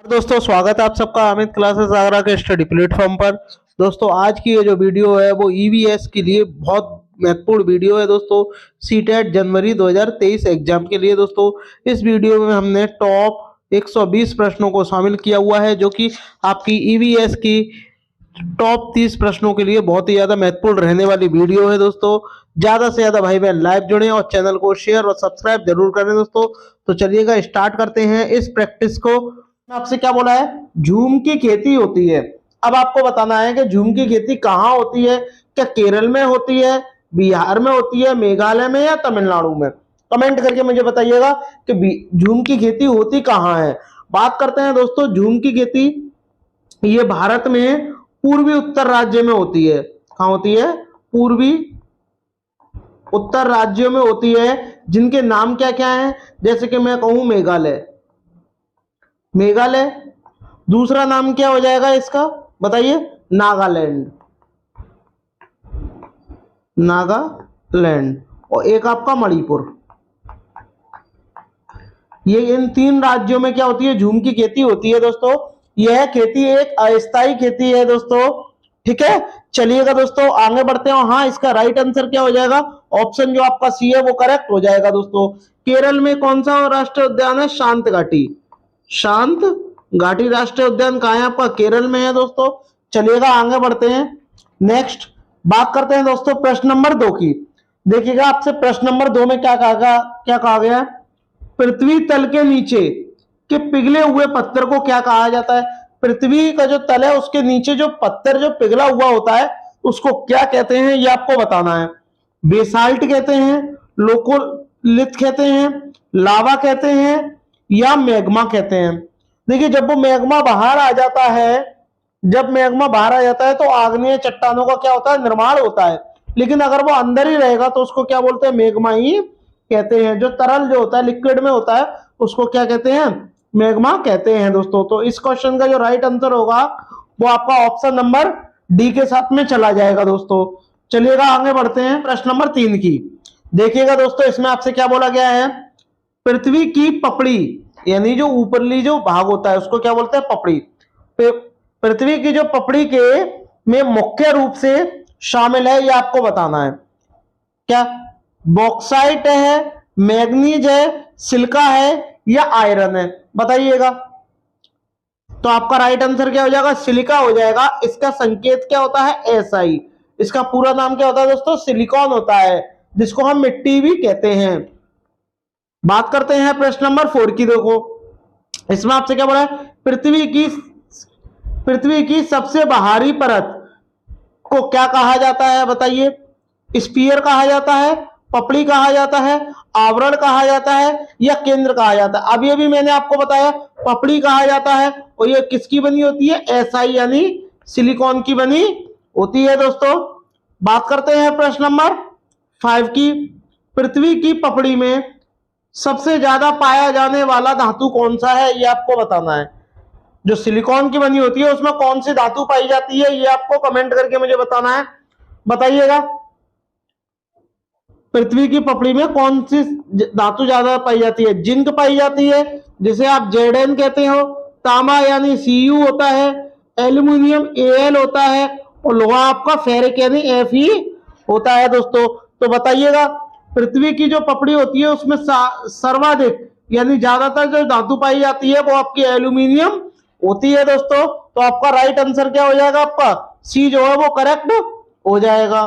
दोस्तों स्वागत है आप सबका अमित क्लासेस आगरा के स्टडी प्लेटफॉर्म पर। दोस्तों आज की ये जो वीडियो है वो ईवीएस के लिए बहुत महत्वपूर्ण वीडियो है दोस्तों। सीटेट जनवरी 2023 एग्जाम के लिए दोस्तों इस वीडियो में हमने टॉप 120 प्रश्नों को शामिल किया हुआ है, जो कि आपकी ईवीएस की टॉप 30 प्रश्नों के लिए बहुत ही ज्यादा महत्वपूर्ण रहने वाली वीडियो है दोस्तों। ज्यादा से ज्यादा भाई बहन लाइव जुड़े और चैनल को शेयर और सब्सक्राइब जरूर करें दोस्तों। तो चलिएगा स्टार्ट करते हैं इस प्रैक्टिस को। आपसे क्या बोला है? झूम की खेती होती है। अब आपको बताना है कि झूम की खेती कहाँ होती है। क्या केरल में होती है, बिहार में होती है, मेघालय में या तमिलनाडु में? कमेंट करके मुझे बताइएगा कि झूम की खेती होती कहाँ है। बात करते हैं दोस्तों झूम की खेती, ये भारत में पूर्वी उत्तर राज्य में होती है। कहाँ होती है? पूर्वी उत्तर राज्यों में होती है, जिनके नाम क्या क्या हैं? जैसे कि मैं कहूं मेघालय। मेघालय दूसरा नाम क्या हो जाएगा इसका, बताइए? नागालैंड। नागालैंड। और एक आपका मणिपुर। ये इन तीन राज्यों में क्या होती है? झूम की खेती होती है दोस्तों। यह खेती एक अस्थायी खेती है दोस्तों। ठीक है, चलिएगा दोस्तों आगे बढ़ते हैं। हाँ, इसका राइट आंसर क्या हो जाएगा? ऑप्शन जो आपका सी है वो करेक्ट हो जाएगा दोस्तों। केरल में कौन सा राष्ट्रीय उद्यान है? शांत घाटी। शांत घाटी राष्ट्रीय उद्यान कहाँ है आपका? केरल में है दोस्तों। चलिएगा आगे बढ़ते हैं। नेक्स्ट बात करते हैं दोस्तों प्रश्न नंबर 2 की। देखिएगा आपसे प्रश्न नंबर 2 में क्या कहा गया है? पृथ्वी तल के नीचे के पिघले हुए पत्थर को क्या कहा जाता है? पृथ्वी का जो तल है उसके नीचे जो पत्थर जो पिघला हुआ होता है उसको क्या कहते हैं, ये आपको बताना है। बेसाल्ट कहते हैं, लोकोलिथ कहते हैं, लावा कहते हैं या मैग्मा कहते हैं? देखिए जब वो मैग्मा बाहर आ जाता है, जब मैग्मा बाहर आ जाता है तो आग्नेय चट्टानों का क्या होता है? निर्माण होता है। लेकिन अगर वो अंदर ही रहेगा तो उसको क्या बोलते हैं? मैग्मा ही कहते हैं। जो तरल जो होता है, लिक्विड में होता है, उसको क्या कहते हैं? मैग्मा कहते हैं दोस्तों। तो इस क्वेश्चन का जो राइट आंसर होगा वो आपका ऑप्शन नंबर डी के साथ में चला जाएगा दोस्तों। चलिएगा आगे बढ़ते हैं प्रश्न नंबर 3 की। देखिएगा दोस्तों इसमें आपसे क्या बोला गया है? पृथ्वी की पपड़ी, यानी जो ऊपरली जो भाग होता है उसको क्या बोलते हैं? पपड़ी। पृथ्वी की जो पपड़ी के में मुख्य रूप से शामिल है, ये आपको बताना है। क्या बॉक्साइट है, मैग्नीज है, सिलिका है या आयरन है? बताइएगा। तो आपका राइट आंसर क्या हो जाएगा? सिलिका हो जाएगा। इसका संकेत क्या होता है? SI। इसका पूरा नाम क्या होता है दोस्तों? सिलिकॉन होता है, जिसको हम मिट्टी भी कहते हैं। बात करते हैं प्रश्न नंबर 4 की। देखो इसमें आपसे क्या बोला है? पृथ्वी की सबसे बाहरी परत को क्या कहा जाता है? बताइए। स्पीयर कहा जाता है, पपड़ी कहा जाता है, आवरण कहा जाता है या केंद्र कहा जाता है? अब ये भी मैंने आपको बताया, पपड़ी कहा जाता है। और ये किसकी बनी होती है? SI यानी सिलिकॉन की बनी होती है दोस्तों। बात करते हैं प्रश्न नंबर 5 की। पृथ्वी की पपड़ी में सबसे ज्यादा पाया जाने वाला धातु कौन सा है, ये आपको बताना है। जो सिलिकॉन की बनी होती है उसमें कौन सी धातु पाई जाती है, ये आपको कमेंट करके मुझे बताना है। बताइएगा पृथ्वी की पपड़ी में कौन सी धातु ज्यादा पाई जाती है? जिंक पाई जाती है, जिसे आप Zn कहते हो। तांबा यानी Cu होता है, एल्यूमिनियम Al होता है और लोहा आपका फेरिक यानी Fe होता है दोस्तों। तो बताइएगा पृथ्वी की जो पपड़ी होती है उसमें सर्वाधिक यानी ज्यादातर जो धातु पाई जाती है वो आपकी एल्यूमिनियम होती है दोस्तों। तो आपका राइट आंसर क्या हो जाएगा? आपका सी जो है वो करेक्ट हो जाएगा।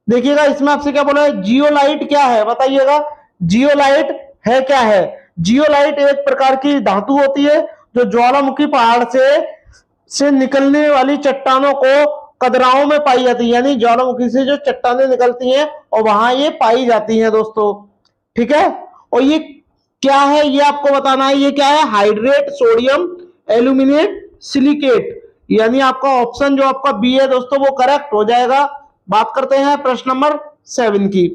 देखिएगा इसमें आपसे क्या बोला है? जियोलाइट क्या है? बताइएगा। जियोलाइट है क्या है? जियोलाइट एक प्रकार की धातु होती है जो ज्वालामुखी पहाड़ से निकलने वाली चट्टानों को कदराओं में पाई जाती है, यानी ज्वालामुखी से जो चट्टानें निकलती हैं और वहां ये पाई जाती हैं दोस्तों। ठीक है, और ये क्या है ये आपको बताना है। ये क्या है? हाइड्रेट सोडियम एल्यूमिनेट सिलिकेट, यानी आपका ऑप्शन जो आपका बी है दोस्तों वो करेक्ट हो जाएगा। बात करते हैं प्रश्न नंबर 7 की।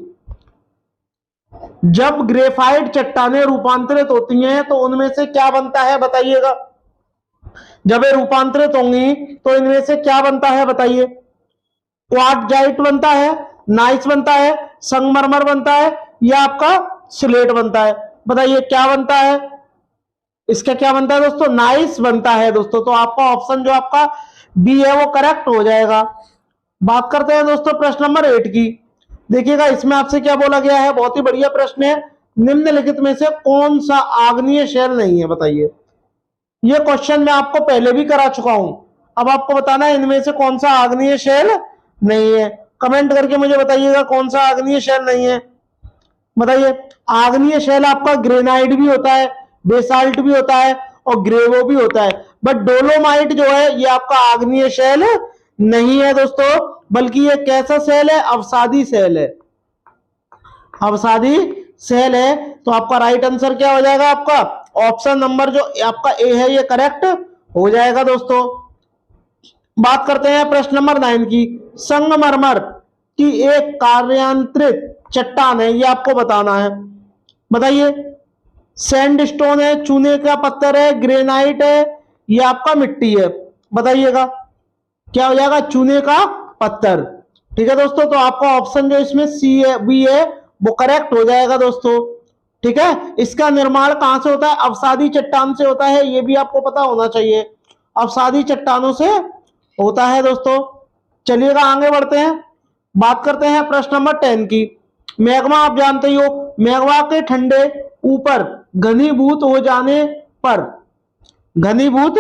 जब ग्रेफाइट चट्टानें रूपांतरित होती हैं तो उनमें से क्या बनता है? बताइएगा। जब ये रूपांतरित होंगी तो इनमें से क्या बनता है? बताइए। क्वार्टजाइट बनता है, नाइस बनता है, संगमरमर बनता है या आपका स्लेट बनता है? बताइए क्या बनता है? इसका क्या बनता है दोस्तों, नाइस बनता है दोस्तों। तो आपका ऑप्शन जो आपका बी है वो करेक्ट हो जाएगा। बात करते हैं दोस्तों प्रश्न नंबर 8 की। देखिएगा इसमें आपसे क्या बोला गया है, बहुत ही बढ़िया प्रश्न है। निम्नलिखित में से कौन सा आग्नेय शेल नहीं है, बताइए। ये क्वेश्चन मैं आपको पहले भी करा चुका हूं। अब आपको बताना है इनमें से कौन सा आग्नेय शेल नहीं है। कमेंट करके मुझे बताइएगा कौन सा आग्नेय शेल नहीं है, बताइए। आग्नेय शेल आपका ग्रेनाइट भी होता है, बेसाल्ट भी होता है और ग्रेवो भी होता है, बट डोलोमाइट जो है ये आपका आग्नेय शेल नहीं है दोस्तों, बल्कि ये कैसा सेल है, अवसादी सेल है, अवसादी सेल है। तो आपका राइट आंसर क्या हो जाएगा, आपका ऑप्शन नंबर जो आपका ए है ये करेक्ट हो जाएगा दोस्तों। बात करते हैं प्रश्न नंबर 9 की। संगमरमर की एक कार्यांतरित चट्टान है, ये आपको बताना है, बताइए। सैंडस्टोन है, चूने का पत्थर है, ग्रेनाइट है, ये आपका मिट्टी है, बताइएगा क्या हो जाएगा, चूने का पत्थर। ठीक है दोस्तों, तो आपका ऑप्शन जो इसमें सी है, बी है, वो करेक्ट हो जाएगा दोस्तों। ठीक है, इसका निर्माण कहां से होता है, अवसादी चट्टान से होता है, ये भी आपको पता होना चाहिए, अवसादी चट्टानों से होता है दोस्तों। चलिएगा आगे बढ़ते हैं, बात करते हैं प्रश्न नंबर 10 की। मैग्मा आप जानते ही हो, मैग्मा के ठंडे ऊपर घनीभूत हो जाने पर, घनीभूत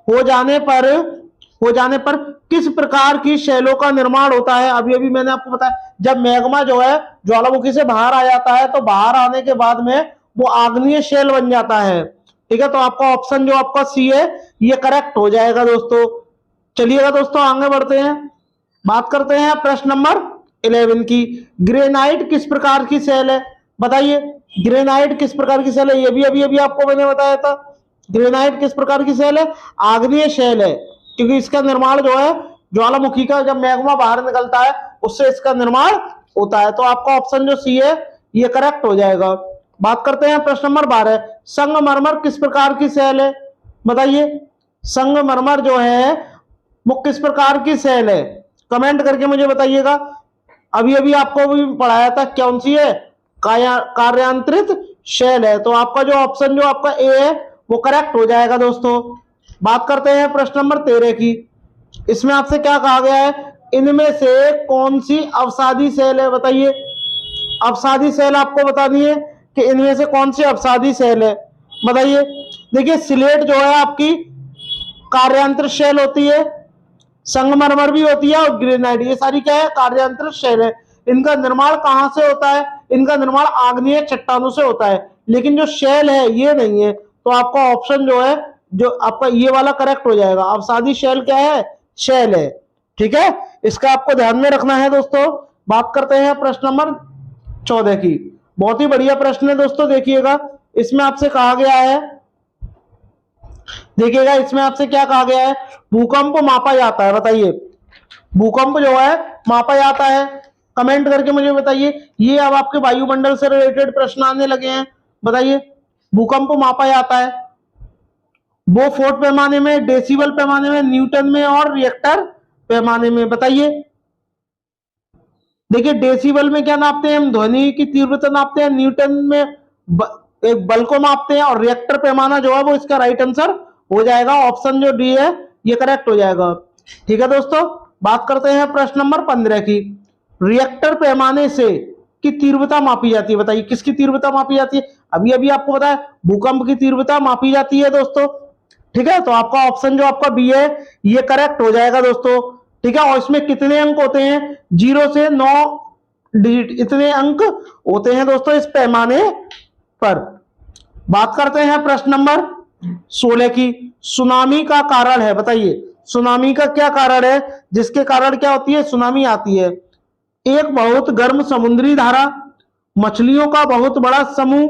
हो जाने पर किस प्रकार की शैलों का निर्माण होता है। अभी अभी मैंने आपको बताया, जब मैग्मा जो है ज्वालामुखी से बाहर आ जाता है तो बाहर आने के बाद में वो आग्नेय शैल बन जाता है। ठीक है, तो आपका ऑप्शन जो आपका सी है ये करेक्ट हो जाएगा दोस्तों। चलिएगा दोस्तों आगे बढ़ते हैं, बात करते हैं प्रश्न नंबर 11 की। ग्रेनाइट किस प्रकार की सेल है, बताइए। ग्रेनाइट किस प्रकार की सेल है, ये भी अभी आपको मैंने बताया था। ग्रेनाइट किस प्रकार की सेल है, आग्नेय शेल है, क्योंकि इसका निर्माण जो है ज्वालामुखी का जब मैग्मा बाहर निकलता है उससे इसका निर्माण होता है। तो आपका ऑप्शन जो सी है ये करेक्ट हो जाएगा। बात करते हैं प्रश्न नंबर 12। संगमरमर किस प्रकार की सेल है, बताइए। संगमरमर जो है वो किस प्रकार की सेल है, कमेंट करके मुझे बताइएगा। अभी अभी आपको भी पढ़ाया था, कौन सी है, कार्यांतरित शेल है। तो आपका जो ऑप्शन जो आपका ए है वो करेक्ट हो जाएगा दोस्तों। बात करते हैं प्रश्न नंबर 13 की। इसमें आपसे क्या कहा गया है, इनमें से कौन सी अवसादी सेल है, बताइए। अवसादी सेल आपको बतानी है कि इनमें से कौन सी अवसादी सेल है, बताइए। देखिए सिलेट जो है आपकी कार्यांतरित शेल होती है, संगमरमर भी होती है और ग्रेनाइट, ये सारी क्या है, कार्यांतरित शेल है। इनका निर्माण कहां से होता है, इनका निर्माण आग्नेय चट्टानों से होता है, लेकिन जो शेल है ये नहीं है। तो आपका ऑप्शन जो है जो आपका ये वाला करेक्ट हो जाएगा। अवसादी शेल क्या है, शेल है। ठीक है, इसका आपको ध्यान में रखना है दोस्तों। बात करते हैं प्रश्न नंबर 14 की। बहुत ही बढ़िया प्रश्न है दोस्तों, देखिएगा इसमें आपसे कहा गया है, देखिएगा इसमें आपसे क्या कहा गया है, भूकंप मापा जाता है, बताइए। भूकंप जो है मापा जाता है, कमेंट करके मुझे बताइए। ये अब आपके वायुमंडल से रिलेटेड प्रश्न आने लगे हैं, बताइए। भूकंप मापा जाता है वो फोर्ट पैमाने में, डेसिबल पैमाने में, न्यूटन में और रिएक्टर पैमाने में, बताइए। देखिए डेसिबल में क्या नापते हैं हम, ध्वनि की तीव्रता नापते हैं, न्यूटन में एक बल को मापते हैं, और रिएक्टर पैमाना जो है वो इसका राइट आंसर हो जाएगा। ऑप्शन जो डी है ये करेक्ट हो जाएगा। ठीक है दोस्तों, बात करते हैं प्रश्न नंबर 15 की। रिएक्टर पैमाने से की तीव्रता मापी जाती है, बताइए किसकी तीव्रता मापी जाती है। अभी अभी आपको पता है भूकंप की तीव्रता मापी जाती है दोस्तों। ठीक है, तो आपका ऑप्शन जो आपका बी है ये करेक्ट हो जाएगा दोस्तों। ठीक है, और इसमें कितने अंक होते हैं, 0 से 9 डिजिट इतने अंक होते हैं दोस्तों इस पैमाने पर। बात करते हैं प्रश्न नंबर 16 की। सुनामी का कारण है, बताइए। सुनामी का क्या कारण है जिसके कारण क्या होती है, सुनामी आती है। एक बहुत गर्म समुद्री धारा, मछलियों का बहुत बड़ा समूह,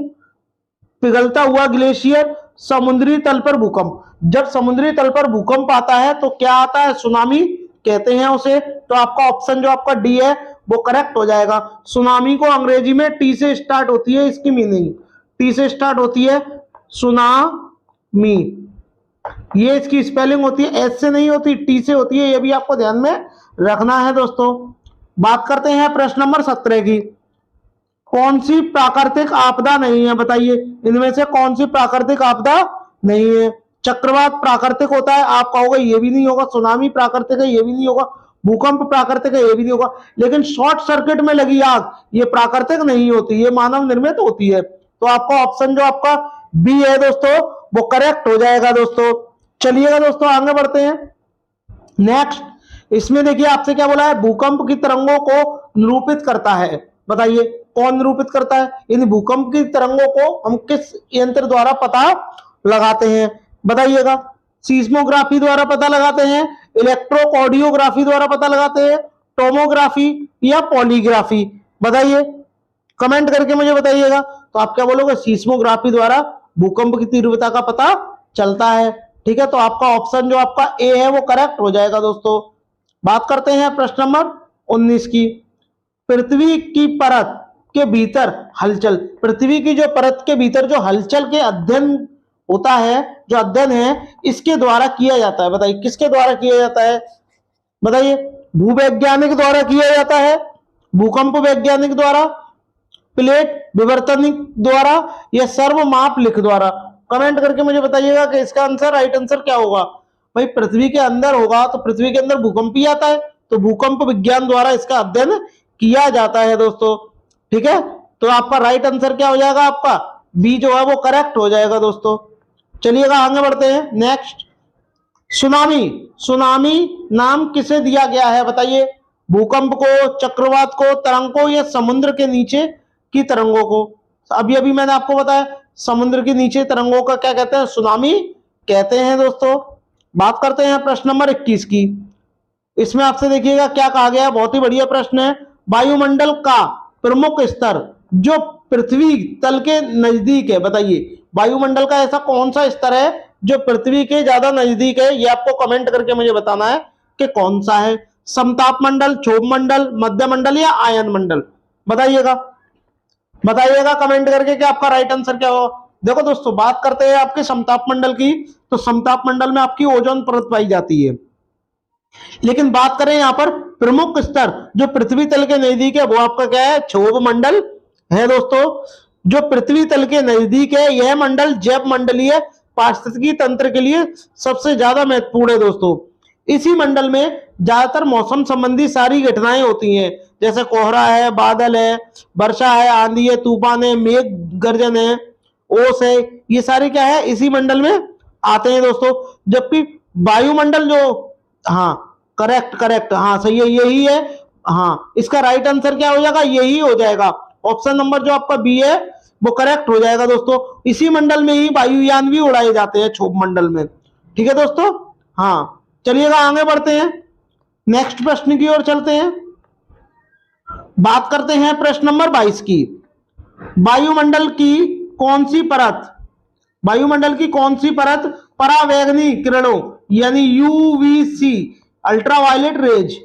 पिघलता हुआ ग्लेशियर, समुद्री तल पर भूकंप। जब समुद्री तल पर भूकंप आता है तो क्या आता है, सुनामी कहते हैं उसे। तो आपका ऑप्शन जो आपका डी है वो करेक्ट हो जाएगा। सुनामी को अंग्रेजी में टी से स्टार्ट होती है, इसकी मीनिंग टी से स्टार्ट होती है, सुनामी। ये इसकी स्पेलिंग होती है, एस से नहीं होती, टी से होती है, ये भी आपको ध्यान में रखना है दोस्तों। बात करते हैं प्रश्न नंबर 17 की। कौन सी प्राकृतिक आपदा नहीं है, बताइए। इनमें से कौन सी प्राकृतिक आपदा नहीं है। चक्रवात प्राकृतिक होता है, आप कहोगे ये भी नहीं होगा। सुनामी प्राकृतिक है, ये भी नहीं होगा। भूकंप प्राकृतिक है, ये भी नहीं होगा। लेकिन शॉर्ट सर्किट में लगी आग ये प्राकृतिक नहीं होती, ये मानव निर्मित होती है। तो आपका ऑप्शन जो आपका बी है दोस्तों वो करेक्ट हो जाएगा दोस्तों। चलिएगा दोस्तों आगे बढ़ते हैं। नेक्स्ट इसमें देखिए आपसे क्या बोला है, भूकंप की तरंगों को निरूपित करता है। बताइए कौन निरूपित करता है, इन भूकंप की तरंगों को हम किस यंत्र द्वारा पता लगाते हैं? बताइएगा। सीस्मोग्राफी द्वारा पता लगाते हैं, इलेक्ट्रोकार्डियोग्राफी द्वारा पता लगाते हैं, टोमोग्राफी या पॉलीग्राफी? बताइए, कमेंट करके मुझे बताइएगा। तो आप क्या बोलोगे, सीस्मोग्राफी द्वारा भूकंप की तीव्रता का पता चलता है। ठीक है, तो आपका ऑप्शन जो आपका ए है वो करेक्ट हो जाएगा दोस्तों। बात करते हैं प्रश्न नंबर 19 की। पृथ्वी की परत के भीतर हलचल, पृथ्वी की जो परत के भीतर जो हलचल के अध्ययन होता है, जो अध्ययन है इसके द्वारा किया जाता है। बताइए किसके द्वारा किया जाता है? बताइए, भूवैज्ञानिक द्वारा किया जाता है, भूकंप वैज्ञानिक द्वारा, प्लेट विवर्तनिक द्वारा या सर्वमाप लिख द्वारा? कमेंट करके मुझे बताइएगा कि इसका आंसर, राइट आंसर क्या होगा। भाई पृथ्वी के अंदर होगा तो पृथ्वी के अंदर भूकंप ही आता है, तो भूकंप विज्ञान द्वारा इसका अध्ययन किया जाता है दोस्तों। ठीक है, तो आपका राइट आंसर क्या हो जाएगा, आपका बी जो है वो करेक्ट हो जाएगा दोस्तों। चलिएगा आगे बढ़ते हैं। नेक्स्ट, सुनामी, सुनामी नाम किसे दिया गया है? बताइए, भूकंप को, चक्रवात को, तरंग को या समुद्र के नीचे की तरंगों को? अभी अभी मैंने आपको बताया समुद्र के नीचे तरंगों का क्या कहते हैं, सुनामी कहते हैं दोस्तों। बात करते हैं प्रश्न नंबर 21 की। इसमें आपसे देखिएगा क्या कहा गया है, बहुत ही बढ़िया प्रश्न है। वायुमंडल का प्रमुख स्तर जो पृथ्वी तल के नजदीक है, बताइए वायुमंडल का ऐसा कौन सा स्तर है जो पृथ्वी के ज्यादा नजदीक है? ये आपको कमेंट करके मुझे बताना है कि कौन सा है। समताप मंडल, क्षोभ मंडल, मध्य मंडल या आयन मंडल? बताइएगा, बताइएगा कमेंट करके कि आपका राइट आंसर क्या होगा। देखो दोस्तों, बात करते हैं आपके समताप मंडल की, तो समताप मंडल में आपकी ओजोन परत पाई जाती है। लेकिन बात करें यहाँ पर प्रमुख स्तर जो पृथ्वी तल के नजदीक है, वो आपका क्या है, क्षोभ मंडल है दोस्तों। जो पृथ्वी तल के नजदीक है यह मंडल जैव मंडलीय पारिस्थितिकी तंत्र के लिए सबसे ज्यादा महत्वपूर्ण है दोस्तों। इसी मंडल में ज्यादातर मौसम संबंधी सारी घटनाएं होती हैं, जैसे कोहरा है, बादल है, वर्षा है, आंधी है, तूफान है, मेघ गर्जन है, ओस है, ये सारे क्या है इसी मंडल में आते हैं दोस्तों। जबकि वायुमंडल जो, हाँ करेक्ट करेक्ट, हाँ सही है, यही है। हाँ, इसका राइट आंसर क्या हो जाएगा, यही हो जाएगा। ऑप्शन नंबर जो आपका बी है वो करेक्ट हो जाएगा दोस्तों। इसी मंडल में ही वायुयान भी उड़ाए जाते हैं, क्षोभ मंडल में। ठीक है दोस्तों, हाँ चलिएगा आगे बढ़ते हैं, नेक्स्ट प्रश्न की ओर चलते हैं। बात करते हैं प्रश्न नंबर 22 की। वायुमंडल की कौन सी परत, वायुमंडल की कौन सी परत परावैंगनी किरणों यानी यूवीसी अल्ट्रावायलेट रेज,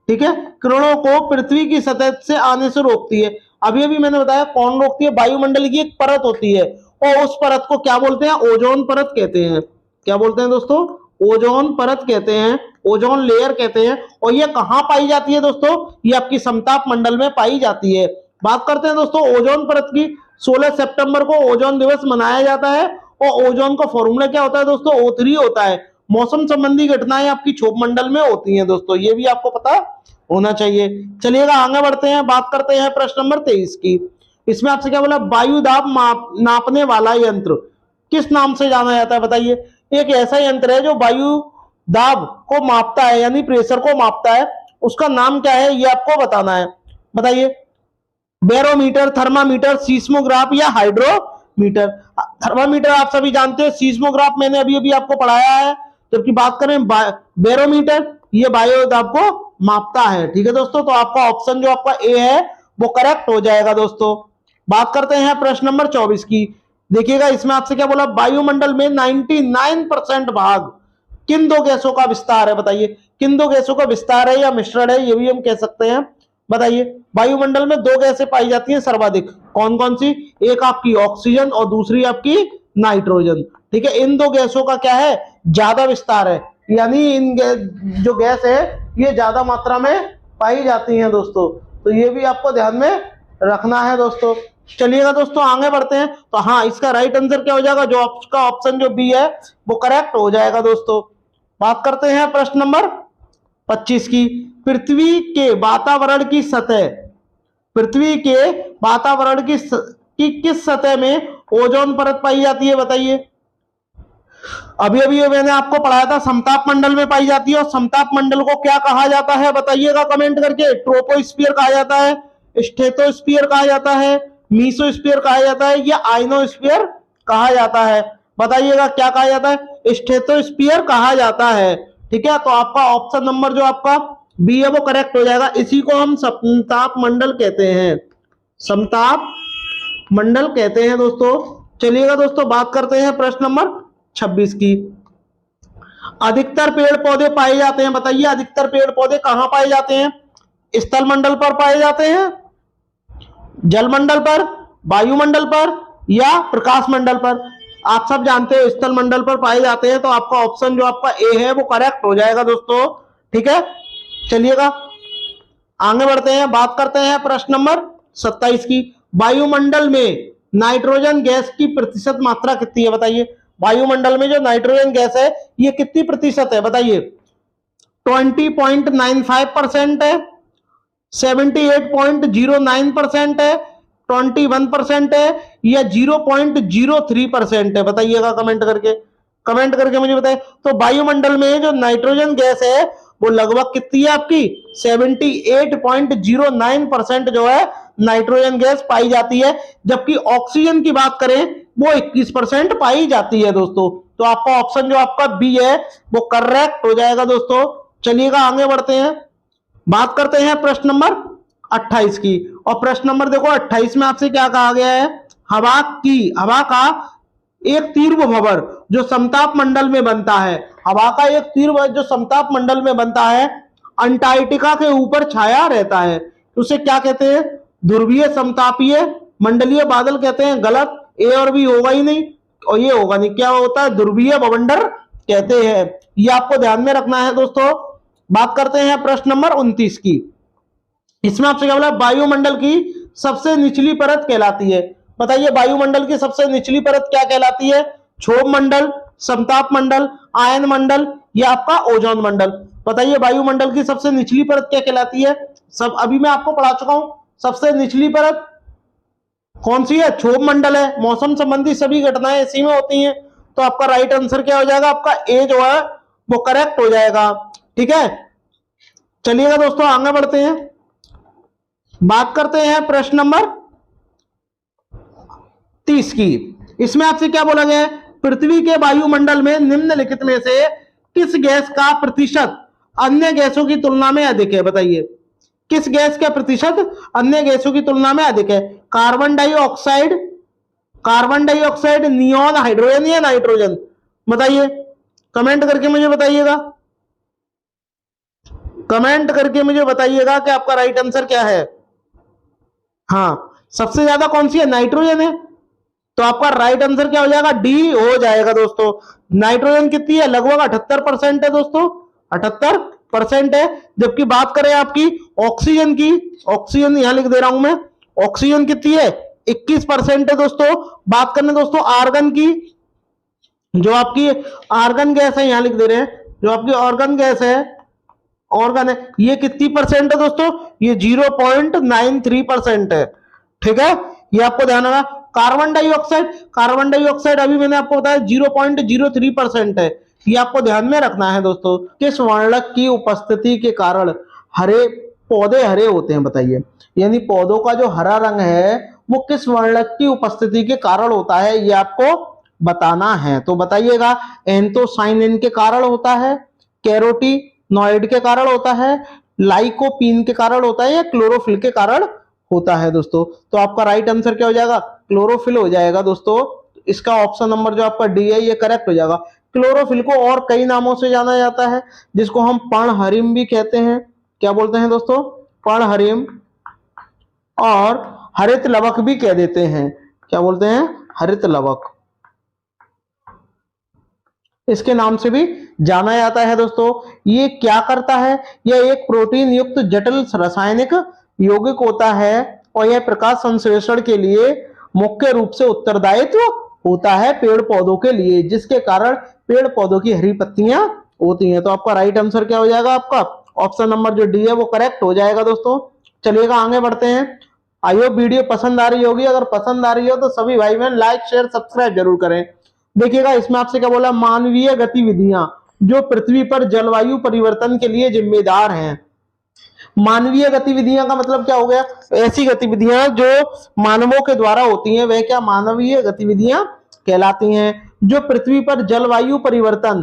ठीक है, किरणों को पृथ्वी की सतह से आने से रोकती है? अभी अभी मैंने बताया कौन रोकती है, वायुमंडल की एक परत होती है और उस परत को क्या बोलते हैं, ओजोन परत कहते हैं। क्या बोलते हैं दोस्तों, ओजोन परत कहते हैं, ओजोन लेयर कहते हैं। और ये कहां पाई जाती है दोस्तों, ये आपकी समताप मंडल में पाई जाती है। बात करते हैं दोस्तों ओजोन परत की। 16 सितंबर को ओजोन दिवस मनाया जाता है और ओजोन का फॉर्मूला क्या होता है दोस्तों, O3 होता है। मौसम संबंधी घटनाएं आपकी क्षोभ मंडल में होती हैं दोस्तों, ये भी आपको पता होना चाहिए। चलिएगा आगे बढ़ते हैं, बात करते हैं प्रश्न नंबर 23 की। इसमें आपसे क्या बोला, वायु दाब नापने वाला यंत्र किस नाम से जाना जाता है? बताइए, एक ऐसा यंत्र है जो वायु दाब को मापता है यानी प्रेशर को मापता है, उसका नाम क्या है ये आपको बताना है। बताइए, बैरोमीटर, थर्मामीटर, सीस्मोग्राफ या हाइड्रोमीटर? थर्मामीटर आप सभी जानते हैं, सीस्मोग्राफ मैंने अभी अभी आपको पढ़ाया है। जबकि बात करें बैरोमीटर, ये वायु दाब को मापता है। ठीक है दोस्तों, तो आपका ऑप्शन जो आपका ए है वो करेक्ट हो जाएगा दोस्तों। बात करते हैं प्रश्न नंबर 24 की। देखिएगा इसमें आपसे क्या बोला, वायुमंडल में 99% भाग किन दो गैसों का विस्तार है? बताइए, किन दो गैसों का विस्तार है या मिश्रण है, ये भी हम कह सकते हैं। बताइए, वायुमंडल में दो गैसें पाई जाती हैं सर्वाधिक, कौन कौन सी? एक आपकी ऑक्सीजन और दूसरी आपकी नाइट्रोजन। ठीक है, इन दो गैसों का क्या है, ज्यादा विस्तार है, यानी इन जो गैस है ये ज्यादा मात्रा में पाई जाती हैं दोस्तों। तो ये भी आपको ध्यान में रखना है दोस्तों। चलिएगा दोस्तों आगे बढ़ते हैं। तो हाँ, इसका राइट आंसर क्या हो जाएगा, जो आपका ऑप्शन जो बी है वो करेक्ट हो जाएगा दोस्तों। बात करते हैं प्रश्न नंबर 25 की। पृथ्वी के वातावरण की सतह, पृथ्वी के वातावरण की किस सतह में ओजोन परत पाई जाती है, बताइए। अभी अभी मैंने आपको पढ़ाया था समताप मंडल में पाई जाती है, और समताप मंडल को क्या कहा जाता है बताइएगा कमेंट करके। ट्रोपोस्फीयर कहा जाता है, स्ट्रेटोस्फीयर कहा जाता है, मीसोस्फीयर कहा जाता है, या आइनोस्फीयर कहा जाता है, बताइएगा क्या कहा जाता है। स्ट्रेटोस्फीयर कहा जाता है, ठीक है। तो आपका ऑप्शन नंबर जो आपका बी है वो करेक्ट हो जाएगा। इसी को हम समताप मंडल कहते हैं, समताप मंडल कहते हैं दोस्तों। चलिएगा दोस्तों बात करते हैं प्रश्न नंबर 26 की। अधिकतर पेड़ पौधे पाए जाते हैं, बताइए अधिकतर पेड़ पौधे कहां पाए जाते हैं। स्थल मंडल पर पाए जाते हैं, जलमंडल पर, वायुमंडल पर, या प्रकाश मंडल पर। आप सब जानते हो स्थल मंडल पर पाए जाते हैं, तो आपका ऑप्शन जो आपका ए है वो करेक्ट हो जाएगा दोस्तों, ठीक है। चलिएगा आगे बढ़ते हैं, बात करते हैं प्रश्न नंबर 27 की। वायुमंडल में नाइट्रोजन गैस की प्रतिशत मात्रा कितनी है, बताइए। वायुमंडल में जो नाइट्रोजन गैस है ये कितनी प्रतिशत है, बताइए। 20.95% है, 78.09% है, 21% है, या 0.03% है, बताइएगा कमेंट करके। कमेंट करके मुझे बताए। तो वायुमंडल में जो नाइट्रोजन गैस है वो लगभग कितनी है आपकी, 78.09% जो है नाइट्रोजन गैस पाई जाती है, जबकि ऑक्सीजन की बात करें वो 21% पाई जाती है दोस्तों। तो आपका ऑप्शन जो आपका बी है वो करेक्ट हो जाएगा दोस्तों। चलिएगा आगे बढ़ते हैं, बात करते हैं प्रश्न नंबर 28 की। और प्रश्न नंबर देखो 28 में आपसे क्या कहा गया है, हवा का एक तीव्र भंवर जो समताप मंडल में बनता है, हवा का एक तीव्र जो समताप मंडल में बनता है, अंटार्कटिका के ऊपर छाया रहता है, उसे क्या कहते हैं, ध्रुवीय समतापीय मंडलीय बादल कहते हैं। गलत, ए और बी होगा ही नहीं, और ये होगा नहीं, क्या होता है, ध्रुवीय भवंडर कहते हैं। ये आपको ध्यान में रखना है दोस्तों। बात करते हैं प्रश्न नंबर 29 की। इसमें आपसे क्या बोला, वायुमंडल की सबसे निचली परत कहलाती है, बताइए वायुमंडल की सबसे निचली परत क्या कहलाती है। क्षोभ मंडल, समताप मंडल, आयन मंडल, या आपका ओजोन मंडल, बताइए वायुमंडल की सबसे निचली परत क्या कहलाती है। सब अभी मैं आपको पढ़ा चुका हूं, सबसे निचली परत कौन सी है, क्षोभ मंडल है। मौसम संबंधी सभी घटनाएं इसी में होती हैं। तो आपका राइट आंसर क्या हो जाएगा, आपका ए जो है वो करेक्ट हो जाएगा, ठीक है। चलिएगा दोस्तों आगे बढ़ते हैं, बात करते हैं प्रश्न नंबर 30 की। इसमें आपसे क्या बोला गया है, पृथ्वी के वायुमंडल में निम्नलिखित में से किस गैस का प्रतिशत अन्य गैसों की तुलना में अधिक है, बताइए। किस गैस का प्रतिशत अन्य गैसों की तुलना में अधिक है। कार्बन डाइऑक्साइड, नियॉन, हाइड्रोजन, या नाइट्रोजन, बताइए। कमेंट करके मुझे बताइएगा, कमेंट करके मुझे बताइएगा कि आपका राइट आंसर क्या है। हाँ, सबसे ज्यादा कौन सी है, नाइट्रोजन है। तो आपका राइट आंसर क्या हो जाएगा, डी हो जाएगा दोस्तों। नाइट्रोजन कितनी है, लगभग 78% है दोस्तों, 78% है। जबकि बात करें आपकी ऑक्सीजन की, ऑक्सीजन यहां लिख दे रहा हूं मैं, ऑक्सीजन कितनी है, 21% है दोस्तों। बात करें दोस्तों आर्गन की, जो आपकी आर्गन गैस है, यहां लिख दे रहे हैं, जो आपकी ऑर्गन गैस है, ऑर्गन है, ये कितनी परसेंट है दोस्तों, ये 0.93% है, ठीक है। ये आपको ध्यान रखना। कार्बन डाइऑक्साइड अभी मैंने आपको बताया 0.03% है, ये आपको ध्यान में रखना है दोस्तों। किस वर्णक की उपस्थिति के कारण हरे पौधे हरे होते हैं, बताइए। यानी पौधों का जो हरा रंग है वो किस वर्णक की उपस्थिति के कारण होता है, ये आपको बताना है। तो बताइएगा, एंथोसाइनिन के कारण होता है, कैरोटीनॉइड के कारण होता है, लाइकोपीन के कारण होता है, या क्लोरोफिल के कारण होता है दोस्तों। तो आपका राइट आंसर क्या हो जाएगा, क्लोरोफिल हो जाएगा दोस्तों। इसका ऑप्शन नंबर जो आपका डी है ये करेक्ट हो जाएगा। क्लोरोफिल को और कई नामों से जाना जाता है, जिसको हम पर्णहरिम भी कहते हैं। क्या बोलते हैं दोस्तों, पर्णहरिम, और हरित लवक भी कह देते हैं। क्या बोलते हैं, हरित लवक, इसके नाम से भी जाना जाता है दोस्तों। ये क्या करता है, यह एक प्रोटीन युक्त जटिल रासायनिक यौगिक होता है, और यह प्रकाश संश्लेषण के लिए मुख्य रूप से उत्तरदायित्व होता है पेड़ पौधों के लिए, जिसके कारण पेड़ पौधों की हरी पत्तियां होती हैं। तो आपका राइट आंसर क्या हो जाएगा, आपका ऑप्शन नंबर जो डी है वो करेक्ट हो जाएगा दोस्तों। चलिएगा आगे बढ़ते हैं। आई होप वीडियो पसंद आ रही होगी, अगर पसंद आ रही हो तो सभी भाई बहन लाइक शेयर सब्सक्राइब जरूर करें। देखिएगा इसमें आपसे क्या बोला, मानवीय गतिविधियां जो पृथ्वी पर जलवायु परिवर्तन के लिए जिम्मेदार हैं। मानवीय गतिविधियां का मतलब क्या हो गया, ऐसी गतिविधियां जो मानवों के द्वारा होती हैं वह क्या मानवीय गतिविधियां कहलाती हैं, जो पृथ्वी पर जलवायु परिवर्तन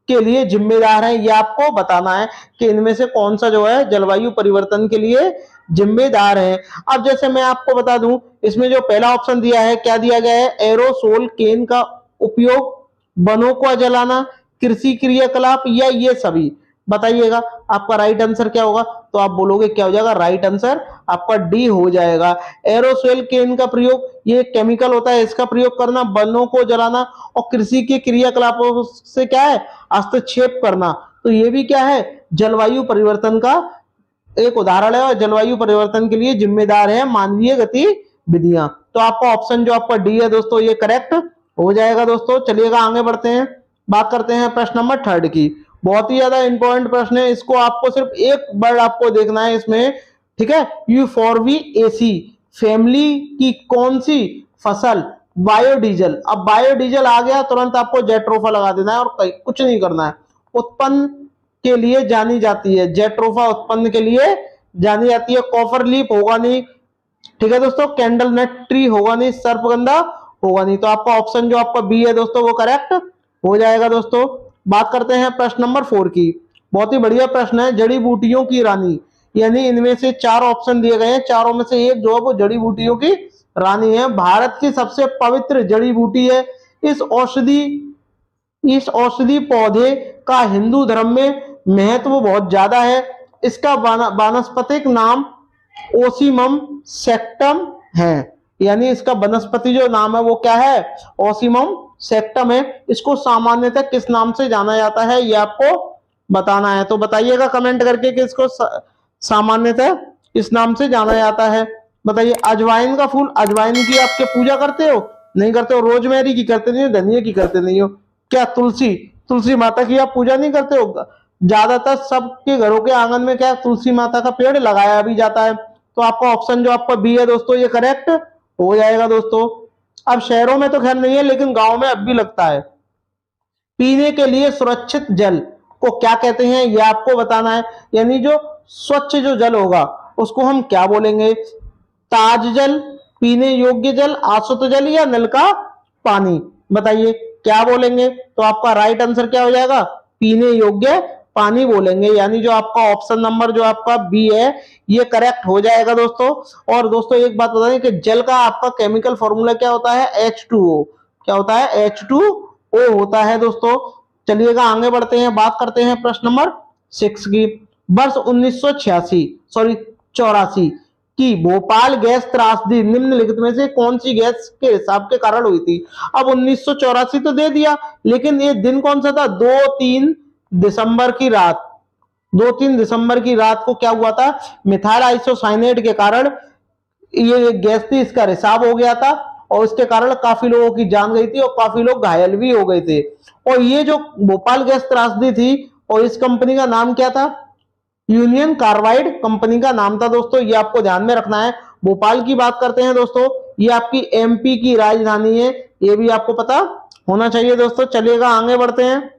के लिए जिम्मेदार है। ये आपको बताना है कि इनमें से कौन सा जो है जलवायु परिवर्तन के लिए जिम्मेदार है। अब जैसे मैं आपको बता दूं, इसमें जो पहला ऑप्शन दिया है, क्या दिया गया है, एरोसोल केन का उपयोग, वनों को जलाना, कृषि क्रियाकलाप या ये सभी। बताइएगा आपका राइट आंसर क्या होगा, तो आप बोलोगे क्या हो जाएगा, राइट आंसर आपका डी हो जाएगा। एरोसोल केन का प्रयोग, ये केमिकल होता है, इसका प्रयोग करना, वनों को जलाना और कृषि के क्रियाकलापों से क्या है हस्तक्षेप करना, तो ये भी क्या है जलवायु परिवर्तन का एक उदाहरण है और जलवायु परिवर्तन के लिए जिम्मेदार है मानवीय गतिविधियां। तो आपका ऑप्शन जो आपका डी है दोस्तों ये करेक्ट हो जाएगा दोस्तों। चलिएगा आगे बढ़ते हैं, बात करते हैं प्रश्न नंबर 3 की। बहुत ही ज्यादा इंपॉर्टेंट प्रश्न है, इसको आपको सिर्फ एक वर्ड आपको देखना है इसमें, ठीक है। यूफोर्बिएसी फैमिली की कौन सी फसल बायोडीजल, अब बायोडीजल आ गया तुरंत आपको जेट्रोफा लगा देना है और कुछ नहीं करना है, उत्पन्न के लिए जानी जाती है, जेट्रोफा उत्पन्न के लिए जानी जाती है। कॉपर लीफ होगा नहीं, ठीक है दोस्तों, कैंडल नट ट्री होगा नहीं, सर्पगंधा होगा नहीं। तो आपका ऑप्शन जो आपका बी है दोस्तों वो करेक्ट हो जाएगा दोस्तों। बात करते हैं प्रश्न नंबर 4 की। बहुत ही बढ़िया प्रश्न है, जड़ी बूटियों की रानी, यानी इनमें से 4 ऑप्शन दिए गए हैं, चारों में से एक जो है वो जड़ी बूटियों की रानी है, भारत की सबसे पवित्र जड़ी बूटी है। इस औषधि पौधे का हिंदू धर्म में महत्व बहुत ज्यादा है। इसका वानस्पतिक नाम ओसिमम सेक्टम है, यानी इसका वनस्पति जो नाम है वो क्या है, ओसिमम सेक्टम है। इसको सामान्यतः किस नाम से जाना जाता है ये आपको बताना है, तो बताइएगा कमेंट करके कि इसको सामान्यतः इस नाम से जाना जाता है। बताइए अजवाइन का फूल, अजवाइन की आपके पूजा करते हो, नहीं करते हो, रोजमेरी की करते नहीं हो, धनिया की करते नहीं हो, क्या तुलसी माता की आप पूजा नहीं करते हो, ज्यादातर सबके घरों के आंगन में क्या तुलसी माता का पेड़ लगाया भी जाता है। तो आपका ऑप्शन जो आपका बी है दोस्तों ये करेक्ट हो जाएगा दोस्तों। अब शहरों में तो खैर नहीं है लेकिन गांव में अब भी लगता है। पीने के लिए सुरक्षित जल को क्या कहते हैं ये आपको बताना है, यानी जो स्वच्छ जो जल होगा उसको हम क्या बोलेंगे, ताज जल, पीने योग्य जल, आशुद्ध जल या नल का पानी। बताइए क्या बोलेंगे, तो आपका राइट आंसर क्या हो जाएगा, पीने योग्य पानी बोलेंगे, यानी जो आपका ऑप्शन नंबर जो आपका बी है ये करेक्ट हो जाएगा दोस्तों। और दोस्तों एक बात बता दें कि जल का आपका केमिकल फॉर्मूला क्या होता है, H2O, क्या होता है, H2O होता है दोस्तों। चलिएगा आगे बढ़ते हैं, बात करते हैं प्रश्न नंबर 6 की। वर्ष 1984 की भोपाल गैस त्रासदी निम्नलिखित में से कौन सी गैस के हिसाब के कारण हुई थी। अब 1984 तो दे दिया लेकिन ये दिन कौन सा था, 2-3 दिसंबर की रात, 2-3 दिसंबर की रात को क्या हुआ था, मिथाइल आइसोसाइनेट के कारण ये गैस थी, इसका रिसाव हो गया था और इसके कारण काफी लोगों की जान गई थी और काफी लोग घायल भी हो गए थे। और ये जो भोपाल गैस त्रासदी थी और इस कंपनी का नाम क्या था, यूनियन कार्बाइड कंपनी का नाम था दोस्तों, ये आपको ध्यान में रखना है। भोपाल की बात करते हैं दोस्तों, ये आपकी एमपी की राजधानी है, ये भी आपको पता होना चाहिए दोस्तों। चलिएगा आगे बढ़ते हैं,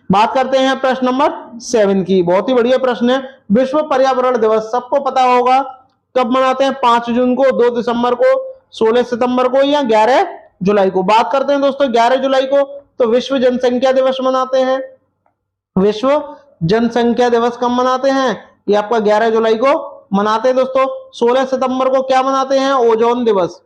बात करते हैं प्रश्न नंबर 7 की। बहुत ही बढ़िया प्रश्न है, विश्व पर्यावरण दिवस सबको पता होगा कब मनाते हैं, 5 जून को, 2 दिसंबर को, 16 सितंबर को या 11 जुलाई को। बात करते हैं दोस्तों 11 जुलाई को, तो विश्व जनसंख्या दिवस मनाते हैं। विश्व जनसंख्या दिवस कब मनाते हैं, ये आपका 11 जुलाई को मनाते हैं दोस्तों। 16 सितंबर को क्या मनाते हैं, ओजोन दिवस,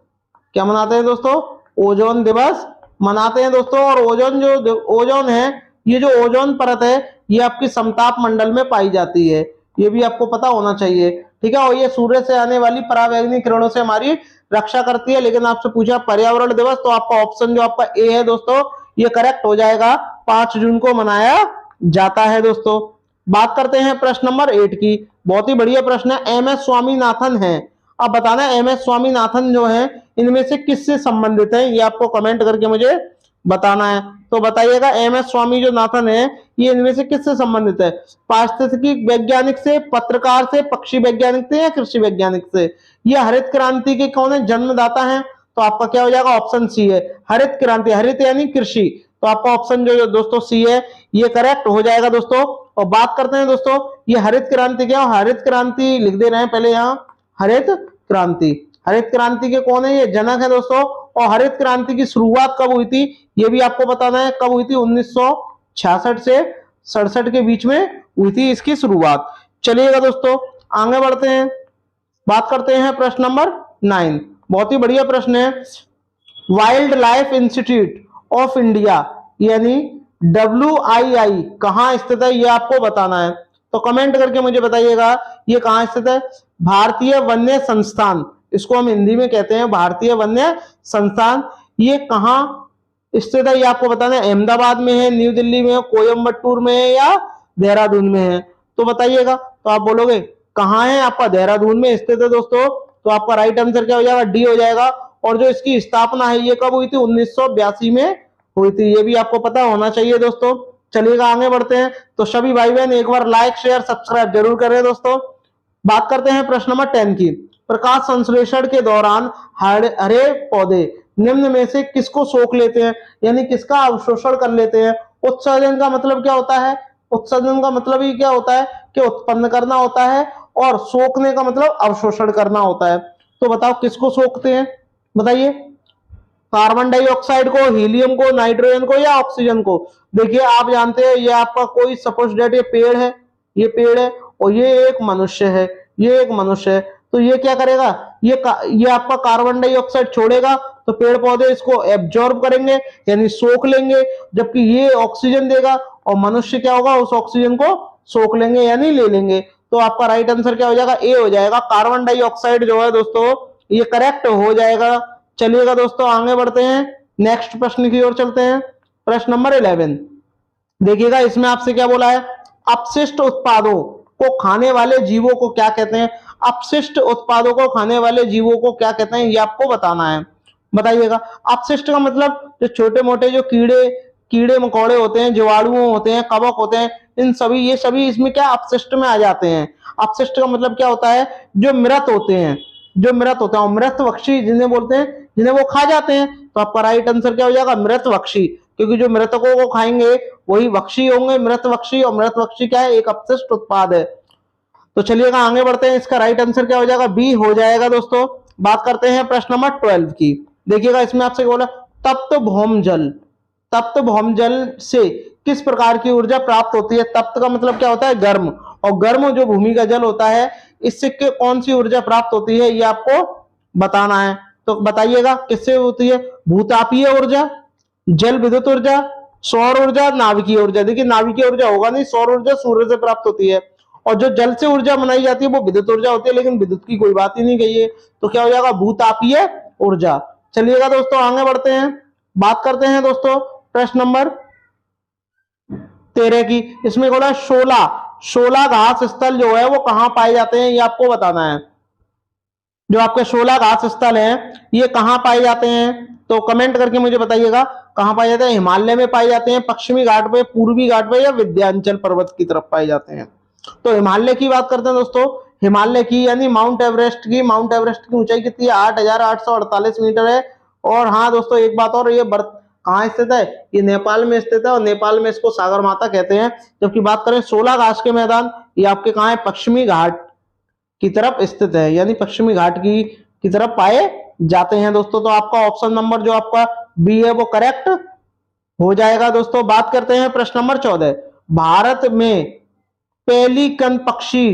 क्या मनाते हैं दोस्तों, ओजोन दिवस मनाते हैं दोस्तों। और ओजोन जो ओजोन है, ये जो ओजोन परत है ये आपकी समताप मंडल में पाई जाती है, ये भी आपको पता होना चाहिए, ठीक है। और ये सूर्य से आने वाली पराबैंगनी किरणों से हमारी रक्षा करती है। लेकिन आपसे पूछा पर्यावरण दिवस, तो आपका ऑप्शन जो आपका ए है दोस्तों ये करेक्ट हो जाएगा, 5 जून को मनाया जाता है दोस्तों। बात करते हैं प्रश्न नंबर 8 की। बहुत ही बढ़िया प्रश्न है। एम एस स्वामीनाथन है। अब बताना एम एस स्वामीनाथन जो है इनमें से किससे संबंधित है, ये आपको कमेंट करके मुझे बताना है। तो बताइएगा एम एस स्वामी जो नाथन है ये इनमें से किससे संबंधित है? पारिस्थितिकी वैज्ञानिक से, पत्रकार से, पक्षी वैज्ञानिक से या कृषि वैज्ञानिक से? ये हरित क्रांति के कौन है? जन्मदाता है। तो आपका क्या हो जाएगा? ऑप्शन सी है, हरित क्रांति। हरित यानी कृषि, तो आपका ऑप्शन जो दोस्तों सी है ये करेक्ट हो जाएगा दोस्तों। और बात करते हैं दोस्तों ये हरित क्रांति क्या? हरित क्रांति लिख दे रहे हैं पहले यहाँ, हरित क्रांति। हरित क्रांति के कौन है? ये जनक है दोस्तों। और हरित क्रांति की शुरुआत कब हुई थी ये भी आपको बताना है, कब हुई थी? 1966 से 67 के बीच में हुई थी इसकी शुरुआत। चलिएगा दोस्तों आगे बढ़ते हैं, बात करते हैं प्रश्न नंबर 9। बहुत ही बढ़िया प्रश्न है। Wild life institute of India यानी WII कहाँ स्थित है ये आपको बताना है। तो कमेंट करके मुझे बताइएगा ये कहाँ स्थित है? भारतीय वन्य संस्थान, इसको हम हिंदी में कहते हैं भारतीय वन्य संस्थान। ये कहाँ स्थित है ये आपको बताना है। अहमदाबाद में है, न्यू दिल्ली में है, कोयम्बटूर में है या देहरादून में है? तो बताइएगा। तो आप बोलोगे कहाँ है? आपका देहरादून में स्थित है दोस्तों। तो आपका राइट आंसर क्या हो जाएगा? डी हो जाएगा। और जो इसकी स्थापना है ये कब हुई थी? 1982 में हुई थी, ये भी आपको पता होना चाहिए दोस्तों। चलिएगा आगे बढ़ते हैं। तो सभी भाई बहन एक बार लाइक शेयर सब्सक्राइब जरूर करें दोस्तों। बात करते हैं प्रश्न नंबर 10 की। प्रकाश संश्लेषण के दौरान हरे पौधे निम्न में से किसको सोख लेते हैं, यानी किसका अवशोषण कर लेते हैं? उत्सर्जन का मतलब क्या होता है? उत्सर्जन का मतलब ही क्या होता है कि उत्पन्न करना होता है, और सोखने का मतलब अवशोषण करना होता है। तो बताओ किसको सोखते हैं? बताइए। कार्बन डाइऑक्साइड को, हीलियम को, नाइट्रोजन को या ऑक्सीजन को? देखिए आप जानते हैं ये आपका कोई सपोज डेट ये पेड़ है, ये पेड़ है और ये एक मनुष्य है, ये एक मनुष्य है। तो ये क्या करेगा? ये आपका कार्बन डाइऑक्साइड छोड़ेगा तो पेड़ पौधे इसको एब्जॉर्ब करेंगे यानी सोख लेंगे, जबकि ये ऑक्सीजन देगा और मनुष्य क्या होगा? उस ऑक्सीजन को सोख लेंगे यानी ले लेंगे। तो आपका राइट आंसर क्या हो जाएगा? ए हो जाएगा। कार्बन डाइऑक्साइड जो है दोस्तों ये करेक्ट हो जाएगा। चलिएगा दोस्तों आगे बढ़ते हैं, नेक्स्ट प्रश्न की ओर चलते हैं। प्रश्न नंबर 11 देखिएगा, इसमें आपसे क्या बोला है? अपशिष्ट उत्पादों को खाने वाले जीवों को क्या कहते हैं? अपशिष्ट उत्पादों को खाने वाले जीवों को क्या कहते हैं ये आपको बताना है। बताइएगा। अपशिष्ट का मतलब जो छोटे मोटे जो कीड़े मकोड़े होते हैं, जीवाणु होते हैं, कवक होते हैं, इन सभी ये सभी इसमें क्या अपशिष्ट में आ जाते हैं। अपशिष्ट का मतलब क्या होता है? जो मृत होते हैं, जो मृत होते हैं, मृतभक्षी जिन्हें बोलते हैं, जिन्हें वो खा जाते हैं। तो आपका राइट आंसर क्या हो जाएगा? मृतभक्षी, क्योंकि जो मृतकों को खाएंगे वही भक्षी होंगे, मृतभक्षी। और मृतभक्षी क्या है? एक अपशिष्ट उत्पाद है। तो चलिएगा आगे बढ़ते हैं, इसका राइट आंसर क्या हो जाएगा? बी हो जाएगा दोस्तों। बात करते हैं प्रश्न नंबर 12 की। देखिएगा इसमें आपसे बोला तप्त भौम जल, तप्त भौम जल से किस प्रकार की ऊर्जा प्राप्त होती है? तप्त का मतलब क्या होता है? गर्म। और गर्म जो भूमि का जल होता है इससे कौन सी ऊर्जा प्राप्त होती है ये आपको बताना है। तो बताइएगा किससे होती है? भूतापीय ऊर्जा, जल विद्युत ऊर्जा, सौर ऊर्जा, नाभिकीय ऊर्जा। देखिए नाभिकीय ऊर्जा होगा नहीं, सौर ऊर्जा सूर्य से प्राप्त होती है। और जो जल से ऊर्जा बनाई जाती है वो विद्युत ऊर्जा होती है, लेकिन विद्युत की कोई बात ही नहीं कही है। तो क्या हो जाएगा? भूतापीय ऊर्जा। चलिएगा दोस्तों आगे बढ़ते हैं, बात करते हैं दोस्तों प्रश्न नंबर 13 की। इसमें बोला 16 घास स्थल जो है वो कहां पाए जाते हैं ये आपको बताना है। जो आपके 16 घास स्थल हैं ये कहां पाए जाते हैं? तो कमेंट करके मुझे बताइएगा कहां पाए जाते हैं। हिमालय में पाए जाते हैं, पश्चिमी घाट पे, पूर्वी घाट पे या विंध्याचल पर्वत की तरफ पाए जाते हैं? तो हिमालय की बात करते हैं दोस्तों। हिमालय की यानी माउंट एवरेस्ट की। माउंट एवरेस्ट की ऊंचाई कितनी है? 8,848 मीटर है। और हाँ दोस्तों एक बात और, ये कहाँ स्थित है? ये नेपाल में स्थित है और नेपाल में इसको सागर माता कहते हैं। जबकि बात करें 16 घास के मैदान, ये आपके कहाँ है? पश्चिमी घाट की तरफ स्थित है, यानी पश्चिमी घाट की तरफ पाए जाते हैं दोस्तों। तो आपका ऑप्शन नंबर जो आपका बी है वो करेक्ट हो जाएगा दोस्तों। बात करते हैं प्रश्न नंबर 14। भारत में पेलिकन पक्षी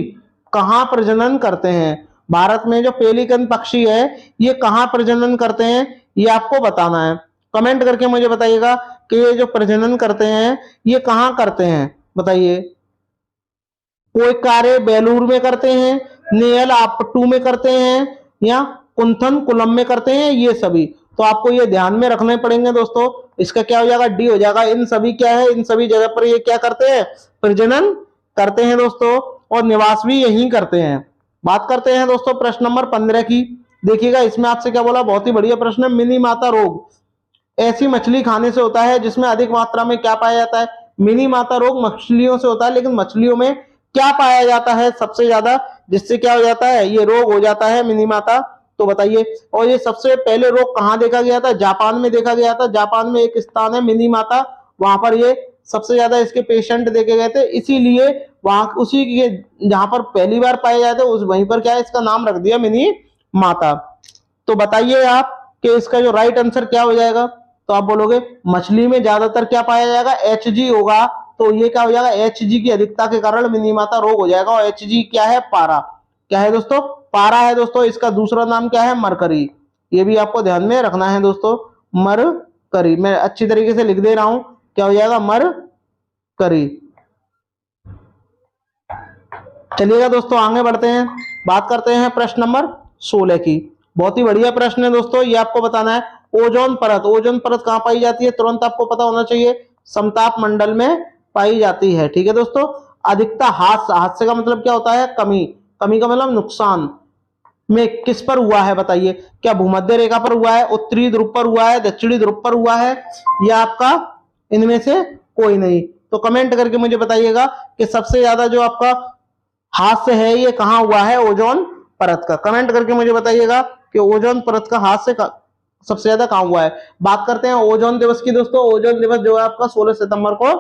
कहां प्रजनन करते हैं? भारत में जो पेलिकन पक्षी है ये कहां प्रजनन करते हैं ये आपको बताना है। कमेंट करके मुझे बताइएगा कि ये जो प्रजनन करते हैं ये कहां करते हैं, बताइए। कोई कार्य बेलूर में करते हैं, नेयल आपटू में करते हैं या कुंथन कुलम में करते हैं, ये सभी। तो आपको ये ध्यान में रखने पड़ेंगे दोस्तों। इसका क्या हो जाएगा? डी हो जाएगा। इन सभी क्या है? इन सभी जगह पर ये क्या करते हैं? प्रजनन करते हैं दोस्तों। और निवास भी यहीं करते हैं। बात करते हैं दोस्तों प्रश्न नंबर 15 की। देखिएगा इसमें आपसे क्या बोला, बहुत ही बढ़िया प्रश्न है। मिनी माता रोग ऐसी मछली खाने से होता है जिसमें अधिक मात्रा में क्या पाया जाता है? मिनी माता रोग मछलियों से होता है, लेकिन मछलियों में क्या पाया जाता है सबसे ज्यादा, जिससे क्या हो जाता है, ये रोग हो जाता है मिनी माता? तो बताइए। और ये सबसे पहले रोग कहाँ देखा गया था? जापान में देखा गया था। जापान में एक स्थान है मिनी माता, वहां पर ये सबसे ज्यादा इसके पेशेंट देखे गए थे, इसीलिए वहां उसी के जहां पर पहली बार पाए जाते उस वहीं पर क्या है, इसका नाम रख दिया मिनी माता। तो बताइए आप कि इसका जो राइट आंसर क्या हो जाएगा? तो आप बोलोगे मछली में ज्यादातर क्या पाया जाएगा? HG होगा। तो ये क्या हो जाएगा? HG की अधिकता के कारण मिनी माता रोग हो जाएगा। और HG क्या है? पारा। क्या है दोस्तों? पारा है दोस्तों। इसका दूसरा नाम क्या है? मरकरी। ये भी आपको ध्यान में रखना है दोस्तों, मरकरी। मैं अच्छी तरीके से लिख दे रहा हूं, क्या हो जाएगा? मरकरी। चलिएगा दोस्तों आगे बढ़ते हैं, बात करते हैं प्रश्न नंबर 16 की। बहुत ही बढ़िया प्रश्न है दोस्तों, ये आपको बताना है। ओजोन परत, ओजोन परत कहां पाई जाती है? तुरंत आपको पता होना चाहिए, समताप मंडल में पाई जाती है। ठीक है दोस्तों। अधिकता हादसा, हादसे का मतलब क्या होता है? कमी। कमी का मतलब नुकसान में किस पर हुआ है बताइए? क्या भूमध्य रेखा पर हुआ है, उत्तरी ध्रुव पर हुआ है, दक्षिणी ध्रुव पर हुआ है, या आपका इनमें से कोई नहीं? तो कमेंट करके मुझे बताइएगा कि सबसे ज्यादा जो आपका हादसे है ये कहां हुआ है? ओजोन परत का। कमेंट करके मुझे बताइएगा कि ओजोन परत का हादसे का सबसे ज्यादा कहां हुआ है। बात करते हैं ओजोन दिवस की दोस्तों। ओजोन दिवस जो है आपका 16 सितंबर को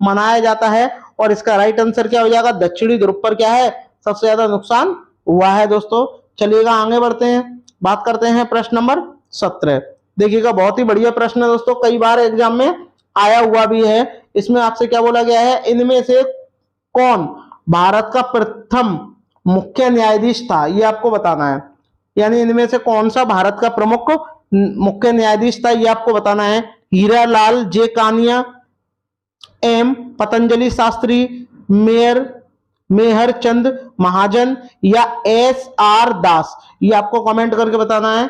मनाया जाता है, और इसका राइट आंसर क्या हो जाएगा? दक्षिणी ध्रुव पर क्या है सबसे ज्यादा नुकसान हुआ है दोस्तों। चलिएगा आगे बढ़ते हैं, बात करते हैं प्रश्न नंबर 17। देखिएगा बहुत ही बढ़िया प्रश्न है दोस्तों, कई बार एग्जाम में आया हुआ भी है। इसमें आपसे क्या बोला गया है? इनमें से कौन भारत का प्रथम मुख्य न्यायाधीश था? ये आपको बताना है। यानी इनमें से कौन सा भारत का प्रमुख मुख्य न्यायाधीश था, ये आपको बताना है। हीरालाल जे कानिया, एम पतंजलि शास्त्री, मेयर मेहर चंद महाजन, या SR दास? ये आपको कमेंट करके बताना है।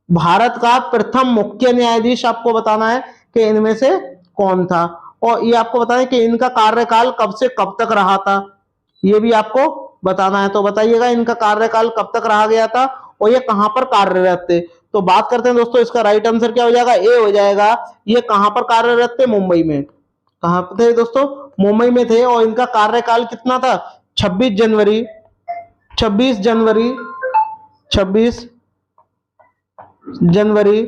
भारत का प्रथम मुख्य न्यायाधीश आपको बताना है कि इनमें से कौन था, और ये आपको बताना है कि इनका कार्यकाल कब से कब तक रहा था, ये भी आपको बताना है। तो बताइएगा इनका कार्यकाल कब तक रहा गया था और ये कहां पर कार्यरत थे। तो बात करते हैं दोस्तों, इसका राइट आंसर क्या हो जाएगा? ए हो जाएगा। ये कहां पर कार्यरत थे? मुंबई में। कहां पर थे दोस्तों? मुंबई में थे। और इनका कार्यकाल कितना था? 26 जनवरी 26 जनवरी 26 जनवरी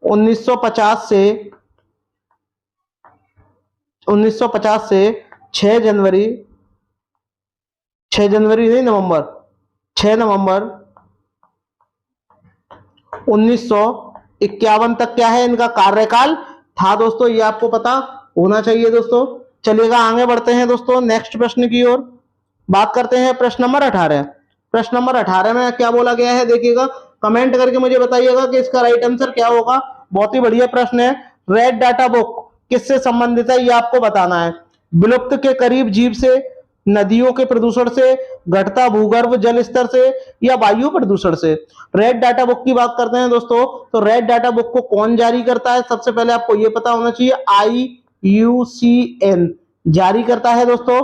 1950 से 6 जनवरी 6 जनवरी नहीं, नवंबर 6 नवंबर 1951 तक क्या है इनका कार्यकाल था दोस्तों। ये आपको पता होना चाहिए दोस्तों। चलिएगा आगे बढ़ते हैं दोस्तों नेक्स्ट प्रश्न की ओर। बात करते हैं प्रश्न नंबर 18। प्रश्न नंबर 18 में क्या बोला गया है? देखिएगा कमेंट करके मुझे बताइएगा कि इसका राइट आंसर क्या होगा। बहुत ही बढ़िया प्रश्न है। रेड डाटा बुक किससे संबंधित है, ये आपको बताना है। विलुप्त के करीब जीव से, नदियों के प्रदूषण से, घटता भूगर्भ जल स्तर से, या वायु प्रदूषण से? रेड डाटा बुक की बात करते हैं दोस्तों, तो रेड डाटा बुक को कौन जारी करता है? सबसे पहले आपको यह पता होना चाहिए, IUCN जारी करता है दोस्तों।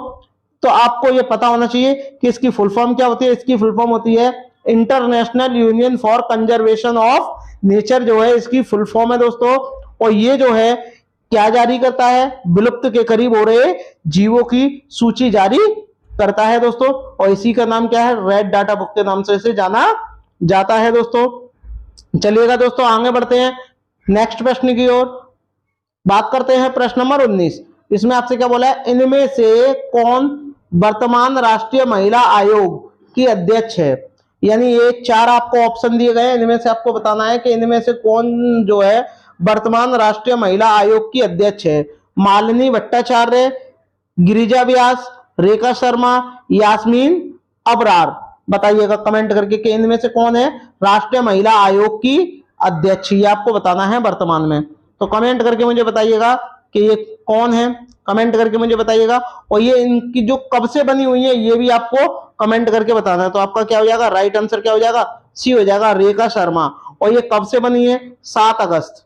तो आपको यह पता होना चाहिए कि इसकी फुल फॉर्म क्या होती है। इसकी फुल फॉर्म होती है international union for conservation of nature, जो है इसकी फुल फॉर्म है दोस्तों। और ये जो है क्या जारी करता है? विलुप्त के करीब हो रहे जीवों की सूची जारी करता है दोस्तों। और इसी का नाम क्या है? रेड डाटा बुक के नाम से इसे जाना जाता है दोस्तों। चलिएगा दोस्तों आगे बढ़ते हैं नेक्स्ट प्रश्न की ओर। बात करते हैं प्रश्न नंबर 19। इसमें आपसे क्या बोला है? इनमें से कौन वर्तमान राष्ट्रीय महिला आयोग की अध्यक्ष है? यानी ये 4 आपको ऑप्शन दिए गए हैं, इनमें से आपको बताना है कि इनमें से कौन जो है वर्तमान राष्ट्रीय महिला आयोग की अध्यक्ष है। मालिनी भट्टाचार्य, गिरिजा व्यास, रेखा शर्मा, यास्मीन अबरार? बताइएगा कमेंट करके कि इनमें से कौन है राष्ट्रीय महिला आयोग की अध्यक्ष, ये आपको बताना है वर्तमान में। तो कमेंट करके मुझे बताइएगा कि ये कौन है, कमेंट करके मुझे बताइएगा। और ये इनकी जो कब से बनी हुई है ये भी आपको कमेंट करके बताना है। तो आपका क्या हो जाएगा? राइट आंसर क्या हो जाएगा? सी हो जाएगा, रेखा शर्मा। और ये कब से बनी है? 7 अगस्त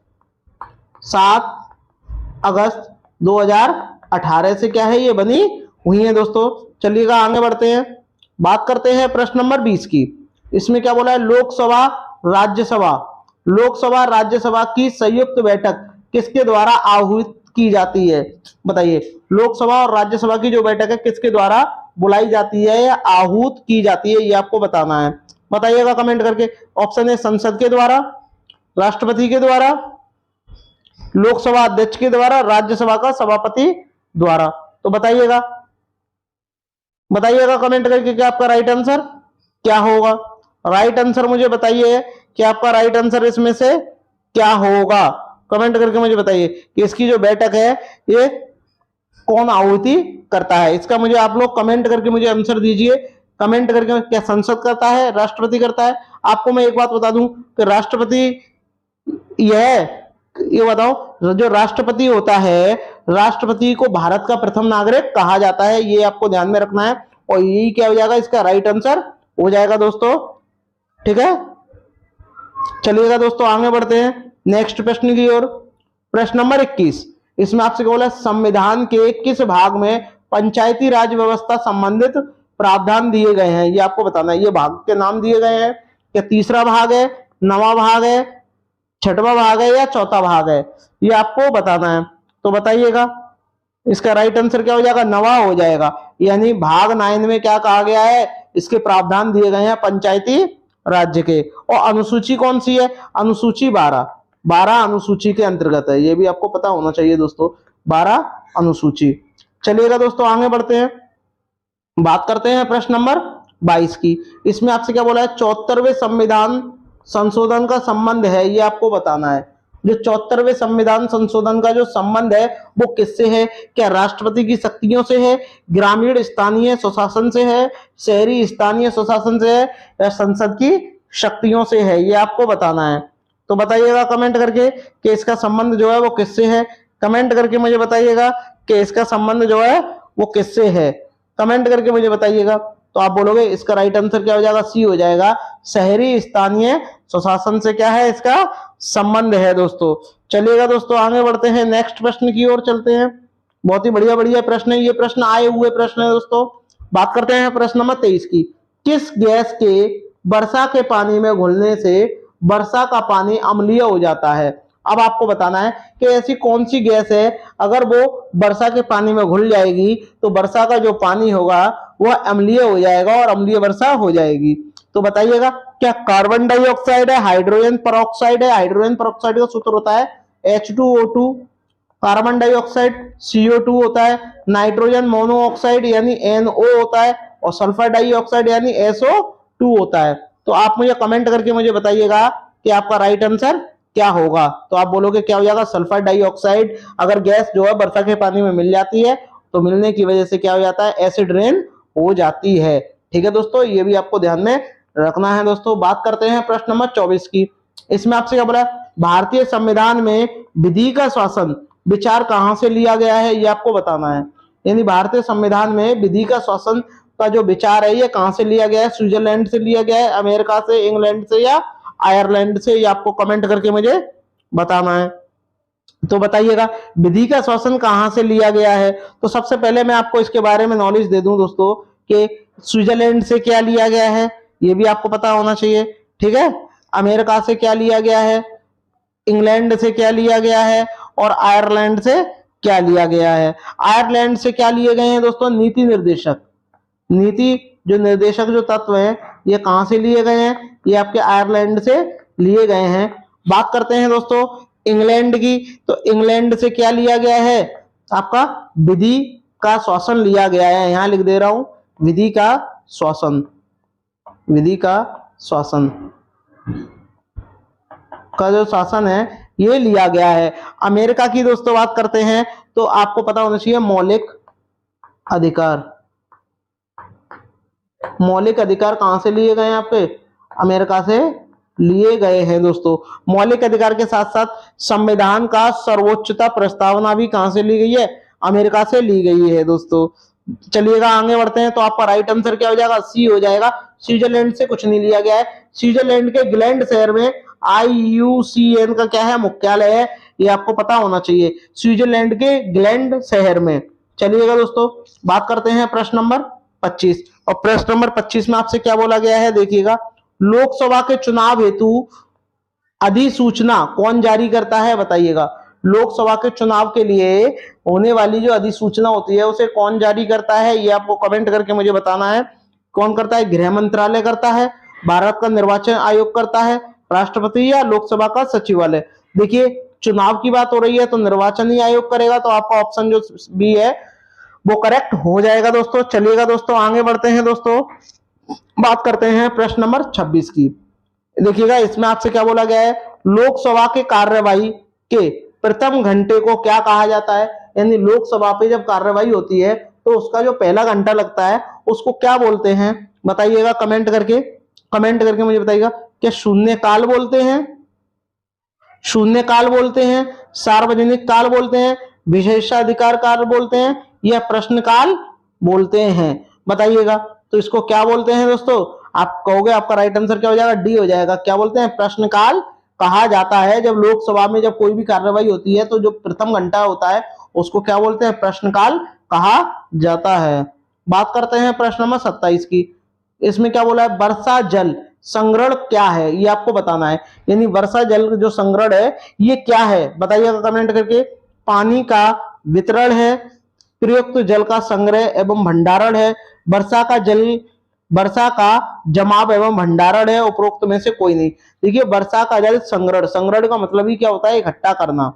2018 से क्या है ये बनी हुई है दोस्तों। चलिएगा आगे बढ़ते हैं, बात करते हैं प्रश्न नंबर 20 की। इसमें क्या बोला है, लोकसभा राज्यसभा, लोकसभा राज्यसभा की संयुक्त बैठक किसके द्वारा आहूत की जाती है? बताइए, लोकसभा और राज्यसभा की जो बैठक है किसके द्वारा बुलाई जाती है या आहूत की जाती है, ये आपको बताना है। बताइएगा कमेंट करके। ऑप्शन है संसद के द्वारा, राष्ट्रपति के द्वारा, लोकसभा अध्यक्ष के द्वारा, राज्यसभा का सभापति द्वारा। तो बताइएगा, बताइएगा कमेंट करके कि आपका राइट आंसर क्या होगा। राइट आंसर मुझे बताइए कि आपका राइट आंसर इसमें से क्या होगा। कमेंट करके मुझे बताइए कि इसकी जो बैठक है ये कौन आहुति करता है। इसका मुझे आप लोग कमेंट करके मुझे आंसर दीजिए। कमेंट करके, क्या संसद करता है, राष्ट्रपति करता है? आपको मैं एक बात बता दूं कि राष्ट्रपति ये बताओ, जो राष्ट्रपति होता है, राष्ट्रपति को भारत का प्रथम नागरिक कहा जाता है, ये आपको ध्यान में रखना है। और यही क्या हो जाएगा, इसका राइट आंसर हो जाएगा दोस्तों। ठीक है, चलिएगा दोस्तों आगे बढ़ते हैं नेक्स्ट प्रश्न की ओर। प्रश्न नंबर 21, इसमें आपसे बोला संविधान के किस भाग में पंचायती राज व्यवस्था संबंधित प्रावधान दिए गए हैं, ये आपको बताना है। ये भाग के नाम दिए गए हैं, क्या तीसरा भाग है, नवा भाग है, छठवां भाग है या चौथा भाग है, ये आपको बताना है। तो बताइएगा, इसका राइट आंसर क्या हो जाएगा, नवा हो जाएगा। यानी भाग 9 में क्या कहा गया है, इसके प्रावधान दिए गए हैं पंचायती राज्य के। और अनुसूची कौन सी है, अनुसूची 12 अनुसूची के अंतर्गत है, ये भी आपको पता होना चाहिए दोस्तों, 12 अनुसूची। चलिएगा दोस्तों आगे बढ़ते हैं, बात करते हैं प्रश्न नंबर 22 की। इसमें आपसे क्या बोला है, 74वें संविधान संशोधन का संबंध है, ये आपको बताना है। जो 74वें संविधान संशोधन का जो संबंध है वो किससे है? क्या राष्ट्रपति की शक्तियों से है, ग्रामीण स्थानीय स्वशासन से है, शहरी स्थानीय स्वशासन से है, या संसद की शक्तियों से है, ये आपको बताना है। तो बताइएगा कमेंट करके कि इसका संबंध जो है वो किससे है। कमेंट करके मुझे बताइएगा कि इसका संबंध जो है वो किससे है। कमेंट करके मुझे बताइएगा। तो आप बोलोगे इसका राइट आंसर क्या हो जाएगा, सी हो जाएगा, शहरी स्थानीय स्वशासन से क्या है, इसका संबंध है दोस्तों। चलिएगा दोस्तों आगे बढ़ते हैं, नेक्स्ट प्रश्न की ओर चलते हैं। बहुत ही बढ़िया बढ़िया प्रश्न है, ये प्रश्न आए हुए प्रश्न है दोस्तों। बात करते हैं प्रश्न नंबर 23 की। किस गैस के वर्षा के पानी में घुलने से वर्षा का पानी अम्लीय हो जाता है? अब आपको बताना है कि ऐसी कौन सी गैस है, अगर वो वर्षा के पानी में घुल जाएगी तो वर्षा का जो पानी होगा वह अम्लीय हो जाएगा और अम्लीय वर्षा हो जाएगी। तो बताइएगा, क्या कार्बन डाइऑक्साइड है, हाइड्रोजन पेरोक्साइड है? हाइड्रोजन पेरोक्साइड का सूत्र होता है H2O2, कार्बन डाइऑक्साइड CO2 होता है, नाइट्रोजन मोनोऑक्साइड यानी NO होता है, और सल्फर डाइऑक्साइड यानी SO2 होता है। तो आप मुझे कमेंट करके मुझे बताइएगा कि आपका राइट आंसर क्या होगा। तो आप बोलोगे क्या हो जाएगा, सल्फर डाइऑक्साइड। अगर गैस जो है वर्षा के पानी में मिल जाती है तो मिलने की वजह से क्या हो जाता है, एसिड रेन हो जाती है। ठीक है दोस्तों, ये भी आपको ध्यान में रखना है दोस्तों। बात करते हैं प्रश्न नंबर 24 की। इसमें आपसे क्या बोला, भारतीय संविधान में विधि का शासन विचार कहां से लिया गया है, ये आपको बताना है। यानी भारतीय संविधान में विधि का शासन का जो विचार है ये कहां से लिया गया है, स्विट्जरलैंड से लिया गया है, अमेरिका से, इंग्लैंड से या आयरलैंड से, ये आपको कमेंट करके मुझे बताना है। तो बताइएगा विधि का शासन कहां से लिया गया है। तो सबसे पहले मैं आपको इसके बारे में नॉलेज दे दूं दोस्तों कि स्विट्जरलैंड से क्या लिया गया है, ये भी आपको पता होना चाहिए। ठीक है, अमेरिका से क्या लिया गया है, इंग्लैंड से क्या लिया गया है, और आयरलैंड से क्या लिया गया है। आयरलैंड से क्या लिए गए हैं दोस्तों, नीति निर्देशक। नीति जो निर्देशक जो तत्व है ये कहां से लिए गए हैं, ये आपके आयरलैंड से लिए गए हैं। बात करते हैं दोस्तों इंग्लैंड की। तो इंग्लैंड से क्या लिया गया है, आपका विधि का शासन लिया गया है। यहां लिख दे रहा हूं, विधि का शासन, विधि का शासन का जो शासन है ये लिया गया है। अमेरिका की दोस्तों बात करते हैं तो आपको पता होना चाहिए मौलिक अधिकार। मौलिक अधिकार कहां से लिए गए हैं, आपके अमेरिका से लिए गए हैं दोस्तों। मौलिक अधिकार के साथ साथ संविधान का सर्वोच्चता प्रस्तावना भी कहां से ली गई है, अमेरिका से ली गई है दोस्तों। चलिएगा आगे बढ़ते हैं। तो आपका राइट आंसर क्या हो जाएगा, सी हो जाएगा। स्विट्जरलैंड से कुछ नहीं लिया गया है। स्विट्जरलैंड के ग्लैंड शहर में IUCN का क्या है, मुख्यालय है, ये आपको पता होना चाहिए। स्विट्जरलैंड के ग्लैंड शहर में चलिएगा दोस्तों, बात करते हैं प्रश्न नंबर 25। और प्रश्न नंबर 25 में आपसे क्या बोला गया है, देखिएगा, लोकसभा के चुनाव हेतु अधिसूचना कौन जारी करता है, बताइएगा। लोकसभा के चुनाव के लिए होने वाली जो अधिसूचना होती है उसे कौन जारी करता है, ये आपको कमेंट करके मुझे बताना है। कौन करता है? गृह मंत्रालय करता है, भारत का निर्वाचन आयोग करता है, राष्ट्रपति या लोकसभा का सचिवालय। देखिए, चुनाव की बात हो रही है तो निर्वाचन ही आयोग करेगा, तो आपका ऑप्शन जो बी है वो करेक्ट हो जाएगा दोस्तों। चलिएगा दोस्तों, आगे बढ़ते हैं दोस्तों, बात करते हैं प्रश्न नंबर 26 की। देखिएगा, इसमें आपसे क्या बोला गया है, लोकसभा के कार्यवाही के प्रथम घंटे को क्या कहा जाता है, यानी लोकसभा पे जब कार्यवाही होती है तो उसका जो पहला घंटा लगता है उसको क्या बोलते हैं, बताइएगा कमेंट करके मुझे बताइएगा। क्या शून्यकाल बोलते हैं, शून्यकाल बोलते हैं, सार्वजनिक काल बोलते हैं, विशेषाधिकार काल बोलते हैं, या प्रश्नकाल बोलते हैं, बताइएगा। तो इसको क्या बोलते हैं दोस्तों, आप कहोगे, आपका राइट आंसर क्या हो जाएगा, डी हो जाएगा। क्या बोलते हैं? प्रश्नकाल कहा जाता है। जब लोकसभा में जब कोई भी कार्यवाही होती है तो जो प्रथम घंटा होता है उसको क्या बोलते हैं, प्रश्नकाल कहा जाता है। बात करते हैं प्रश्न नंबर 27 की। इसमें क्या बोला है, वर्षा जल संग्रहण क्या है, ये आपको बताना है। यानी वर्षा जल जो संग्रहण है ये क्या है, बताइएगा कमेंट करके। पानी का वितरण है, प्रयुक्त जल का संग्रह एवं भंडारण है, वर्षा का जमाव एवं भंडारण है, उपरोक्त में से कोई नहीं। देखिए, वर्षा का जल संग्रहण, संग्रहण का मतलब ही क्या होता है, इकट्ठा करना,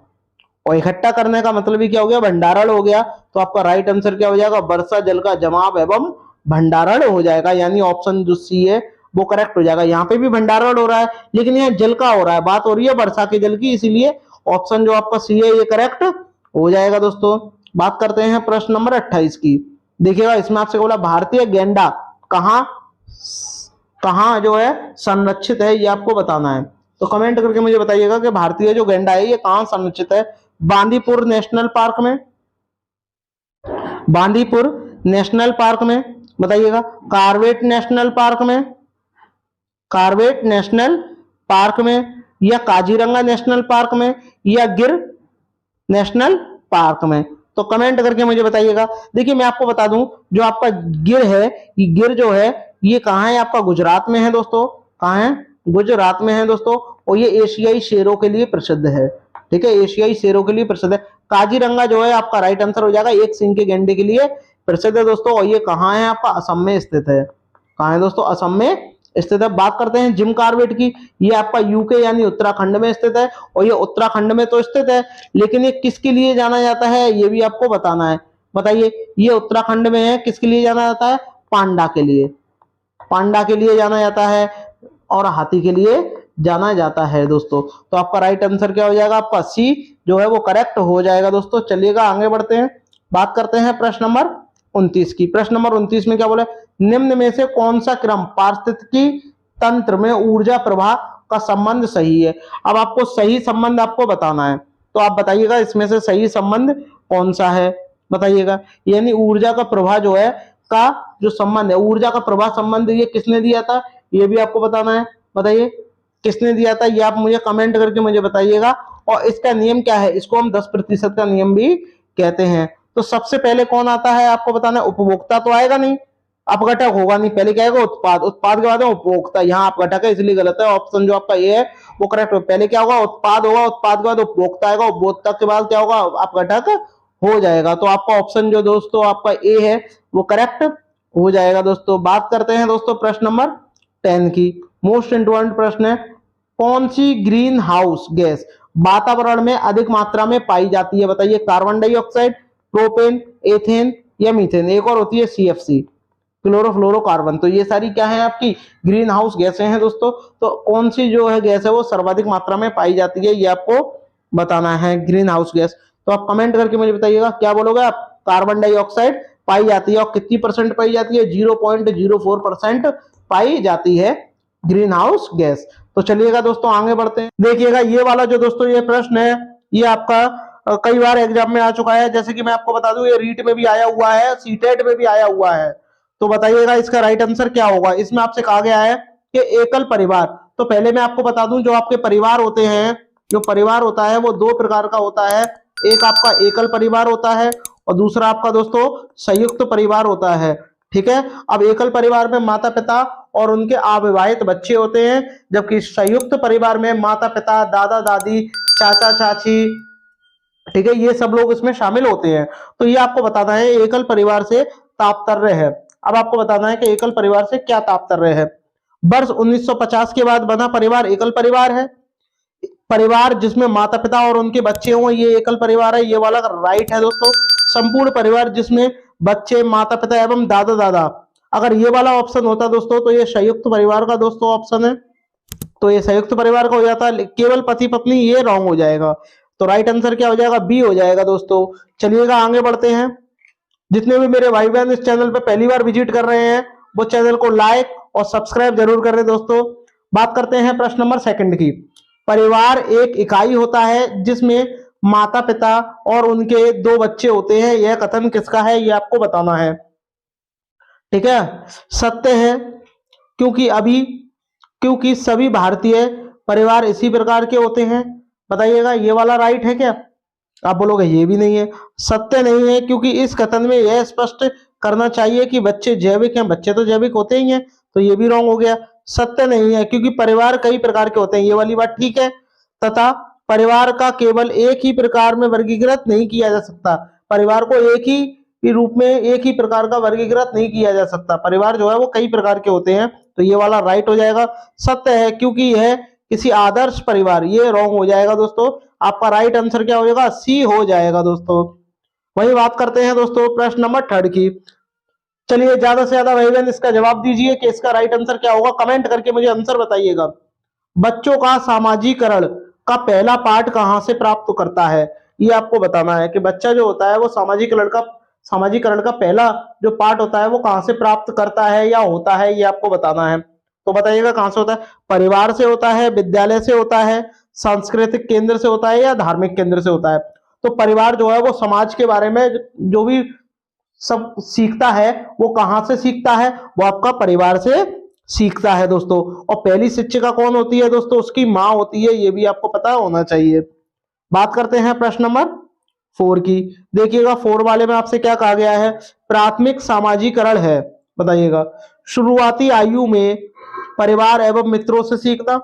और इकट्ठा करने का मतलब ही क्या हो गया, भंडारण हो गया। तो आपका राइट आंसर क्या हो जाएगा, वर्षा जल का जमाव एवं भंडारण हो जाएगा, यानी ऑप्शन जो सी है वो करेक्ट हो जाएगा। यहाँ पे भी भंडारण हो रहा है लेकिन यहाँ जल का हो रहा है, बात हो रही है वर्षा के जल की, इसीलिए ऑप्शन जो आपका सी है ये करेक्ट हो जाएगा दोस्तों। बात करते हैं प्रश्न नंबर 28 की। देखिएगा, इसमें आपसे बोला भारतीय गैंडा कहाँ कहाँ जो है संरक्षित है, ये आपको बताना है। तो कमेंट करके मुझे बताइएगा कि भारतीय जो गैंडा है ये कहाँ संरक्षित है। बांदीपुर नेशनल पार्क में, बांदीपुर नेशनल पार्क में, बताइएगा। कॉर्बेट नेशनल पार्क में, कॉर्बेट नेशनल पार्क में, या काजीरंगा नेशनल पार्क में, या गिर नेशनल पार्क में। तो कमेंट करके मुझे बताइएगा। देखिए, मैं आपको बता दूं, जो आपका गिर है, ये गिर जो है ये कहाँ है, आपका गुजरात में है दोस्तों। कहाँ है? गुजरात में है दोस्तों। और ये एशियाई शेरों के लिए प्रसिद्ध है, ठीक है, एशियाई शेरों के लिए प्रसिद्ध है। काजीरंगा जो है आपका राइट आंसर हो जाएगा, एक सींग के गैंडे के लिए प्रसिद्ध है दोस्तों। और ये कहाँ है, आपका असम में स्थित है। कहाँ है दोस्तों? असम में स्थित है। बात करते हैं जिम कॉर्बेट की। ये आपका यूके यानी उत्तराखंड में स्थित है, और ये उत्तराखंड में तो स्थित है लेकिन ये किसके लिए जाना जाता है ये भी आपको बताना है। बताइए, ये उत्तराखंड में है, किसके लिए जाना जाता है? पांडा के लिए, पांडा के लिए जाना जाता है और हाथी के लिए जाना जाता है दोस्तों। तो आपका राइट आंसर क्या हो जाएगा, आपका सी जो है वो करेक्ट हो जाएगा दोस्तों। चलिएगा, आगे बढ़ते हैं, बात करते हैं प्रश्न नंबर 29 की। प्रश्न नंबर 29 में क्या बोला, निम्न में से कौन सा क्रम पारिस्थितिकी तंत्र में ऊर्जा प्रवाह का संबंध सही है। अब आपको सही संबंध आपको बताना है, तो आप बताइएगा इसमें से सही संबंध कौन सा है, बताइएगा। यानी ऊर्जा का प्रवाह जो है का जो संबंध है, ऊर्जा का प्रवाह संबंध ये किसने दिया था, ये भी आपको बताना है। बताइए किसने दिया था, ये आप मुझे कमेंट करके मुझे बताइएगा। और इसका नियम क्या है, इसको हम 10% का नियम भी कहते हैं। तो सबसे पहले कौन आता है आपको बताना है, उपभोक्ता तो आएगा नहीं, अपघटक होगा नहीं, पहले क्या आएगा, उत्पाद, उत्पाद के बाद में उपभोक्ता। यहाँ अपघटक है इसलिए गलत है, ऑप्शन जो आपका ये है वो करेक्ट है। पहले क्या होगा, उत्पाद होगा, उत्पाद के बाद उपभोक्ता आएगा, उपभोक्ता के बाद क्या होगा, अपघटक हो जाएगा। तो आपका ऑप्शन जो दोस्तों आपका ए है वो करेक्ट हो जाएगा दोस्तों। बात करते हैं दोस्तों प्रश्न नंबर 10 की। मोस्ट इंपॉर्टेंट प्रश्न है, कौन सी ग्रीन हाउस गैस वातावरण में अधिक मात्रा में पाई जाती है, बताइए। कार्बन डाइऑक्साइड, प्रोपेन, एथेन, या मीथेन। एक और होती है सीएफसी, क्लोरोफ्लोरोकार्बन। तो ये सारी क्या है, आपकी ग्रीन हाउस गैसें हैं दोस्तों। तो कौन सी जो है गैस है वो सर्वाधिक मात्रा में पाई जाती है, ये आपको बताना है, ग्रीन हाउस गैस। तो आप कमेंट करके मुझे बताइएगा, क्या बोलोगे आप, कार्बन डाइऑक्साइड पाई जाती है। और कितनी परसेंट पाई जाती है, 0.04% पाई जाती है ग्रीन हाउस गैस। तो चलिएगा दोस्तों, आगे बढ़ते हैं। देखिएगा, ये वाला जो दोस्तों ये प्रश्न है ये आपका कई बार एग्जाम में आ चुका है। जैसे कि मैं आपको बता दूं, ये रीट में भी आया हुआ है, सीटेट में भी आया हुआ है। तो बताइएगा इसका राइट आंसर क्या होगा। इसमें आपसे कहा गया है कि एकल परिवार। तो पहले मैं आपको बता दूं, जो आपके परिवार होते हैं, जो परिवार होता है वो दो प्रकार का होता है। एक आपका एकल परिवार होता है और दूसरा आपका दोस्तों संयुक्त परिवार होता है। ठीक है, अब एकल परिवार में माता पिता और उनके अविवाहित बच्चे होते हैं, जबकि संयुक्त परिवार में माता पिता, दादा दादी, चाचा चाची, ठीक है, ये सब लोग इसमें शामिल होते हैं। तो ये आपको बताना है एकल परिवार से तात्पर्य है। अब आपको बताना है कि एकल परिवार से क्या तात्पर्य है। वर्ष 1950 के बाद बना परिवार एकल परिवार है। परिवार जिसमें माता पिता और उनके बच्चे हों, ये एकल परिवार है, ये वाला राइट है दोस्तों। संपूर्ण परिवार जिसमें बच्चे, माता पिता एवं दादा दादा, अगर ये वाला ऑप्शन होता दोस्तों तो ये संयुक्त परिवार का दोस्तों ऑप्शन है, तो ये संयुक्त परिवार का हो जाता। केवल पति पत्नी, ये रॉन्ग हो जाएगा। तो राइट आंसर क्या हो जाएगा, बी हो जाएगा दोस्तों। चलिएगा आगे बढ़ते हैं। जितने भी मेरे भाई बहन इस चैनल पे पहली बार विजिट कर रहे हैं वो चैनल को लाइक और सब्सक्राइब जरूर करें दोस्तों। बात करते हैं प्रश्न नंबर सेकंड की। परिवार एक इकाई होता है जिसमें माता पिता और उनके दो बच्चे होते हैं, यह कथन किसका है, यह आपको बताना है। ठीक है, सत्य है, क्योंकि सभी भारतीय परिवार इसी प्रकार के होते हैं। बताइएगा ये वाला राइट है क्या, आप बोलोगे ये भी नहीं है। सत्य नहीं है, क्योंकि इस कथन में यह स्पष्ट करना चाहिए कि बच्चे जैविक हैं, बच्चे तो जैविक होते ही हैं, तो ये भी रॉन्ग हो गया। सत्य नहीं है, क्योंकि परिवार कई प्रकार के होते हैं, ये वाली बात ठीक है। तथा परिवार का केवल एक ही प्रकार में वर्गीकृत नहीं किया जा सकता, परिवार को एक ही रूप में, एक ही प्रकार का वर्गीकृत नहीं किया जा सकता, परिवार जो है वो कई प्रकार के होते हैं, तो ये वाला राइट हो जाएगा। सत्य है, क्योंकि यह किसी आदर्श परिवार, ये रॉन्ग हो जाएगा दोस्तों। आपका राइट आंसर क्या हो जाएगा, सी हो जाएगा दोस्तों। वही बात करते हैं दोस्तों प्रश्न नंबर थर्ड की। चलिए ज्यादा से ज्यादा भाई बहन इसका जवाब दीजिए कि इसका राइट आंसर क्या होगा, कमेंट करके मुझे आंसर बताइएगा। बच्चों का सामाजिकरण का पहला पाठ कहां से प्राप्त करता है, ये आपको बताना है कि बच्चा जो होता है वो सामाजिकरण का पहला जो पाठ होता है वो कहां से प्राप्त करता है या होता है, ये आपको बताना है। तो बताइएगा कहां से होता है, परिवार से होता है, विद्यालय से होता है, सांस्कृतिक केंद्र से होता है या धार्मिक केंद्र से होता है। तो परिवार जो है वो समाज के बारे में जो भी सब सीखता है वो कहां से सीखता है, वो आपका परिवार से सीखता है दोस्तों। और पहली शिक्षिका कौन होती है दोस्तों, उसकी मां होती है, ये भी आपको पता होना चाहिए। बात करते हैं प्रश्न नंबर 4 की। देखिएगा 4 वाले में आपसे क्या कहा गया है, प्राथमिक सामाजिकरण है। बताइएगा शुरुआती आयु में परिवार एवं मित्रों से सीखना,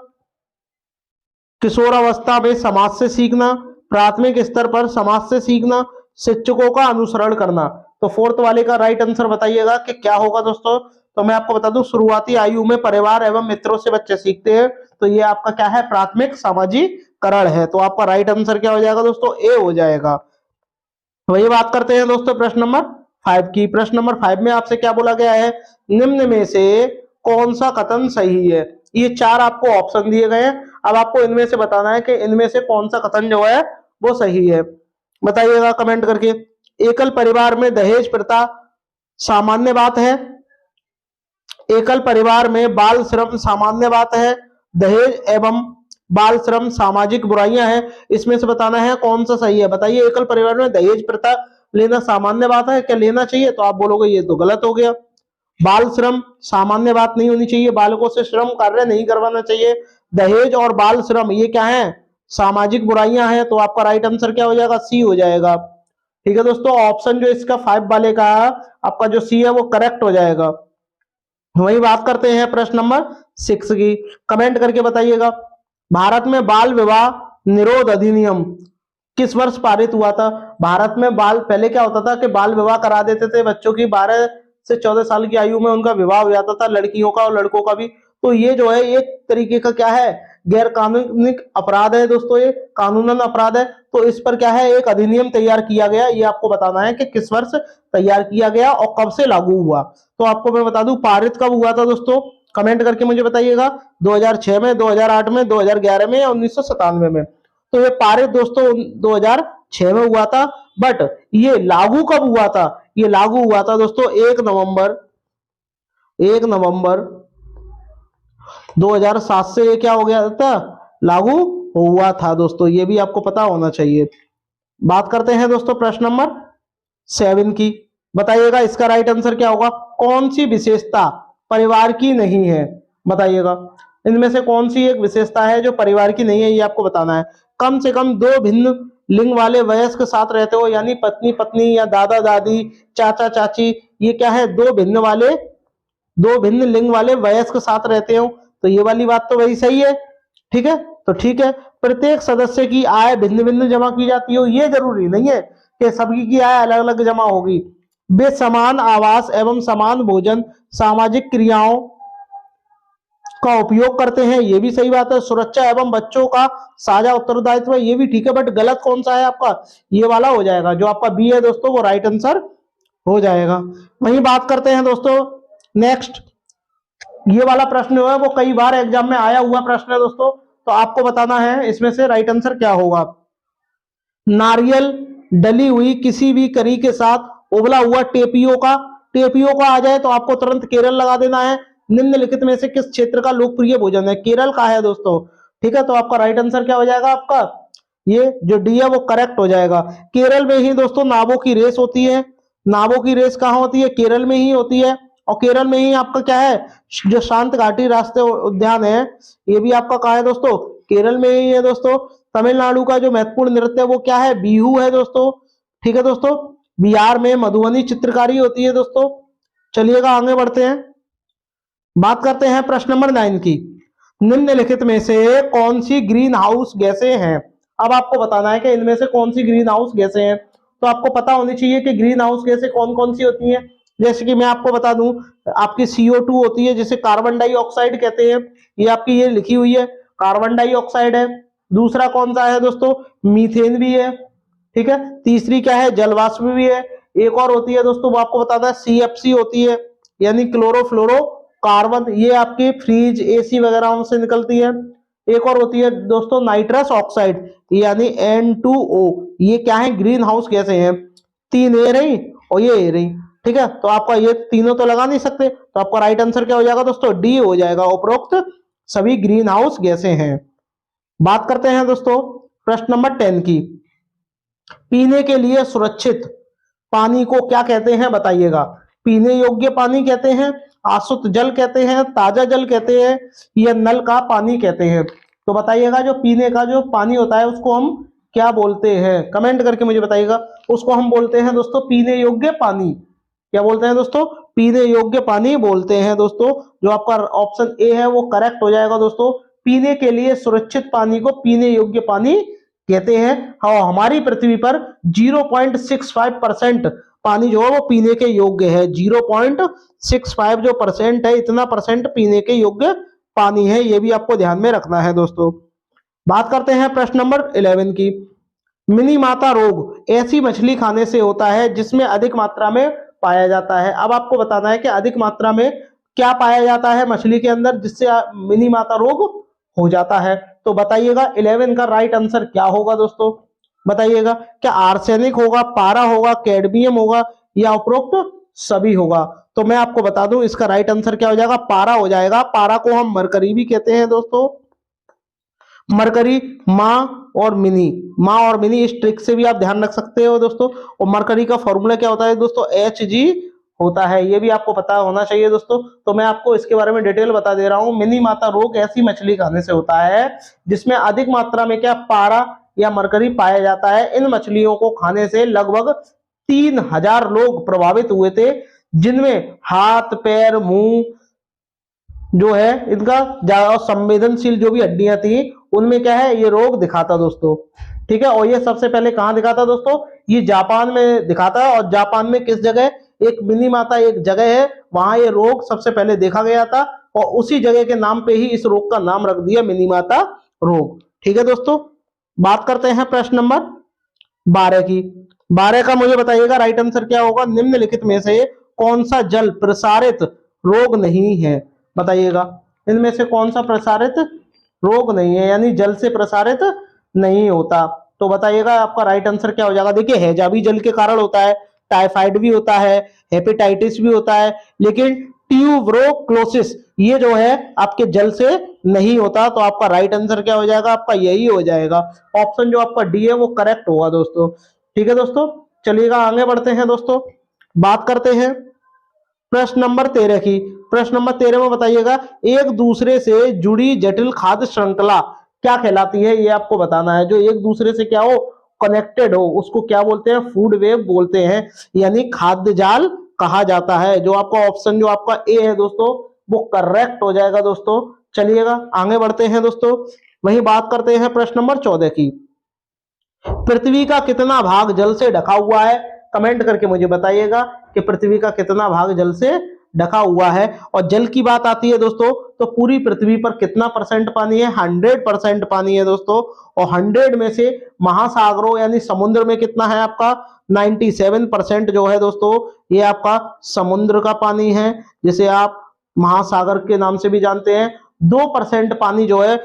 किशोरावस्था में समाज से सीखना, प्राथमिक स्तर पर समाज से सीखना, शिक्षकों का अनुसरण करना। तो 4th वाले का राइट आंसर बताइएगा कि क्या होगा दोस्तों। तो मैं आपको बता दूं शुरुआती आयु में परिवार एवं मित्रों से बच्चे सीखते हैं, तो ये आपका क्या है, प्राथमिक सामाजिकरण है। तो आपका राइट आंसर क्या हो जाएगा दोस्तों, ए हो जाएगा। वही बात करते हैं दोस्तों प्रश्न नंबर 5 की। प्रश्न नंबर 5 में आपसे क्या बोला गया है, निम्न में से कौन सा कथन सही है। ये 4 आपको ऑप्शन दिए गए हैं, अब आपको इनमें से बताना है कि इनमें से कौन सा कथन जो है वो सही है। बताइएगा कमेंट करके। एकल परिवार में दहेज प्रथा सामान्य बात है, एकल परिवार में बाल श्रम सामान्य बात है, दहेज एवं बाल श्रम सामाजिक बुराइयां हैं, इसमें से बताना है कौन सा सही है। बताइए एकल परिवार में दहेज प्रथा लेना सामान्य बात है, क्या लेना चाहिए, तो आप बोलोगे ये तो गलत हो गया। बाल श्रम सामान्य बात नहीं होनी चाहिए, बालकों से श्रम कार्य नहीं करवाना चाहिए। दहेज और बाल श्रम ये क्या है, सामाजिक बुराइयां हैं, तो आपका राइट आंसर क्या हो जाएगा, सी हो जाएगा। ठीक है दोस्तों, ऑप्शन जो इसका 5 वाले का आपका जो सी है वो करेक्ट हो जाएगा। वही बात करते हैं प्रश्न नंबर 6 की। कमेंट करके बताइएगा भारत में बाल विवाह निरोध अधिनियम किस वर्ष पारित हुआ था। भारत में पहले क्या होता था कि बाल विवाह करा देते थे बच्चों की, 12 से 14 साल की आयु में उनका विवाह हो जाता था, लड़कियों का और लड़कों का भी। तो ये जो है एक तरीके का क्या है, गैर कानूनी अपराध है दोस्तों, ये कानूनन अपराध है। तो इस पर क्या है, एक अधिनियम तैयार किया गया, ये आपको बताना है कि किस वर्ष तैयार किया गया और कब से लागू हुआ। तो आपको मैं बता दूं पारित कब हुआ था दोस्तों, कमेंट करके मुझे बताइएगा। 2006 में, 2008 में, 2011 में या 1997 में। तो ये पारित दोस्तों 2006 में हुआ था, बट ये लागू कब हुआ था, ये लागू हुआ था दोस्तों 1 नवंबर 2007 से ये क्या हो गया था, लागू हुआ था दोस्तों, ये भी आपको पता होना चाहिए। बात करते हैं दोस्तों प्रश्न नंबर 7 की। बताइएगा इसका राइट आंसर क्या होगा, कौन सी विशेषता परिवार की नहीं है। बताइएगा इनमें से कौन सी एक विशेषता है जो परिवार की नहीं है, ये आपको बताना है। कम से कम 2 भिन्न लिंग वाले वयस्क साथ रहते हो, यानी पत्नी पत्नी या दादा दादी, चाचा चाची, ये क्या है, दो भिन्न लिंग वाले वयस्क साथ रहते हो, तो ये वाली बात तो वही सही है। ठीक है, तो ठीक है। प्रत्येक सदस्य की आय भिन्न भिन्न जमा की जाती हो, ये जरूरी नहीं है कि सबकी की आय अलग अलग जमा होगी। वे समान आवास एवं समान भोजन, सामाजिक क्रियाओं का उपयोग करते हैं, ये भी सही बात है। सुरक्षा एवं बच्चों का साझा उत्तरदायित्व, ये भी ठीक है, बट गलत कौन सा है आपका, ये वाला हो जाएगा, जो आपका बी है दोस्तों, वो राइट आंसर हो जाएगा। वही बात करते हैं दोस्तों नेक्स्ट, ये वाला प्रश्न जो है वो कई बार एग्जाम में आया हुआ प्रश्न है दोस्तों, तो आपको बताना है इसमें से राइट आंसर क्या होगा। नारियल डली हुई किसी भी करी के साथ उबला हुआ टेपियोका, टेपियोका आ जाए तो आपको तुरंत केरल लगा देना है। निम्नलिखित में से किस क्षेत्र का लोकप्रिय भोजन है, केरल का है दोस्तों। ठीक है, तो आपका राइट आंसर क्या हो जाएगा, आपका ये जो डी है वो करेक्ट हो जाएगा। केरल में ही दोस्तों नावों की रेस होती है। नावों की रेस कहाँ होती है, केरल में ही होती है। और केरल में ही आपका क्या है, जो शांत घाटी राष्ट्रीय उद्यान है, ये भी आपका कहाँ है दोस्तों, केरल में ही है दोस्तों। तमिलनाडु का जो महत्वपूर्ण नृत्य है वो क्या है, बिहू है दोस्तों। ठीक है दोस्तों, बिहार में मधुबनी चित्रकारी होती है दोस्तों। चलिएगा आगे बढ़ते हैं, बात करते हैं प्रश्न नंबर 9 की। निम्नलिखित में से कौन सी ग्रीन हाउस गैसें हैं। अब आपको बताना है कि इनमें से कौन सी ग्रीन हाउस गैसें हैं। तो आपको पता होनी चाहिए कि ग्रीन हाउस गैसें कौन कौन सी होती हैं। जैसे कि मैं आपको बता दूं, आपकी CO2 होती है, जिसे कार्बन डाइऑक्साइड कहते हैं, ये आपकी ये लिखी हुई है, कार्बन डाइऑक्साइड है। दूसरा कौन सा है दोस्तों, मीथेन भी है। ठीक है, तीसरी क्या है, जलवाष्प भी है। एक और होती है दोस्तों, वो आपको बताता है CFC होती है, यानी क्लोरोफ्लोरो कार्बन, ये आपकी फ्रिज एसी वगैरह से निकलती है। एक और होती है दोस्तों नाइट्रस ऑक्साइड, यानी N2O, ये क्या है, ग्रीन हाउस गैसें हैं। तीन ए रही और ये ए रही। ठीक है, तो आपका ये तीनों तो लगा नहीं सकते, तो आपका राइट आंसर क्या हो जाएगा दोस्तों, डी हो जाएगा, उपरोक्त सभी ग्रीन हाउस गैसें हैं। बात करते हैं दोस्तों प्रश्न नंबर 10 की। पीने के लिए सुरक्षित पानी को क्या कहते हैं बताइएगा। पीने योग्य पानी कहते हैं, आशुद्ध जल कहते हैं, ताजा जल कहते हैं, या नल का पानी कहते हैं। तो बताइएगा, जो पीने का जो पानी होता है उसको हम क्या बोलते हैं, कमेंट करके मुझे बताइएगा। उसको हम बोलते हैं दोस्तों पीने योग्य पानी। क्या बोलते हैं दोस्तों, पीने योग्य पानी बोलते हैं दोस्तों। जो आपका ऑप्शन ए है वो करेक्ट हो जाएगा दोस्तों। पीने के लिए सुरक्षित पानी को पीने योग्य पानी कहते हैं। हाँ, हमारी पृथ्वी पर 0.65% पानी जो है वो पीने के योग्य है। 0.65 जो परसेंट है, इतना परसेंट पीने के योग्य पानी है, ये भी आपको ध्यान में रखना है दोस्तों। बात करते हैं प्रश्न नंबर 11 की। मिनी माता रोग ऐसी मछली खाने से होता है जिसमें अधिक मात्रा में पाया जाता है। अब आपको बताना है कि अधिक मात्रा में क्या पाया जाता है मछली के अंदर जिससे मिनी माता रोग हो जाता है। तो बताइएगा 11 का राइट आंसर क्या होगा दोस्तों, बताइएगा। क्या आर्सेनिक होगा, पारा होगा, कैडमियम होगा, या उपरोक्त सभी होगा। तो मैं आपको बता दूं इसका राइट आंसर क्या हो जाएगा, पारा हो जाएगा। पारा को हम मरकरी भी कहते हैं दोस्तों। मरकरी माँ और मिनी, इस ट्रिक से भी आप ध्यान रख सकते हो दोस्तों। और मरकरी का फॉर्मूला क्या होता है दोस्तों, Hg होता है, ये भी आपको पता होना चाहिए दोस्तों। तो मैं आपको इसके बारे में डिटेल बता दे रहा हूं। मिनी माता रोग ऐसी मछली खाने से होता है जिसमें अधिक मात्रा में क्या पारा या मरकरी पाया जाता है। इन मछलियों को खाने से लगभग 3000 लोग प्रभावित हुए थे, जिनमें हाथ पैर मुंह जो है इनका ज्यादा संवेदनशील जो भी हड्डियां थी उनमें क्या है ये रोग दिखाता दोस्तों। ठीक है, और ये सबसे पहले कहां दिखाता दोस्तों, ये जापान में दिखाता है। और जापान में किस जगह, एक मिनी माता एक जगह है, वहां ये रोग सबसे पहले देखा गया था, और उसी जगह के नाम पे ही इस रोग का नाम रख दिया मिनी माता रोग। ठीक है दोस्तों, बात करते हैं प्रश्न नंबर 12 की। 12 का मुझे बताइएगा राइट आंसर क्या होगा। निम्नलिखित में से कौन सा जल प्रसारित रोग नहीं है, बताइएगा। इनमें से कौन सा प्रसारित रोग नहीं है, यानी जल से प्रसारित नहीं होता। तो बताइएगा आपका राइट आंसर क्या हो जाएगा। देखिए, हैजा भी जल के कारण होता है, टाइफाइड भी होता है, हेपेटाइटिस भी होता है, लेकिन ट्यूबरोक्लोसिस ये जो है आपके जल से नहीं होता। तो आपका राइट आंसर क्या हो जाएगा, आपका यही हो जाएगा, ऑप्शन जो आपका डी है वो करेक्ट होगा दोस्तों। ठीक है दोस्तों, चलिएगा आगे बढ़ते हैं दोस्तों। बात करते हैं प्रश्न नंबर 13 की। प्रश्न नंबर 13 में बताइएगा, एक दूसरे से जुड़ी जटिल खाद्य श्रृंखला क्या कहलाती है, ये आपको बताना है। जो एक दूसरे से क्या हो, कनेक्टेड हो उसको क्या बोलते हैं, फूड वेब बोलते हैं, यानी खाद्य जाल कहा जाता है। जो आपका ऑप्शन जो आपका ए है दोस्तों वो करेक्ट हो जाएगा दोस्तों। चलिएगा आगे बढ़ते हैं दोस्तों, वही बात करते हैं प्रश्न नंबर 14 की। पृथ्वी का कितना भाग जल से ढका हुआ है, कमेंट करके मुझे बताइएगा कि पृथ्वी का कितना भाग जल से ढका हुआ है। और जल की बात आती है दोस्तों तो पूरी पृथ्वी पर कितना परसेंट पानी है, 100% पानी है दोस्तों। और 100 में से महासागरों यानी समुद्र में कितना है आपका 97% जो है दोस्तों ये आपका समुद्र का पानी है, जिसे आप महासागर के नाम से भी जानते हैं। 2% पानी जो है,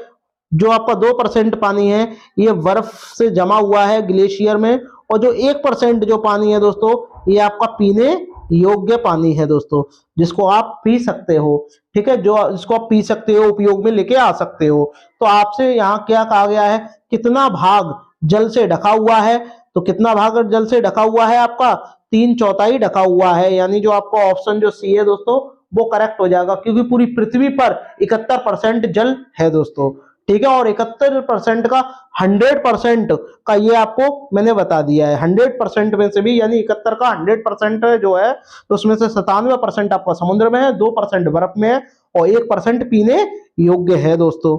जो आपका 2% पानी है ये बर्फ से जमा हुआ है ग्लेशियर में। और जो 1% जो पानी है दोस्तों ये आपका पीने योग्य पानी है दोस्तों, जिसको आप पी सकते हो, ठीक है, जो जिसको आप पी सकते हो, उपयोग में लेके आ सकते हो। तो आपसे यहाँ क्या कहा गया है, कितना भाग जल से ढका हुआ है, तो कितना भाग जल से ढका हुआ है आपका 3/4 ढका हुआ है, यानी जो आपका ऑप्शन जो सी है दोस्तों वो करेक्ट हो जाएगा, क्योंकि पूरी पृथ्वी पर 71% जल है दोस्तों, ठीक है। और 71% का 100% का ये आपको मैंने बता दिया है। 100% में से भी यानी 71 का 100% जो है तो उसमें से 97% आपका समुद्र में है, 2% बर्फ में है और 1% पीने योग्य है दोस्तों।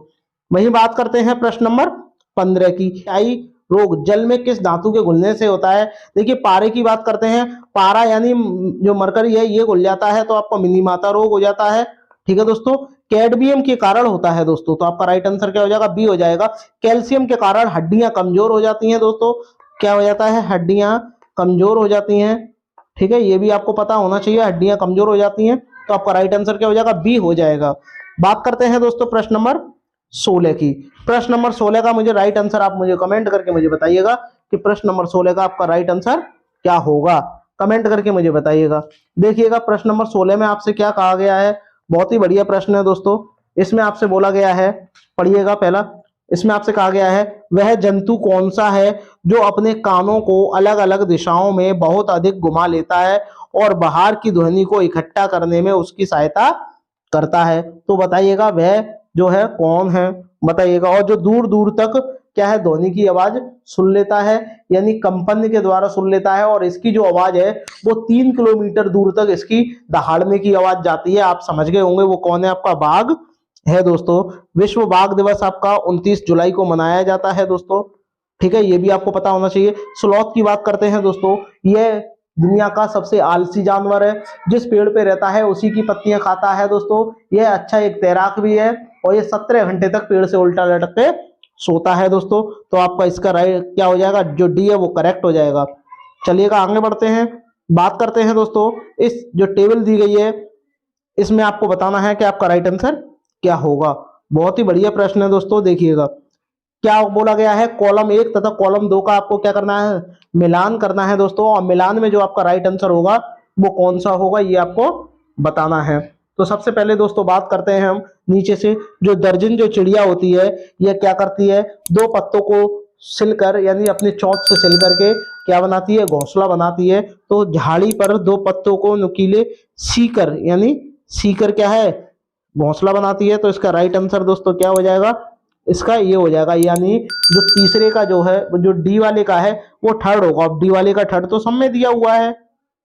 वही बात करते हैं प्रश्न नंबर 15 की। आई रोग जल में किस धातु के घुलने से होता है। देखिए पारे की बात करते हैं, पारा यानी जो मरकरी है ये घुल जाता है तो आपको मिनीमाता रोग हो जाता है, ठीक है दोस्तों। कैडमियम के कारण होता है दोस्तों, तो आपका राइट आंसर क्या हो जाएगा, बी हो जाएगा। कैल्शियम के कारण हड्डियां कमजोर हो जाती हैं दोस्तों, क्या हो जाता है, हड्डियां कमजोर हो जाती हैं, ठीक है, ये भी आपको पता होना चाहिए, हड्डियां कमजोर हो जाती हैं, तो आपका राइट आंसर क्या हो जाएगा, बी हो जाएगा। बात करते हैं दोस्तों प्रश्न नंबर 16 की। प्रश्न नंबर 16 का मुझे राइट आंसर आप मुझे कमेंट करके मुझे बताइएगा कि प्रश्न नंबर 16 का आपका राइट आंसर क्या होगा, कमेंट करके मुझे बताइएगा। देखिएगा प्रश्न नंबर 16 में आपसे क्या कहा गया है, बहुत ही बढ़िया प्रश्न है दोस्तों। इसमें आपसे बोला गया है, पढ़िएगा पहला, इसमें आपसे कहा गया है वह जंतु कौन सा है जो अपने कानों को अलग अलग दिशाओं में बहुत अधिक घुमा लेता है और बाहर की ध्वनि को इकट्ठा करने में उसकी सहायता करता है। तो बताइएगा वह जो है कौन है, बताइएगा। और जो दूर दूर तक क्या है ध्वनि की आवाज सुन लेता है, यानी कंपन के द्वारा सुन लेता है, और इसकी जो आवाज है वो 3 किलोमीटर दूर तक इसकी दहाड़ने की आवाज जाती है। आप समझ गए होंगे वो कौन है, आपका बाघ है दोस्तों। विश्व बाघ दिवस आपका 29 जुलाई को मनाया जाता है दोस्तों, ठीक है, ये भी आपको पता होना चाहिए। स्लॉथ की बात करते हैं दोस्तों, यह दुनिया का सबसे आलसी जानवर है, जिस पेड़ पे रहता है उसी की पत्तियां खाता है दोस्तों। यह अच्छा एक तैराक भी है और ये 17 घंटे तक पेड़ से उल्टा लटक के सोता है दोस्तों। तो आपका इसका राइट क्या हो जाएगा, जो डी है वो करेक्ट हो जाएगा। चलिएगा आगे बढ़ते हैं, बात करते हैं दोस्तों, इस जो टेबल दी गई है इसमें आपको बताना है कि आपका राइट आंसर क्या होगा। बहुत ही बढ़िया प्रश्न है दोस्तों। देखिएगा क्या बोला गया है, कॉलम 1 तथा कॉलम 2 का आपको क्या करना है, मिलान करना है दोस्तों। और मिलान में जो आपका राइट आंसर होगा वो कौन सा होगा ये आपको बताना है। तो सबसे पहले दोस्तों बात करते हैं हम नीचे से, जो दर्जन जो चिड़िया होती है यह क्या करती है, 2 पत्तों को सिलकर यानी अपने चोंच से सिल करके क्या बनाती है, घोंसला बनाती है। तो झाड़ी पर 2 पत्तों को नुकीले सीकर यानी सीकर क्या है, घोंसला बनाती है। तो इसका राइट आंसर दोस्तों क्या हो जाएगा, इसका ये हो जाएगा, यानी जो तीसरे का जो है जो डी वाले का है वो थर्ड होगा। अब डी वाले का थर्ड तो सब में दिया हुआ है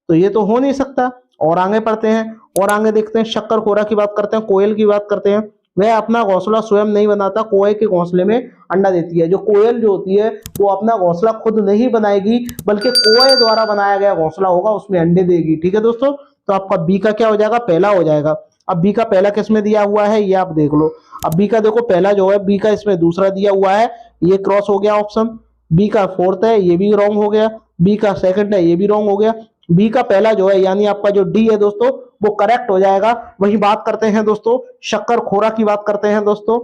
तो ये तो हो नहीं सकता। और आगे पढ़ते हैं और आगे देखते हैं, शक्कर खोरा की बात करते हैं, कोयल की बात करते हैं। वह अपना घोंसला स्वयं नहीं बनाता, कोए के घोंसले में अंडा देती है। जो कोयल जो होती है वो अपना घोंसला खुद नहीं बनाएगी, बल्कि कोए द्वारा बनाया गया घोंसला होगा उसमें अंडे देगी, ठीक है दोस्तों। तो आपका बी का क्या हो जाएगा, पहला हो जाएगा। अब बी का पहला किस में दिया हुआ है ये आप देख लो। अब बी का देखो पहला जो है, बी का इसमें दूसरा दिया हुआ है, ये क्रॉस हो गया ऑप्शन। बी का फोर्थ है ये भी रॉन्ग हो गया, बी का सेकंड है ये भी रॉन्ग हो गया। बी का पहला जो है यानी आपका जो डी है दोस्तों वो करेक्ट हो जाएगा। वही बात करते हैं दोस्तों, शक्कर खोरा की बात करते हैं दोस्तों।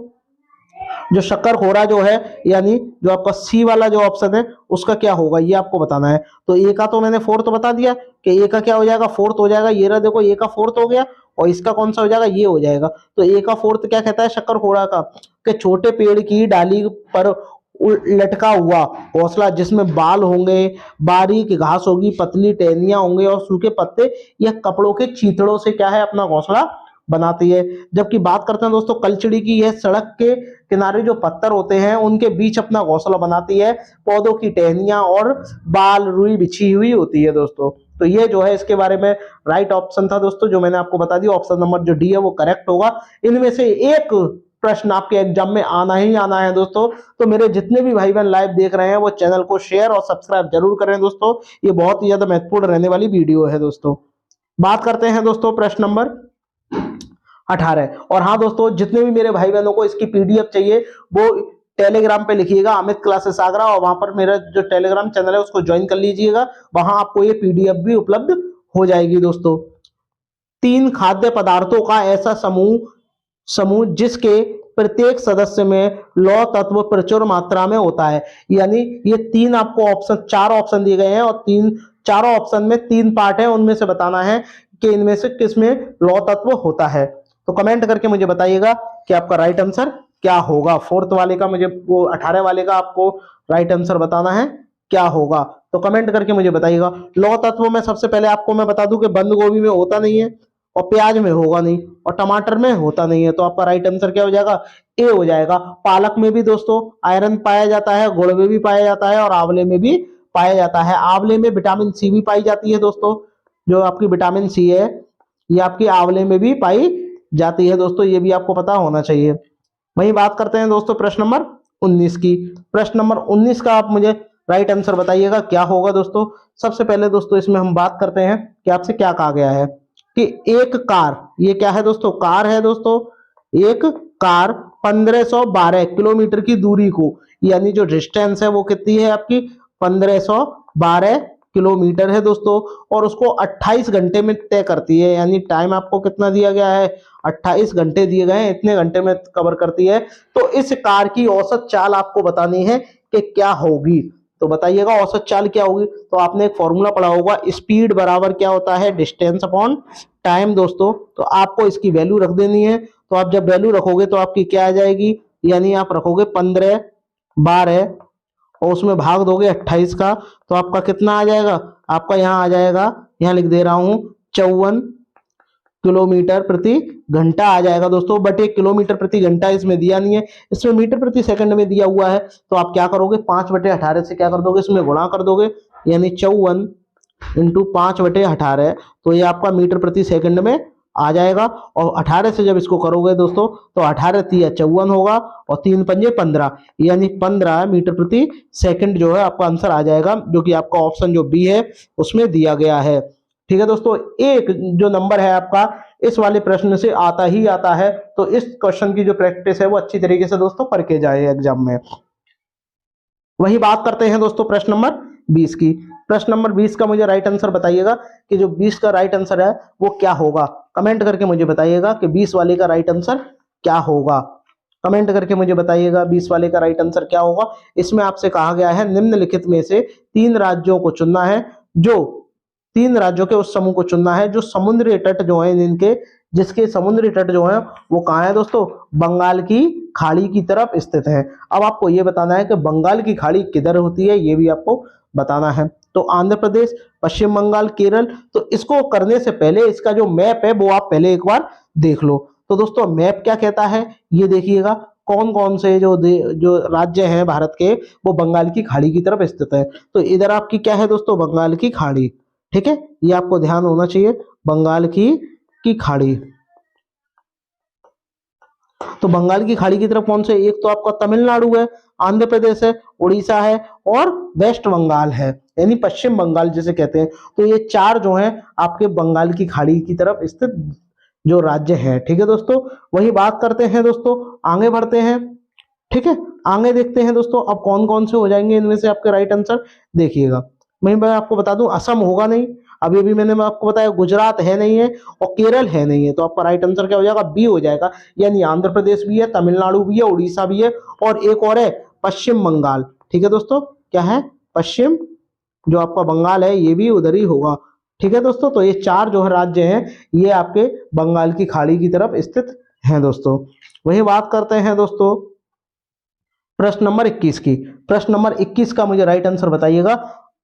जो शक्कर खोरा जो है यानी जो आपका सी वाला जो ऑप्शन है उसका क्या होगा ये आपको बताना है। तो ए का तो मैंने फोर्थ बता दिया कि ए का क्या हो जाएगा, फोर्थ हो जाएगा। ये रहा देखो ए का फोर्थ हो गया और इसका कौन सा हो जाएगा, ये हो जाएगा। तो ए का फोर्थ क्या कहता है शक्कर खोरा का, कि छोटे पेड़ की डाली पर लटका हुआ घोंसला जिसमें बाल होंगे, बारीक घास होगी, पतली टहनियां होंगे और सूखे पत्ते या कपड़ों के चीथड़ों से क्या है अपना घोंसला बनाती है। जबकि बात करते हैं दोस्तों कलचड़ी की, यह सड़क के किनारे जो पत्थर होते हैं उनके बीच अपना घोंसला बनाती है। पौधों की टहनियां और बाल रुई बिछी हुई होती है दोस्तों। तो ये जो है इसके बारे में राइट ऑप्शन था दोस्तों, जो मैंने आपको बता दिया। ऑप्शन नंबर जो डी है वो करेक्ट होगा। इनमें से एक प्रश्न आपके एग्जाम में आना ही आना है दोस्तों। तो मेरे जितने भी भाई बहन लाइव देख रहे हैं वो चैनल को शेयर और सब्सक्राइब जरूर करें दोस्तों, ये बहुत ही ज्यादा महत्वपूर्ण रहने वाली वीडियो है दोस्तों। बात करते हैं दोस्तों प्रश्न नंबर 18। और हाँ दोस्तों, जितने भी मेरे भाई बहनों को इसकी पीडीएफ चाहिए वो टेलीग्राम पे लिखिएगा अमित क्लासेस आगरा, और वहां पर मेरा जो टेलीग्राम चैनल है उसको ज्वाइन कर लीजिएगा। वहां आपको ये पीडीएफ भी उपलब्ध हो जाएगी दोस्तों। 3 खाद्य पदार्थों का ऐसा समूह जिसके प्रत्येक सदस्य में लौह तत्व प्रचुर मात्रा में होता है। यानी ये 3 आपको ऑप्शन, 4 ऑप्शन दिए गए हैं और चारों ऑप्शन में 3 पार्ट है, उनमें से बताना है कि इनमें से किसमें लौह तत्व होता है। तो कमेंट करके मुझे बताइएगा कि आपका राइट आंसर क्या होगा। 4th वाले का मुझे, वो 18 वाले का आपको राइट आंसर बताना है क्या होगा। तो कमेंट करके मुझे बताइएगा। लौह तत्व में सबसे पहले आपको मैं बता दूं कि बंद गोभी में होता नहीं है, और प्याज में होगा नहीं, और टमाटर में होता नहीं है। तो आपका राइट आंसर क्या हो जाएगा, ए हो जाएगा। पालक में भी दोस्तों आयरन पाया जाता है, गुड़ में भी पाया जाता है, और आंवले में भी पाया जाता है। आंवले में विटामिन सी भी पाई जाती है दोस्तों। जो आपकी विटामिन सी है ये आपकी आंवले में भी पाई जाती है दोस्तों, ये भी आपको पता होना चाहिए। वही बात करते हैं दोस्तों प्रश्न नंबर 19 की। प्रश्न नंबर 19 का आप मुझे राइट आंसर बताइएगा क्या होगा दोस्तों। सबसे पहले दोस्तों इसमें हम बात करते हैं कि आपसे क्या कहा गया है कि एक कार, ये क्या है दोस्तों, कार है दोस्तों। एक कार 1512 किलोमीटर की दूरी को, यानी जो डिस्टेंस है वो कितनी है आपकी 1512 किलोमीटर है दोस्तों, और उसको 28 घंटे में तय करती है। यानी टाइम आपको कितना दिया गया है, 28 घंटे दिए गए हैं, इतने घंटे में कवर करती है। तो इस कार की औसत चाल आपको बतानी है कि क्या होगी। तो बताइएगा औसत चाल क्या होगी। तो आपने एक फॉर्मूला पढ़ा होगा, स्पीड बराबर क्या होता है, डिस्टेंस अपॉन टाइम दोस्तों। तो आपको इसकी वैल्यू रख देनी है। तो आप जब वैल्यू रखोगे तो आपकी क्या आ जाएगी, यानी आप रखोगे 1512 और उसमें भाग दोगे 28 का, तो आपका कितना आ जाएगा, आपका यहाँ आ जाएगा, यहाँ लिख दे रहा हूं 54 किलोमीटर प्रति घंटा आ जाएगा दोस्तों। बट 1 किलोमीटर प्रति घंटा इसमें दिया नहीं है, इसमें मीटर प्रति सेकंड में दिया हुआ है। तो आप क्या करोगे, 5/18 से क्या कर दोगे, इसमें गुणा कर दोगे, यानी 54 × 5/18, तो ये आपका मीटर प्रति सेकंड में आ जाएगा। और 18 से जब इसको करोगे दोस्तों तो 18 × 54 होगा, और 3 पंजे 15, यानी 15 मीटर प्रति सेकंड जो है आपका आंसर आ जाएगा, जो कि आपका ऑप्शन जो बी है उसमें दिया गया है। ठीक है दोस्तों, एक जो नंबर है आपका इस वाले प्रश्न से आता ही आता है। तो इस क्वेश्चन की जो प्रैक्टिस है वो अच्छी तरीके से दोस्तों करके जाए एग्जाम में। वही बात करते हैं दोस्तों प्रश्न नंबर 20 की। प्रश्न नंबर 20 का मुझे राइट आंसर बताइएगा कि जो 20 का राइट आंसर है वो क्या होगा। कमेंट करके मुझे बताइएगा कि 20 वाले का राइट आंसर क्या होगा। कमेंट करके मुझे बताइएगा 20 वाले का राइट आंसर क्या होगा। इसमें आपसे कहा गया है निम्नलिखित में से 3 राज्यों को चुनना है, जो 3 राज्यों के उस समूह को चुनना है जो समुद्री तट जो है इनके, जिसके समुद्री तट जो है वो कहाँ है दोस्तों, बंगाल की खाड़ी की तरफ स्थित है। अब आपको ये बताना है कि बंगाल की खाड़ी किधर होती है, ये भी आपको बताना है। तो आंध्र प्रदेश, पश्चिम बंगाल, केरल। तो इसको करने से पहले इसका जो मैप है वो आप पहले एक बार देख लो। तो दोस्तों मैप क्या कहता है ये देखिएगा, कौन कौन से जो राज्य हैं भारत के वो बंगाल की खाड़ी की तरफ स्थित है। तो इधर आपकी क्या है दोस्तों, बंगाल की खाड़ी। ठीक है, ये आपको ध्यान होना चाहिए, बंगाल की खाड़ी। तो बंगाल की खाड़ी की तरफ कौन से, एक तो आपका तमिलनाडु है, आंध्र प्रदेश है, उड़ीसा है, और वेस्ट बंगाल है, यानी पश्चिम बंगाल जिसे कहते हैं। तो ये 4 जो हैं आपके बंगाल की खाड़ी की तरफ स्थित जो राज्य हैं। ठीक है दोस्तों, वही बात करते हैं दोस्तों, आगे बढ़ते हैं। ठीक है, आगे देखते हैं दोस्तों अब कौन कौन से हो जाएंगे इनमें से आपके राइट आंसर। देखिएगा मैं आपको बता दूं, असम होगा नहीं, अभी भी मैंने आपको बताया, गुजरात है नहीं है, और केरल है नहीं है। तो आपका राइट आंसर क्या हो जाएगा, बी हो जाएगा। यानी आंध्र प्रदेश भी है, तमिलनाडु भी है, उड़ीसा भी है, और एक और है पश्चिम बंगाल। ठीक है दोस्तों, क्या है, पश्चिम जो आपका बंगाल है ये भी उधर ही होगा। ठीक है दोस्तों, तो ये 4 जो है राज्य हैं ये आपके बंगाल की खाड़ी की तरफ स्थित हैं दोस्तों। वही बात करते हैं दोस्तों प्रश्न नंबर 21 की। प्रश्न नंबर 21 का मुझे राइट आंसर बताइएगा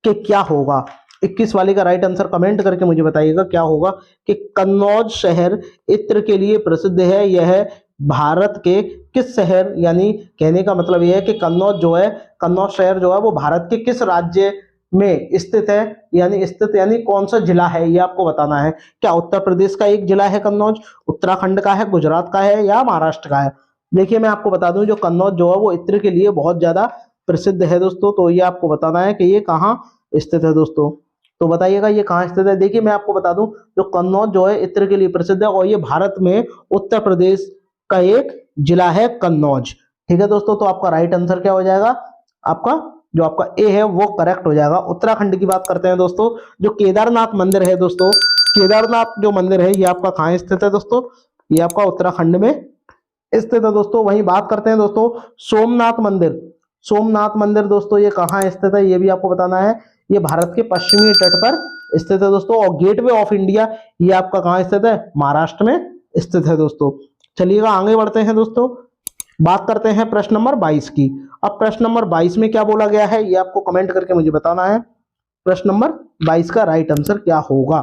कि क्या होगा। 21 वाले का राइट आंसर कमेंट करके मुझे बताइएगा क्या होगा कि कन्नौज शहर इत्र के लिए प्रसिद्ध है। यह भारत के किस शहर, यानी कहने का मतलब यह है कि कन्नौज जो है, कन्नौज शहर जो है वो भारत के किस राज्य में स्थित है, यानी स्थित यानी कौन सा जिला है ये आपको बताना है। क्या उत्तर प्रदेश का एक जिला है कन्नौज, उत्तराखंड का है, गुजरात का है या महाराष्ट्र का है। देखिए मैं आपको बता दूं जो कन्नौज जो है वो इत्र के लिए बहुत ज्यादा प्रसिद्ध है दोस्तों, तो ये आपको बताना है कि ये कहाँ स्थित है दोस्तों। तो बताइएगा ये कहाँ स्थित है। देखिए मैं आपको बता दूं जो कन्नौज जो है इत्र के लिए प्रसिद्ध है और ये भारत में उत्तर प्रदेश का एक जिला है कन्नौज। ठीक है दोस्तों, तो आपका राइट आंसर क्या हो जाएगा, आपका जो आपका ए है वो करेक्ट हो जाएगा। उत्तराखंड की बात करते हैं दोस्तों, जो केदारनाथ मंदिर है दोस्तों, केदारनाथ जो मंदिर है ये आपका कहाँ स्थित है दोस्तों, ये आपका उत्तराखंड में स्थित है दोस्तों। वहीं बात करते हैं दोस्तों सोमनाथ मंदिर, सोमनाथ मंदिर दोस्तों ये कहाँ स्थित है ये भी आपको बताना है। ये भारत के पश्चिमी तट पर स्थित है दोस्तों। और गेटवे ऑफ इंडिया ये आपका कहाँ स्थित है, महाराष्ट्र में स्थित है दोस्तों। चलिएगा आगे बढ़ते हैं दोस्तों, बात करते हैं प्रश्न नंबर 22 की। अब प्रश्न नंबर 22 में क्या बोला गया है ये आपको कमेंट करके मुझे बताना है। प्रश्न नंबर 22 का राइट आंसर क्या होगा,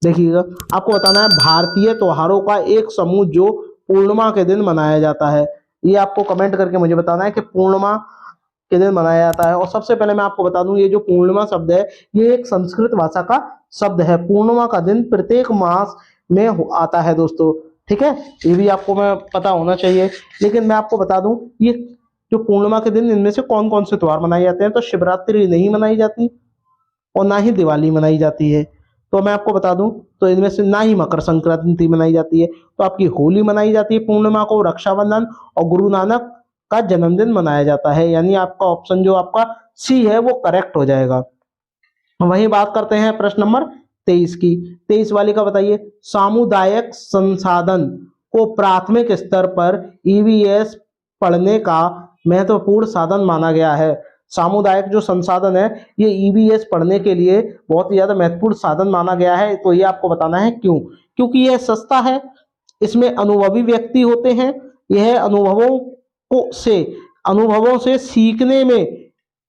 देखिएगा आपको बताना है। भारतीय त्योहारों का एक समूह जो पूर्णिमा के दिन मनाया जाता है, ये आपको कमेंट करके मुझे बताना है कि पूर्णिमा के दिन मनाया जाता है। और सबसे पहले मैं आपको बता दूं ये जो पूर्णिमा शब्द है ये एक संस्कृत भाषा का शब्द है। पूर्णिमा का दिन प्रत्येक मास में आता है दोस्तों, ठीक है, ये भी आपको मैं पता होना चाहिए। लेकिन मैं आपको बता दूं ये जो पूर्णिमा के दिन इनमें से कौन कौन से त्योहार मनाए जाते हैं, तो शिवरात्रि नहीं मनाई जाती और ना ही दिवाली मनाई जाती है। तो मैं आपको बता दूं तो इनमें से ना ही मकर संक्रांति मनाई जाती है, तो आपकी होली मनाई जाती है पूर्णिमा को, रक्षाबंधन और गुरु नानक का जन्मदिन मनाया जाता है, यानी आपका ऑप्शन जो आपका सी है वो करेक्ट हो जाएगा। वहीं बात करते हैं प्रश्न नंबर 23 की। 23 वाले का बताइए, सामुदायिक संसाधन को प्राथमिक स्तर पर ईवीएस पढ़ने का महत्वपूर्ण साधन माना गया है। सामुदायिक जो संसाधन है ये ईवीएस पढ़ने के लिए बहुत ही ज्यादा महत्वपूर्ण साधन माना गया है। तो ये आपको बताना है क्यों, क्योंकि यह सस्ता है, इसमें अनुभवी व्यक्ति होते हैं, यह अनुभवों से सीखने में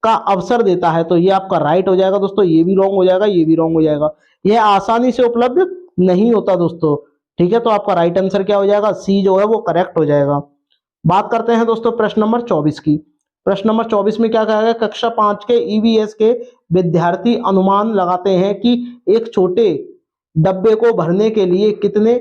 का अवसर देता है। तो ये आपका राइट हो जाएगा दोस्तों, ये भी रॉन्ग हो जाएगा, ये भी रॉन्ग हो जाएगा। यह आसानी से उपलब्ध नहीं होता दोस्तों, ठीक है, तो आपका राइट आंसर क्या हो जाएगा, सी जो है वो करेक्ट हो जाएगा। बात करते हैं दोस्तों प्रश्न नंबर 24 की। प्रश्न नंबर 24 में क्या कहा गया, कक्षा 5 के ईवीएस के विद्यार्थी अनुमान लगाते हैं कि एक छोटे डब्बे को भरने के लिए कितने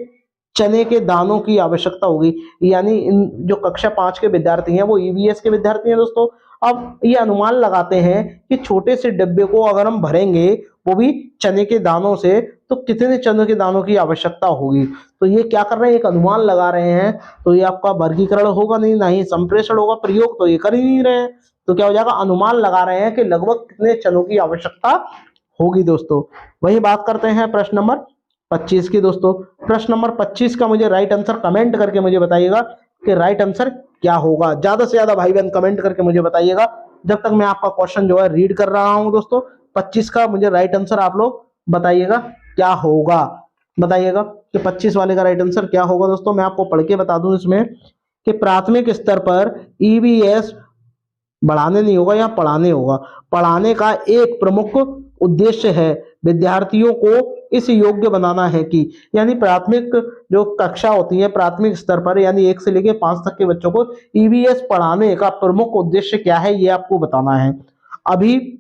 चने के दानों की आवश्यकता होगी। यानी इन जो कक्षा 5 के विद्यार्थी हैं वो ईवीएस के विद्यार्थी हैं दोस्तों। अब ये अनुमान लगाते हैं कि छोटे से डिब्बे को अगर हम भरेंगे वो भी चने के दानों से, तो कितने चने के दानों की आवश्यकता होगी। तो ये क्या कर रहे हैं, एक अनुमान लगा रहे हैं। तो ये आपका वर्गीकरण होगा नहीं, ना ही संप्रेषण होगा, प्रयोग तो ये कर ही नहीं रहे हैं। तो क्या हो जाएगा, अनुमान लगा रहे हैं कि लगभग कितने चनों की आवश्यकता होगी दोस्तों। वही बात करते हैं प्रश्न नंबर 25 की दोस्तों। प्रश्न नंबर 25 का मुझे राइट आंसर कमेंट करके मुझे बताइएगा कि राइट आंसर क्या होगा। ज्यादा से ज्यादा भाई बहन कमेंट करके मुझे बताइएगा जब तक मैं आपका क्वेश्चन जो है रीड कर रहा हूं दोस्तों। 25 का मुझे राइट आंसर आप लोग बताइएगा क्या होगा, बताइएगा कि 25 वाले का राइट आंसर क्या होगा दोस्तों। मैं आपको पढ़ के बता दूं इसमें कि प्राथमिक स्तर पर ईवीएस बढ़ाने नहीं होगा, यहाँ पढ़ाने होगा। पढ़ाने का एक प्रमुख उद्देश्य है विद्यार्थियों को इस योग्य बनाना है कि, यानी प्राथमिक जो कक्षा होती है प्राथमिक स्तर पर यानी 1 से लेकर 5 तक के बच्चों को ईवीएस पढ़ाने का प्रमुख उद्देश्य क्या है ये आपको बताना है। अभी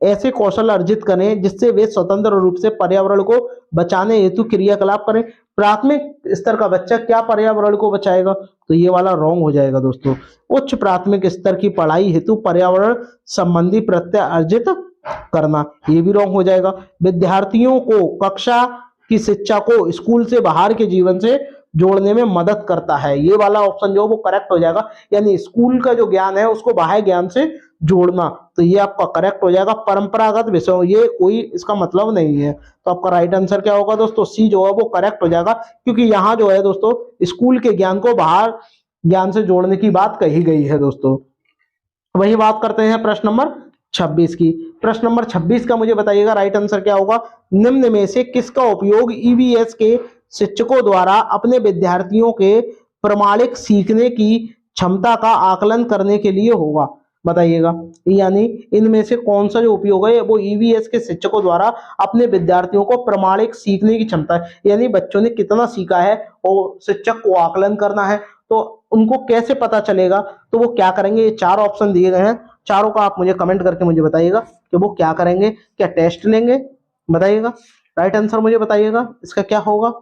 ऐसे कौशल अर्जित करें जिससे वे स्वतंत्र रूप से पर्यावरण को बचाने हेतु क्रियाकलाप करें। प्राथमिक स्तर का बच्चा क्या पर्यावरण को बचाएगा, तो ये वाला रॉन्ग हो जाएगा दोस्तों। उच्च प्राथमिक स्तर की पढ़ाई हेतु पर्यावरण संबंधी प्रत्यय अर्जित करना, ये भी रॉन्ग हो जाएगा। विद्यार्थियों को कक्षा की शिक्षा को स्कूल से बाहर के जीवन से जोड़ने में मदद करता है, ये वाला ऑप्शन जो वो करेक्ट हो जाएगा। यानी स्कूल का जो ज्ञान है उसको बाह्य ज्ञान से जोड़ना, तो ये आपका करेक्ट हो जाएगा। परंपरागत विषयों, ये कोई इसका मतलब नहीं है। तो आपका राइट आंसर क्या होगा दोस्तों, सी जो है वो करेक्ट हो जाएगा, क्योंकि यहाँ जो है दोस्तों स्कूल के ज्ञान को बाहर ज्ञान से जोड़ने की बात कही गई है दोस्तों। वही बात करते हैं प्रश्न नंबर 26 की। प्रश्न नंबर 26 का मुझे बताइएगा राइट आंसर क्या होगा। निम्न में से किसका उपयोग ईवीएस के शिक्षकों द्वारा अपने विद्यार्थियों के प्रमाणिक सीखने की क्षमता का आकलन करने के लिए होगा। बताइएगा। यानी इनमें से कौन सा जो उपयोग है वो ईवीएस के शिक्षकों द्वारा अपने विद्यार्थियों को प्रमाणिक सीखने की क्षमता है, यानी बच्चों ने कितना सीखा है और शिक्षक को आकलन करना है तो उनको कैसे पता चलेगा, तो वो क्या करेंगे। ये 4 ऑप्शन दिए गए हैं, चारों का आप मुझे कमेंट करके मुझे बताइएगा कि वो क्या करेंगे। क्या टेस्ट लेंगे, बताइएगा। राइट आंसर मुझे बताइएगा इसका क्या होगा।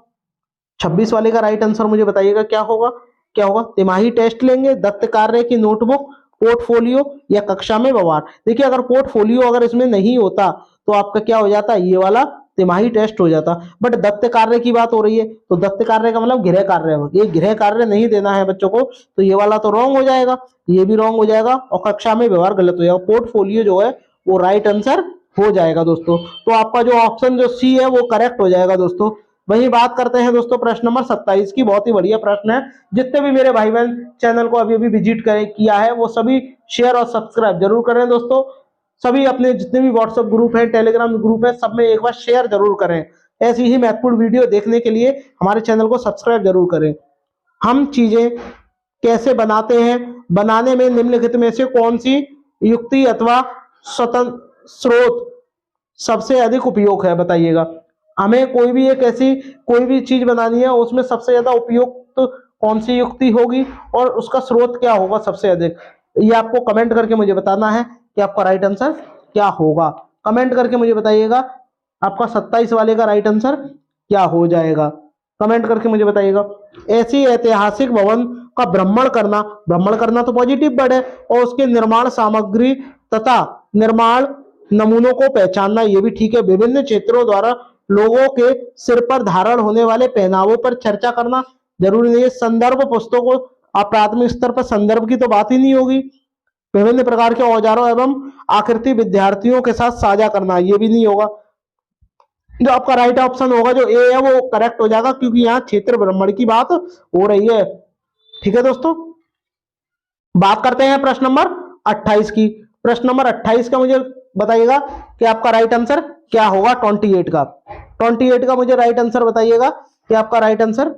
26 वाले का राइट आंसर मुझे बताइएगा क्या होगा। क्या होगा, तिमाही टेस्ट लेंगे, दत्त कार्य की नोटबुक, पोर्टफोलियो या कक्षा में व्यवहार। देखिए अगर पोर्टफोलियो अगर इसमें नहीं होता तो आपका क्या हो जाता, ये वाला तिमाही टेस्ट हो जाता। बट दत्त कार्य की बात हो रही है तो दत्त कार्य का मतलब गृह कार्य है, ये गृह कार्य नहीं देना है बच्चों को, तो ये वाला तो रॉन्ग हो जाएगा, ये भी रॉन्ग हो जाएगा और कक्षा में व्यवहार गलत हो जाएगा। पोर्टफोलियो जो है वो राइट आंसर हो जाएगा दोस्तों। तो आपका जो ऑप्शन जो सी है वो करेक्ट हो जाएगा दोस्तों। वही बात करते हैं दोस्तों प्रश्न नंबर 27 की, बहुत ही बढ़िया प्रश्न है। जितने भी मेरे भाई बहन चैनल को अभी अभी विजिट करें किया है वो सभी शेयर और सब्सक्राइब जरूर करें दोस्तों। सभी अपने जितने भी व्हाट्सएप ग्रुप है, टेलीग्राम ग्रुप है, सब में एक बार शेयर जरूर करें। ऐसी ही महत्वपूर्ण वीडियो देखने के लिए हमारे चैनल को सब्सक्राइब जरूर करें। हम चीजें कैसे बनाते हैं, बनाने में निम्नलिखित में से कौन सी युक्ति अथवा स्वतंत्र स्रोत सबसे अधिक उपयोग है, बताइएगा। हमें कोई भी एक ऐसी कोई भी चीज बनानी है उसमें सबसे ज्यादा उपयुक्त तो कौन सी युक्ति होगी और उसका स्रोत क्या होगा सबसे अधिक, ये आपको कमेंट करके मुझे बताना है कि आपका राइट आंसर क्या होगा। कमेंट करके मुझे बताइएगा आपका 27 वाले का राइट आंसर क्या हो जाएगा, कमेंट करके मुझे बताइएगा। ऐसी ऐतिहासिक भवन का भ्रमण करना तो पॉजिटिव वर्ड है, और उसके निर्माण सामग्री तथा निर्माण नमूनों को पहचानना, ये भी ठीक है। विभिन्न क्षेत्रों द्वारा लोगों के सिर पर धारण होने वाले पहनावों पर चर्चा करना जरूरी नहीं है। संदर्भ पुस्तकों, आप प्राथमिक स्तर पर संदर्भ की तो बात ही नहीं होगी। विभिन्न प्रकार के औजारों एवं आकृति विद्यार्थियों के साथ साझा करना, ये भी नहीं होगा। जो आपका राइट ऑप्शन होगा जो ए है वो करेक्ट हो जाएगा, क्योंकि यहाँ क्षेत्र भ्रमण की बात हो रही है। ठीक है दोस्तों, बात करते हैं प्रश्न नंबर 28 की। प्रश्न नंबर 28 का मुझे बताइएगा कि आपका राइट आंसर क्या होगा। 28 का 28 का मुझे राइट आंसर बताइएगा कि आपका राइट आंसर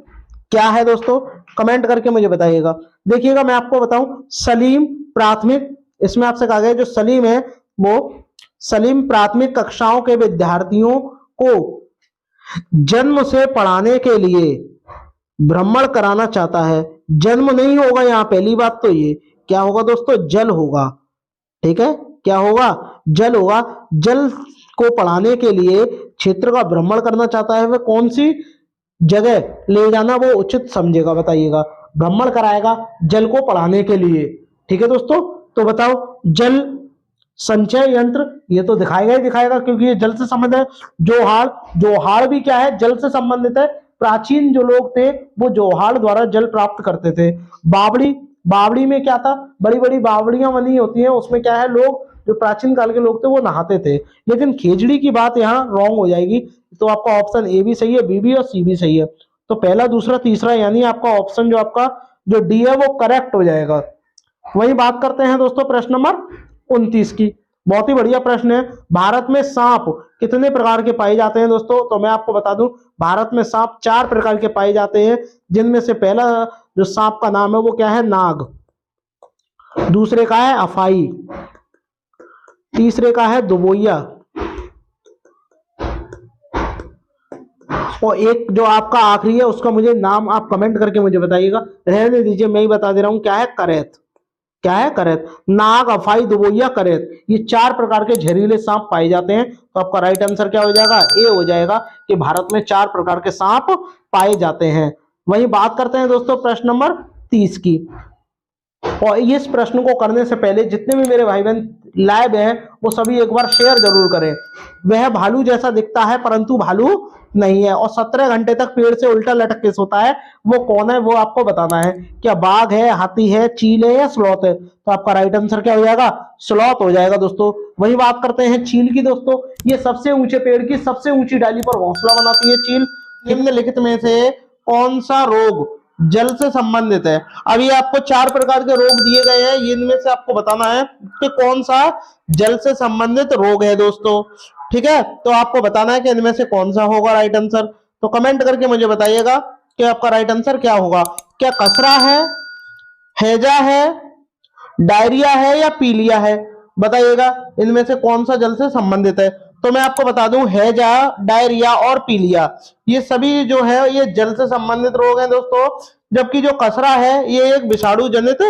क्या है दोस्तों, कमेंट करके मुझे बताइएगा। देखिएगा मैं आपको बताऊं, सलीम प्राथमिक, इसमें आपसे कहा गया जो सलीम है वो सलीम प्राथमिक कक्षाओं के विद्यार्थियों को जन्म से पढ़ाने के लिए भ्रमण कराना चाहता है। जन्म नहीं होगा यहाँ, पहली बात तो ये क्या होगा दोस्तों, जल होगा। ठीक है, क्या होगा, जल होगा। जल को पढ़ाने के लिए क्षेत्र का भ्रमण करना चाहता है, वह कौन सी जगह ले जाना वो उचित समझेगा, बताइएगा। भ्रमण कराएगा जल को पढ़ाने के लिए। ठीक है दोस्तों, तो बताओ जल संचय यंत्र, ये तो दिखाएगा ही दिखाएगा क्योंकि ये जल से संबंधित है। जोहाड़, जोहाड़ भी क्या है, जल से संबंधित है। प्राचीन जो लोग थे वो जोहाड़ द्वारा जल प्राप्त करते थे। बावड़ी, बावड़ी में क्या था, बड़ी बड़ी बावड़ियां बनी होती हैं, उसमें क्या है लोग जो प्राचीन काल के लोग थे वो नहाते थे। लेकिन खेजड़ी की बात यहाँ रॉन्ग हो जाएगी, तो आपका ऑप्शन ए भी सही है, बी भी और सी भी सही है। तो पहला दूसरा तीसरा यानी आपका ऑप्शन जो आपका जो डी है वो करेक्ट हो जाएगा। वही बात करते हैं दोस्तों प्रश्न नंबर 29 की, बहुत ही बढ़िया प्रश्न है। भारत में सांप कितने प्रकार के पाए जाते हैं दोस्तों, तो मैं आपको बता दूं भारत में सांप 4 प्रकार के पाए जाते हैं, जिनमें से पहला जो सांप का नाम है वो क्या है, नाग। दूसरे का है अफाई, तीसरे का है दुबोइया, और एक जो आपका आखिरी है उसका मुझे नाम आप कमेंट करके मुझे बताइएगा, रहने दीजिए मैं ही बता दे रहा हूं, क्या है, करैत। क्या है, करैत। नाग, अफाई, दुबोइया, करैत, ये 4 प्रकार के जहरीले सांप पाए जाते हैं। तो आपका राइट आंसर क्या हो जाएगा, ए हो जाएगा कि भारत में 4 प्रकार के सांप पाए जाते हैं। वही बात करते हैं दोस्तों प्रश्न नंबर 30 की, और इस प्रश्न को करने से पहले जितने भी मेरे भाई बहन लाइव हैं वो सभी एक बार शेयर जरूर करें। वह भालू जैसा दिखता है परंतु भालू नहीं है और 17 घंटे तक पेड़ से उल्टा लटक के सोता है, वो कौन है, वो आपको बताना है। क्या बाघ है, हाथी है, चील है या स्लॉथ है, तो आपका राइट आंसर क्या हो जाएगा, स्लॉथ हो जाएगा दोस्तों। वही बात करते हैं चील की दोस्तों, ये सबसे ऊंचे पेड़ की सबसे ऊंची डाली पर घोंसला बनाती है चील। निम्नलिखित में से कौन सा रोग जल से संबंधित है। अभी आपको 4 प्रकार के रोग दिए गए हैं, इनमें से आपको बताना है कि कौन सा जल से संबंधित रोग है दोस्तों। ठीक है, तो आपको बताना है कि इनमें से कौन सा होगा राइट आंसर। तो कमेंट करके मुझे बताइएगा कि आपका राइट आंसर क्या होगा। क्या कसरा है, हैजा है, डायरिया है या पीलिया है, बताइएगा इनमें से कौन सा जल से संबंधित है। तो मैं आपको बता दूं, हैजा, डायरिया और पीलिया ये सभी जो है ये जल से संबंधित रोग हैं दोस्तों, जबकि जो कसरा है ये एक विषाणु जनित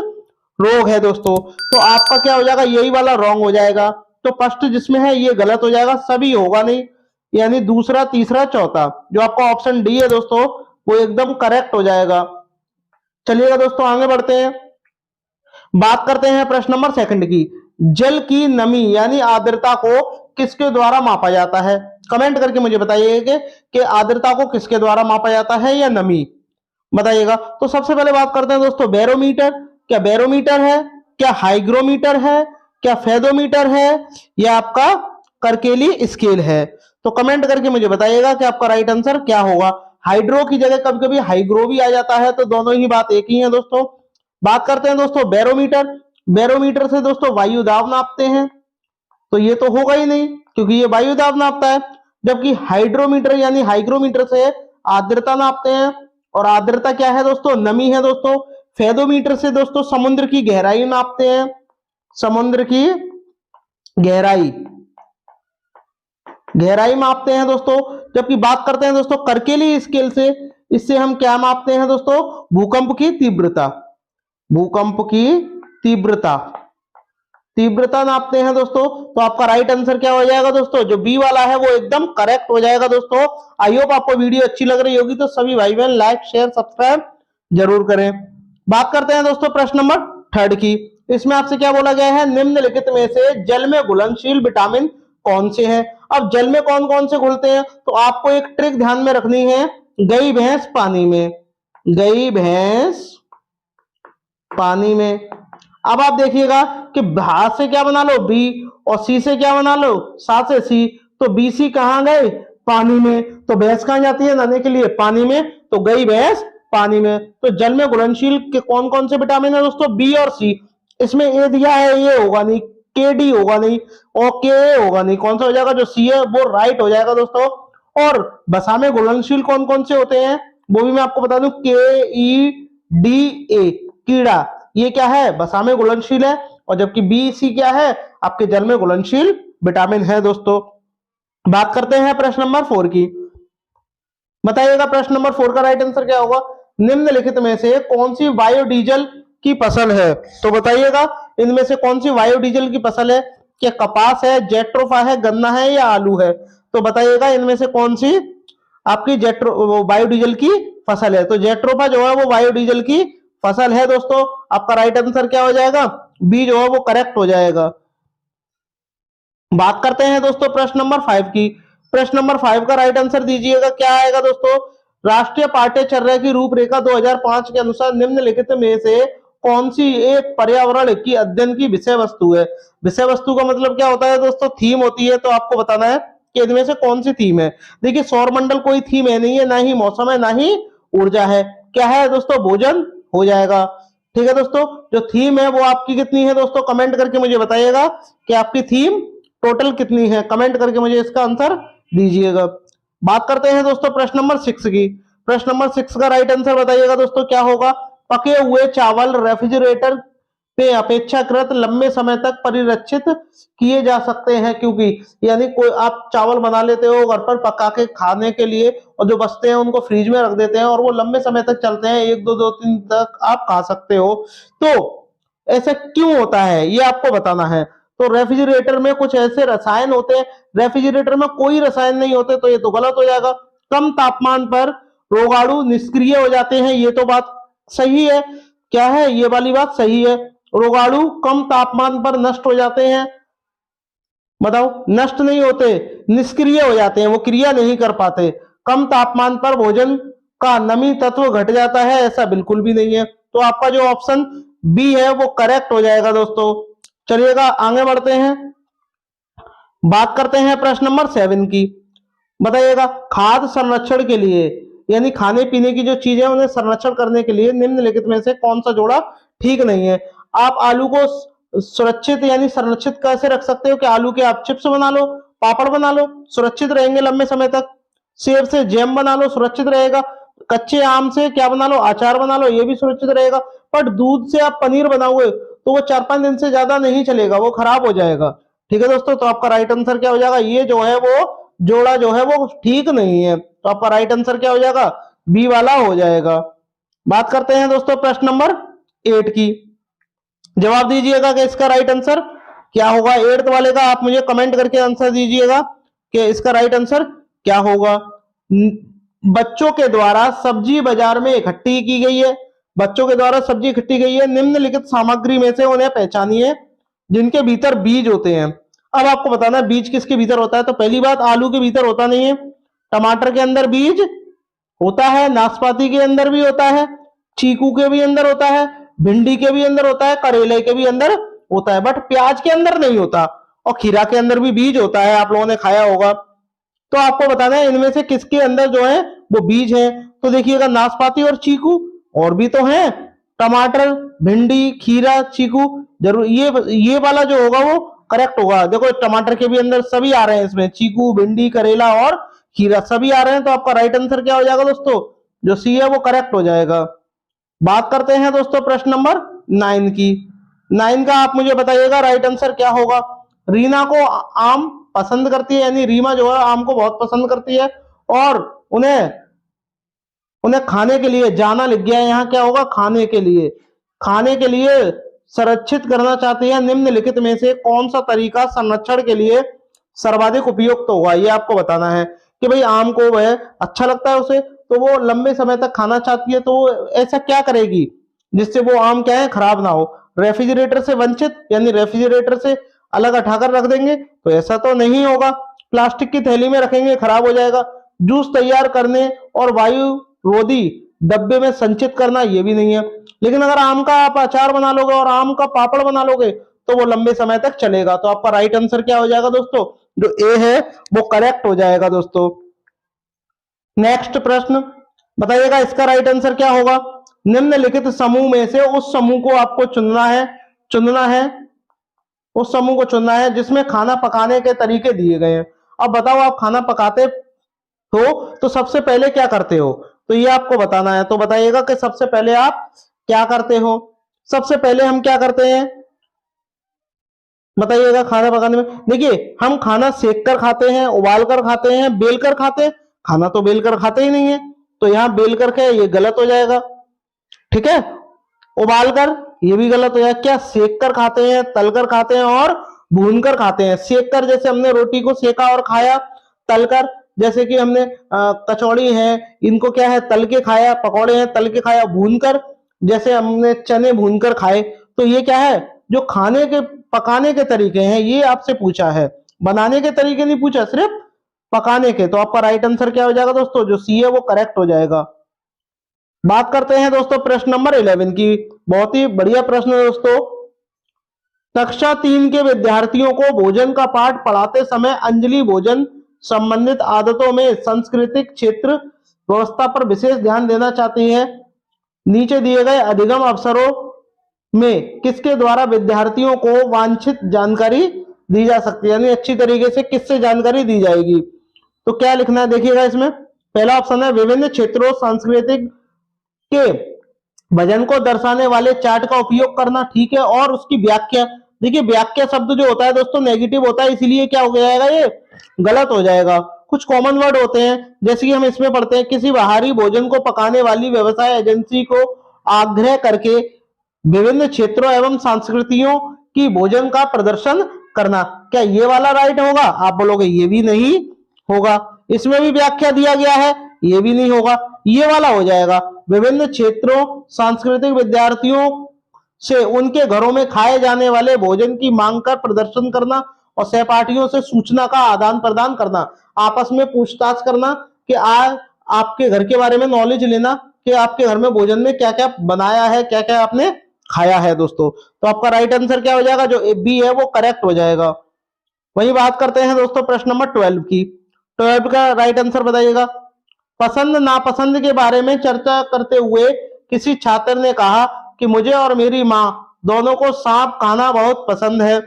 रोग है दोस्तों। तो आपका क्या हो जाएगा, यही वाला रॉन्ग हो जाएगा। तो फर्स्ट जिसमें है ये गलत हो जाएगा, सभी होगा नहीं, यानी दूसरा, तीसरा, चौथा, जो आपका ऑप्शन डी है दोस्तों वो एकदम करेक्ट हो जाएगा। चलिएगा दोस्तों आगे बढ़ते हैं, बात करते हैं प्रश्न नंबर सेकंड की। जल की नमी यानी आर्द्रता को किसके द्वारा मापा जाता है, कमेंट करके मुझे बताइएगा कि आर्द्रता को किसके द्वारा मापा जाता है या नमी, बताइएगा। तो सबसे पहले बात करते हैं दोस्तों बैरोमीटर, क्या बैरोमीटर है, क्या हाइग्रोमीटर है, क्या फेदोमीटर है, या आपका करकेली स्केल है। तो कमेंट करके मुझे बताइएगा कि आपका राइट आंसर क्या होगा। हाइड्रो की जगह कभी कभी हाइग्रो भी आ जाता है, तो दोनों ही बात एक ही है दोस्तों। बात करते हैं दोस्तों बैरोमीटर, बैरोमीटर से दोस्तों वायु दाब नापते हैं, तो ये तो होगा ही नहीं क्योंकि ये वायु दाब नापता है। जबकि हाइड्रोमीटर यानी हाइग्रोमीटर से आर्द्रता नापते हैं, और आर्द्रता क्या है दोस्तों, नमी है दोस्तों। फेदोमीटर से दोस्तों समुद्र की गहराई नापते हैं, समुद्र की गहराई, गहराई मापते हैं दोस्तों। जबकि बात करते हैं दोस्तों करकेली स्केल से, इससे हम क्या मापते हैं दोस्तों, भूकंप की तीव्रता, भूकंप की तीव्रता, तीव्रता नापते हैं दोस्तों। तो आपका राइट आंसर क्या हो जाएगा दोस्तों, जो बी वाला है वो एकदम करेक्ट हो जाएगा दोस्तों। आई होप आपको वीडियो अच्छी लग रही होगी, तो सभी भाई बहन लाइक शेयर सब्सक्राइब जरूर करें। बात करते हैं दोस्तों प्रश्न नंबर थर्ड की। इसमें आपसे क्या बोला गया है, निम्नलिखित में से जल में घुलनशील विटामिन कौन से हैं। अब जल में कौन कौन से घुलते हैं, तो आपको एक ट्रिक ध्यान में रखनी है, गई भैंस पानी में, गई भैंस पानी में। अब आप देखिएगा कि भा से क्या बना लो बी, और सी से क्या बना लो सा से सी, तो बी सी कहां गए, पानी में। तो भैंस कहां जाती है नहाने के लिए, पानी में, तो गई भैंस पानी में। तो जल में घुलनशील के कौन कौन से विटामिन है दोस्तों, बी और सी। इसमें ए दिया है, ये होगा नहीं, के डी होगा नहीं, और के होगा नहीं, कौन सा हो जाएगा, जो सी है वो राइट हो जाएगा दोस्तों। और वसा में घुलनशील कौन कौन से होते हैं वो भी मैं आपको बता दूं, के ई डी ए, कीड़ा, ये क्या है, वसा में घुलनशील है। और जबकि बी सी क्या है, आपके जल में घुलनशील विटामिन है दोस्तों। बात करते हैं प्रश्न नंबर 4 की, बताइएगा प्रश्न नंबर 4 का राइट आंसर क्या होगा। निम्नलिखित में से कौन सी बायोडीजल की फसल है, तो बताइएगा इनमें से कौन सी बायोडीजल की फसल है, क्या कपास है, जेट्रोफा है, गन्ना है, या आलू है। तो बताइएगा इनमें से कौन सी आपकी बायोडीजल की फसल है। तो जेट्रोफा जो है वो बायोडीजल की फसल है दोस्तों। आपका राइट आंसर क्या हो जाएगा, बी जो है वो करेक्ट हो जाएगा। बात करते हैं दोस्तों प्रश्न नंबर 5 की। प्रश्न नंबर 5 का राइट आंसर दीजिएगा, क्या आएगा दोस्तों। राष्ट्रीय पाठ्यचर्या की रूपरेखा 2005 के अनुसार निम्नलिखित में से कौन सी एक पर्यावरण की अध्ययन की विषय वस्तु है। विषय वस्तु का मतलब क्या होता है दोस्तों, थीम होती है। तो आपको बताना है कि इनमें से कौन सी थीम है। देखिए सौरमंडल कोई थीम है नहीं है, ना ही मौसम है, ना ही ऊर्जा है। क्या है दोस्तों, भोजन हो जाएगा। ठीक है दोस्तों, जो थीम है वो आपकी कितनी है दोस्तों, कमेंट करके मुझे बताइएगा कि आपकी थीम टोटल कितनी है, कमेंट करके मुझे इसका आंसर दीजिएगा। बात करते हैं दोस्तों प्रश्न नंबर 6 की। प्रश्न नंबर 6 का राइट आंसर बताइएगा दोस्तों क्या होगा। पके हुए चावल रेफ्रिजरेटर पे अपेक्षाकृत लंबे समय तक परिरक्षित किए जा सकते हैं, क्योंकि यानी कोई आप चावल बना लेते हो घर पर पका के खाने के लिए, और जो बचते हैं उनको फ्रिज में रख देते हैं और वो लंबे समय तक चलते हैं, 1 2 2 3 तक आप खा सकते हो। तो ऐसा क्यों होता है ये आपको बताना है। तो रेफ्रिजरेटर में कुछ ऐसे रसायन होते हैं, रेफ्रिजरेटर में कोई रसायन नहीं होते, तो ये तो गलत हो जाएगा। कम तापमान पर रोगाणु निष्क्रिय हो जाते हैं, ये तो बात सही है। क्या है, ये वाली बात सही है, रोगाणु कम तापमान पर नष्ट हो जाते हैं। बताओ, नष्ट नहीं होते, निष्क्रिय हो जाते हैं, वो क्रिया नहीं कर पाते। कम तापमान पर भोजन का नमी तत्व घट जाता है, ऐसा बिल्कुल भी नहीं है। तो आपका जो ऑप्शन बी है वो करेक्ट हो जाएगा दोस्तों। चलिएगा आगे बढ़ते हैं, बात करते हैं प्रश्न नंबर 7 की। बताइएगा खाद्य संरक्षण के लिए यानी खाने पीने की जो चीजें उन्हें संरक्षण करने के लिए निम्नलिखित में से कौन सा जोड़ा ठीक नहीं है। आप आलू को सुरक्षित यानी संरक्षित कैसे रख सकते हो कि आलू के आप चिप्स बना लो, पापड़ बना लो, सुरक्षित रहेंगे लंबे समय तक। सेब से जैम बना लो, सुरक्षित रहेगा। कच्चे आम से क्या बना लो, अचार बना लो, ये भी सुरक्षित रहेगा। पर दूध से आप पनीर बनाओगे तो वो 4-5 दिन से ज्यादा नहीं चलेगा, वो खराब हो जाएगा। ठीक है दोस्तों, तो आपका राइट आंसर क्या हो जाएगा, ये जो है वो जोड़ा जो है वो ठीक नहीं है, तो आपका राइट आंसर क्या हो जाएगा, बी वाला हो जाएगा। बात करते हैं दोस्तों प्रश्न नंबर 8 की। जवाब दीजिएगा कि इसका राइट आंसर क्या होगा। 8th वाले का आप मुझे कमेंट करके आंसर दीजिएगा कि इसका राइट आंसर क्या होगा। बच्चों के द्वारा सब्जी बाजार में इकट्ठी की गई है, बच्चों के द्वारा सब्जी इकट्ठी गई है, निम्नलिखित सामग्री में से उन्हें पहचानिए जिनके भीतर बीज होते हैं। अब आपको बताना है बीज किसके भीतर होता है। तो पहली बात, आलू के भीतर होता नहीं है, टमाटर के अंदर बीज होता है, नाशपाती के अंदर भी होता है, चीकू के भी अंदर होता है, भिंडी के भी अंदर होता है, करेले के भी अंदर होता है, बट प्याज के अंदर नहीं होता। और खीरा के अंदर भी बीज होता है, आप लोगों ने खाया होगा। तो आपको बताना है इनमें से किसके अंदर जो है वो बीज है। तो देखिएगा नाशपाती और चीकू, और भी तो है, टमाटर, भिंडी, खीरा, चीकू, जरूर ये वाला जो होगा वो करेक्ट होगा। देखो टमाटर के भी अंदर सभी आ रहे हैं, इसमें चीकू, भिंडी, करेला और खीरा सभी आ रहे हैं, तो आपका राइट आंसर क्या हो जाएगा दोस्तों, जो सी है वो करेक्ट हो जाएगा। बात करते हैं दोस्तों प्रश्न नंबर 9 की। 9 का आप मुझे बताइएगा राइट आंसर क्या होगा। रीना को आम पसंद करती है, यानी रीमा जो है आम को बहुत पसंद करती है, और उन्हें उन्हें खाने के लिए, जाना लिख गया है यहाँ, क्या होगा, खाने के लिए, खाने के लिए संरक्षित करना चाहती है। निम्नलिखित में से कौन सा तरीका संरक्षण के लिए सर्वाधिक उपयुक्त होगा, ये आपको बताना है कि भाई आम को वह अच्छा लगता है उसे, तो वो लंबे समय तक खाना चाहती है, तो वो ऐसा क्या करेगी जिससे वो आम क्या है, खराब ना हो। रेफ्रिजरेटर से वंचित, यानी रेफ्रिजरेटर से अलग हटाकर रख देंगे, तो ऐसा तो नहीं होगा। प्लास्टिक की थैली में रखेंगे, खराब हो जाएगा। जूस तैयार करने और वायु रोधी डब्बे में संचित करना, ये भी नहीं है। लेकिन अगर आम का आप अचार बना लोगे और आम का पापड़ बना लोगे, तो वो लंबे समय तक चलेगा। तो आपका राइट आंसर क्या हो जाएगा दोस्तों, जो ए है वो करेक्ट हो जाएगा दोस्तों। नेक्स्ट प्रश्न बताइएगा, इसका राइट आंसर क्या होगा। निम्नलिखित समूह में से उस समूह को आपको चुनना है उस समूह को चुनना है जिसमें खाना पकाने के तरीके दिए गए हैं। अब बताओ, आप खाना पकाते हो तो सबसे पहले क्या करते हो, तो ये आपको बताना है। तो बताइएगा कि सबसे पहले आप क्या करते हो। सबसे पहले हम क्या करते हैं, बताइएगा। खाना पकाने में देखिए, हम खाना सेक कर खाते हैं, उबाल कर खाते हैं, बेल कर खाते हैं। खाना तो बेल कर खाते ही नहीं है, तो यहां बेल कर के ये गलत हो जाएगा। ठीक है, उबाल कर ये भी गलत हो जाएगा। क्या सेक कर खाते हैं, तल कर खाते हैं और भून कर खाते हैं। सेक कर जैसे हमने रोटी को सेका और खाया, तल कर जैसे कि हमने कचौड़ी है, इनको क्या है, तल के खाया, पकौड़े हैं तल के खाया, भून कर जैसे हमने चने भून कर खाए। तो ये क्या है, जो खाने के पकाने के तरीके हैं, ये आपसे पूछा है, बनाने के तरीके नहीं पूछा, सिर्फ पकाने के। तो आपका राइट आंसर क्या हो जाएगा दोस्तों, जो सी है वो करेक्ट हो जाएगा। बात करते हैं दोस्तों प्रश्न नंबर 11 की। बहुत ही बढ़िया प्रश्न है दोस्तों। कक्षा 3 के विद्यार्थियों को भोजन का पाठ पढ़ाते समय अंजलि भोजन संबंधित आदतों में सांस्कृतिक क्षेत्र व्यवस्था पर विशेष ध्यान देना चाहती है। नीचे दिए गए अधिगम अवसरों में किसके द्वारा विद्यार्थियों को वांछित जानकारी दी जा सकती है, यानी अच्छी तरीके से किससे जानकारी दी जाएगी। तो क्या लिखना है, देखिएगा इसमें पहला ऑप्शन है विभिन्न क्षेत्रों सांस्कृतिक के भजन को दर्शाने वाले चार्ट का उपयोग करना, ठीक है। और उसकी व्याख्या, देखिए व्याख्या शब्द जो होता है दोस्तों नेगेटिव होता है, इसीलिए क्या हो जाएगा, ये गलत हो जाएगा। कुछ कॉमन वर्ड होते हैं, जैसे कि हम इसमें पढ़ते हैं, किसी बाहरी भोजन को पकाने वाली व्यवसाय एजेंसी को आग्रह करके विभिन्न क्षेत्रों एवं संस्कृतियों की भोजन का प्रदर्शन करना। क्या ये वाला राइट होगा, आप बोलोगे ये भी नहीं होगा। इसमें भी व्याख्या दिया गया है, ये भी नहीं होगा। ये वाला हो जाएगा, विभिन्न क्षेत्रों सांस्कृतिक विद्यार्थियों से उनके घरों में खाए जाने वाले भोजन की मांग कर प्रदर्शन करना और सहपाठियों से सूचना का आदान प्रदान करना, आपस में पूछताछ करना कि आपके घर के बारे में नॉलेज लेना कि आपके घर में भोजन में क्या क्या बनाया है, क्या क्या आपने खाया है दोस्तों। तो आपका राइट आंसर क्या हो जाएगा, जो बी है वो करेक्ट हो जाएगा। वही बात करते हैं दोस्तों प्रश्न नंबर 12 की। 12 का राइट आंसर बताइएगा। पसंद नापसंद के बारे में चर्चा करते हुए किसी छात्र ने कहा कि मुझे और मेरी माँ दोनों को सांप खाना बहुत पसंद है।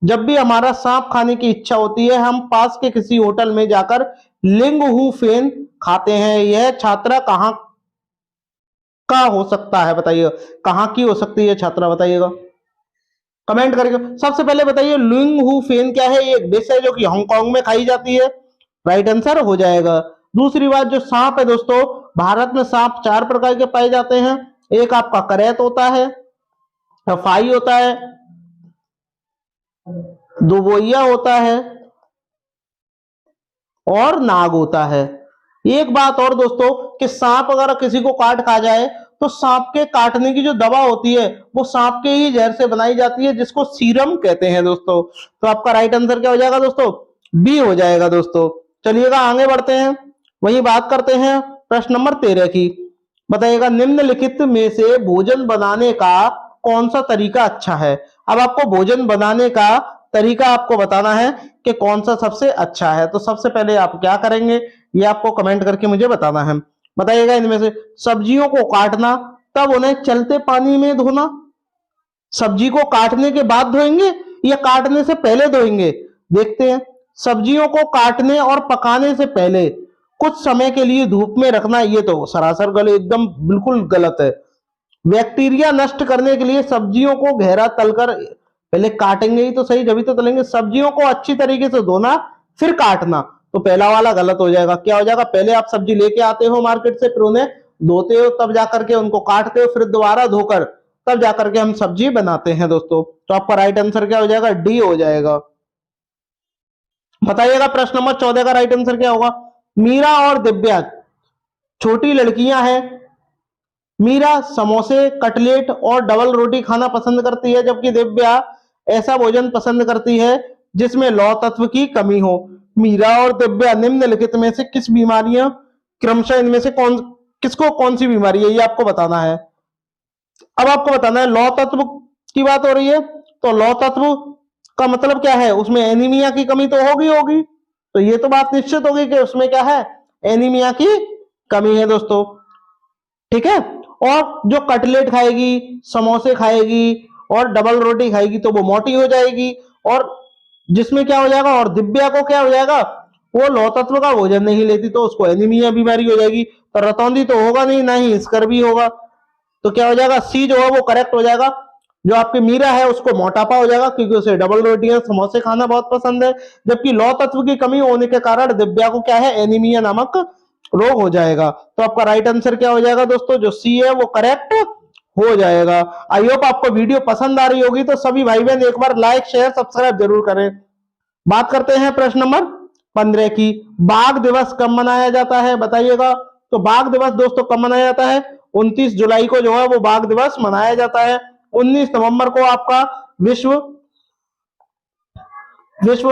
जब भी हमारा सांप खाने की इच्छा होती है, हम पास के किसी होटल में जाकर लिंग हु फेन खाते हैं। यह छात्रा कहाँ का हो सकता है, बताइए कहाँ की हो सकती है छात्रा, बताइएगा। कमेंट करके सबसे पहले बताइए लुंग हु फेन क्या है। ये एक डिश है जो कि हांगकांग में खाई जाती है, राइट आंसर हो जाएगा। दूसरी बात, जो सांप है दोस्तों, भारत में सांप 4 प्रकार के पाए जाते हैं। एक आपका करैत होता है, फाई होता है, दुबोइया होता है और नाग होता है। एक बात और दोस्तों कि सांप अगर किसी को काट खा जाए तो सांप के काटने की जो दवा होती है वो सांप के ही जहर से बनाई जाती है, जिसको सीरम कहते हैं दोस्तों। तो आपका राइट आंसर क्या हो जाएगा दोस्तों, बी हो जाएगा दोस्तों। चलिएगा आगे बढ़ते हैं, वही बात करते हैं प्रश्न नंबर 13 की। बताइएगा निम्नलिखित में से भोजन बनाने का कौन सा तरीका अच्छा है। अब आपको भोजन बनाने का तरीका आपको बताना है कि कौन सा सबसे अच्छा है। तो सबसे पहले आप क्या करेंगे ये आपको कमेंट करके मुझे बताना है। बताइएगा इनमें से सब्जियों को काटना, तब उन्हें चलते पानी में धोना। सब्जी को काटने के बाद धोएंगे या काटने से पहले धोएंगे, देखते हैं। सब्जियों को काटने और पकाने से पहले कुछ समय के लिए धूप में रखना, ये तो सरासर गलत, एकदम बिल्कुल गलत है। बैक्टीरिया नष्ट करने के लिए सब्जियों को गहरा तलकर, पहले काटेंगे ही तो सही जब तो तलेंगे। सब्जियों को अच्छी तरीके से धोना फिर काटना, तो पहला वाला गलत हो जाएगा। क्या हो जाएगा, पहले आप सब्जी लेके आते हो मार्केट से, फिर उन्हें धोते हो, तब जाकर के उनको काटते हो, फिर दोबारा धोकर तब जाकर के हम सब्जी बनाते हैं दोस्तों। तो आपका राइट आंसर क्या हो जाएगा, डी हो जाएगा। बताइएगा प्रश्न नंबर 14 का राइट आंसर क्या होगा। मीरा और दिव्या छोटी लड़कियां हैं। मीरा समोसे, कटलेट और डबल रोटी खाना पसंद करती है, जबकि दिव्या ऐसा भोजन पसंद करती है जिसमें लौह तत्व की कमी हो। मीरा और दिव्या निम्नलिखित में से किस बीमारियां, क्रमशः इनमें से किसको कौन सी बीमारी है ये आपको बताना है। अब आपको बताना है लौह तत्व की बात हो रही है, तो लौह तत्व का मतलब क्या है, उसमें एनीमिया की कमी तो होगी। तो ये तो बात निश्चित होगी कि उसमें क्या है, एनीमिया की कमी है दोस्तों, ठीक है। और जो कटलेट खाएगी, समोसे खाएगी और डबल रोटी खाएगी तो वो मोटी हो जाएगी। और जिसमें क्या हो जाएगा, और दिव्या को क्या हो जाएगा, वो लौह तत्व का भोजन नहीं लेती तो उसको एनीमिया बीमारी हो जाएगी। तो रतौंधी तो होगा नहीं, ना ही स्कर्वी होगा। तो क्या हो जाएगा, सी जो है वो करेक्ट हो जाएगा। जो आपकी मीरा है उसको मोटापा हो जाएगा क्योंकि उसे डबल रोटियां समोसे खाना बहुत पसंद है, जबकि लौह तत्व की कमी होने के कारण दिव्या को क्या है, एनीमिया नामक रोग हो जाएगा। तो आपका राइट आंसर क्या हो जाएगा दोस्तों, जो सी है वो करेक्ट हो जाएगा। आई होप आपको वीडियो पसंद आ रही होगी, तो सभी भाई बहन एक बार लाइक शेयर सब्सक्राइब जरूर करें। बात करते हैं प्रश्न नंबर 15 की। बाघ दिवस कब मनाया जाता है, बताइएगा। तो बाघ दिवस दोस्तों कब मनाया जाता है, 29 जुलाई को जो है वो बाघ दिवस मनाया जाता है। 19 नवंबर को आपका विश्व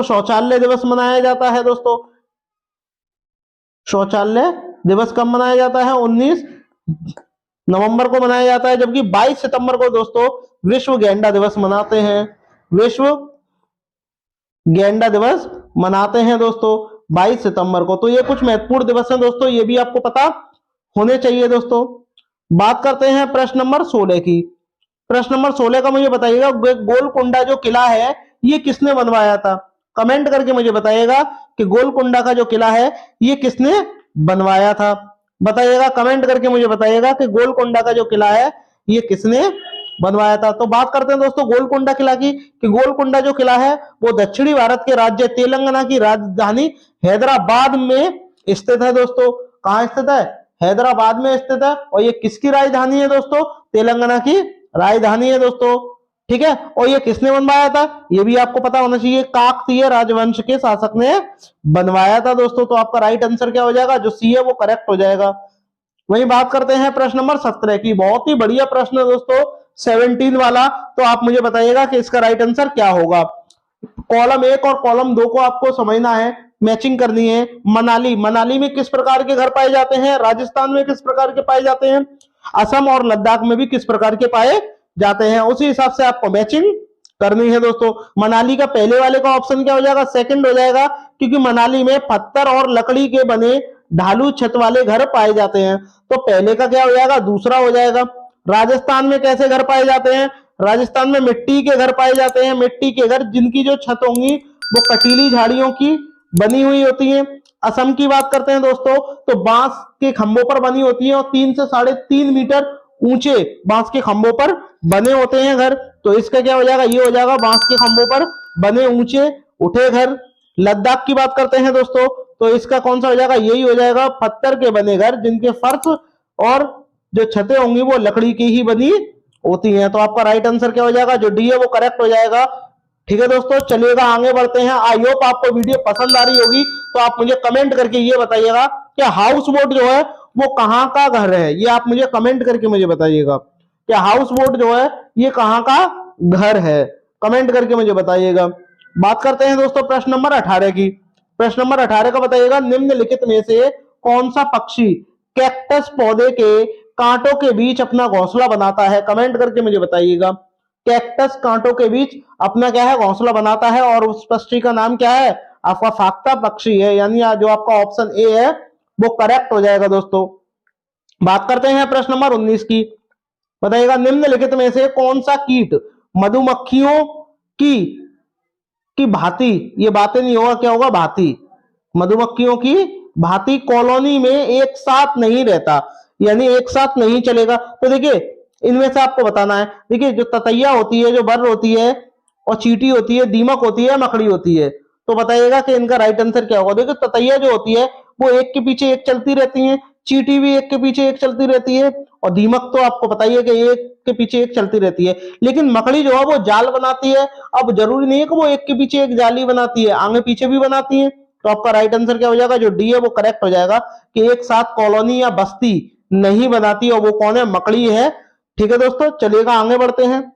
शौचालय दिवस मनाया जाता है दोस्तों। शौचालय दिवस कब मनाया जाता है, 19 नवंबर को मनाया जाता है। जबकि 22 सितंबर को दोस्तों विश्व गेंडा दिवस मनाते हैं। विश्व गेंडा दिवस मनाते हैं दोस्तों 22 सितंबर को। तो ये कुछ महत्वपूर्ण दिवस हैं दोस्तों, ये भी आपको पता होने चाहिए दोस्तों। बात करते हैं प्रश्न नंबर 16 की। प्रश्न नंबर 16 का मुझे बताइएगा, गोलकुंडा जो किला है ये किसने बनवाया था। कमेंट करके मुझे बताइएगा कि गोलकुंडा का जो किला है ये किसने बनवाया था। बताइएगा, कमेंट करके मुझे बताइएगा कि गोलकुंडा का जो किला है ये किसने बनवाया था। तो बात करते हैं दोस्तों गोलकुंडा किला की, कि गोलकुंडा जो किला है वो दक्षिणी भारत के राज्य तेलंगाना की राजधानी हैदराबाद में स्थित है दोस्तों। कहां स्थित है, हैदराबाद में स्थित है। और ये किसकी राजधानी है दोस्तों, तेलंगाना की राजधानी है दोस्तों, ठीक है। और ये किसने बनवाया था ये भी आपको पता होना चाहिए, काकतीय राजवंश के शासक ने बनवाया था दोस्तों। तो आपका राइट आंसर क्या हो जाएगा, जो सी है वो करेक्ट हो जाएगा। वही बात करते हैं प्रश्न नंबर 17 की। बहुत ही बढ़िया प्रश्न है दोस्तों, 17 वाला। तो आप मुझे बताइएगा कि इसका राइट आंसर क्या होगा। कॉलम 1 और कॉलम 2 को आपको समझना है, मैचिंग करनी है। मनाली में किस प्रकार के घर पाए जाते हैं, राजस्थान में किस प्रकार के पाए जाते हैं, असम और लद्दाख में भी किस प्रकार के पाए जाते हैं, उसी हिसाब से आपको मैचिंग करनी है दोस्तों। मनाली का पहले वाले का ऑप्शन क्या हो जाएगा, सेकंड हो जाएगा, क्योंकि मनाली में पत्थर और लकड़ी के बने ढालू छत वाले घर पाए जाते हैं। तो पहले का क्या हो जाएगा, दूसरा हो जाएगा। राजस्थान में कैसे घर पाए जाते हैं, राजस्थान में मिट्टी के घर पाए जाते हैं। मिट्टी के घर जिनकी जो छत होंगी वो कटीली झाड़ियों की बनी हुई होती है। असम की बात करते हैं दोस्तों, तो बांस के खंभों पर बनी होती है और 3 से 3.5 मीटर ऊंचे बांस के खंभों पर बने होते हैं घर। तो इसका क्या हो जाएगा, ये हो जाएगा बांस के खंभों पर बने ऊंचे उठे घर। लद्दाख की बात करते हैं दोस्तों, तो इसका कौन सा हो जाएगा, यही हो जाएगा पत्थर के बने घर जिनके फर्श और जो छतें होंगी वो लकड़ी की ही बनी होती हैं। तो आपका राइट आंसर क्या हो जाएगा, जो डी है वो करेक्ट हो जाएगा। ठीक है दोस्तों, चलिएगा आगे बढ़ते हैं। आई होप आपको वीडियो पसंद आ रही होगी। तो आप मुझे कमेंट करके ये बताइएगा कि हाउस बोट जो है वो कहाँ का घर है, ये आप मुझे कमेंट करके मुझे बताइएगा कि हाउस बोट जो है ये कहाँ का घर है, कमेंट करके मुझे बताइएगा। बात करते हैं दोस्तों प्रश्न नंबर 18 की। प्रश्न नंबर 18 का बताइएगा, निम्नलिखित में से कौन सा पक्षी कैक्टस पौधे के कांटों के बीच अपना घोंसला बनाता है, कमेंट करके मुझे बताइएगा। कैक्टस कांटों के बीच अपना क्या है, घोंसला बनाता है, और उस पक्षी का नाम क्या है, आपका फाख्ता पक्षी है, यानी जो आपका ऑप्शन ए है वो करेक्ट हो जाएगा दोस्तों। बात करते हैं प्रश्न नंबर 19 की। बताइएगा, निम्नलिखित में से कौन सा कीट मधुमक्खियों की की भांति, ये बातें नहीं होगा, क्या होगा, भांति, मधुमक्खियों की भांति कॉलोनी में एक साथ नहीं रहता, यानी एक साथ नहीं चलेगा। तो देखिए इनमें से आपको बताना है। देखिए जो ततैया होती है, जो बर्र होती है, और चींटी होती है, दीमक होती है, मकड़ी होती है। तो बताइएगा कि इनका राइट आंसर क्या होगा। देखिए ततैया जो होती है वो एक के पीछे एक चलती रहती है, चींटी भी एक के पीछे एक चलती रहती है, और दीमक तो आपको पता ही है कि एक के पीछे एक चलती रहती है। लेकिन मकड़ी जो है वो जाल बनाती है। अब जरूरी नहीं है कि वो एक के पीछे एक जाली बनाती है, आगे पीछे भी बनाती है। तो आपका राइट आंसर क्या हो जाएगा, जो डी है वो करेक्ट हो जाएगा कि एक साथ कॉलोनी या बस्ती नहीं बनाती, और वो कौन है, मकड़ी है। ठीक है दोस्तों, चलिएगा आगे बढ़ते हैं।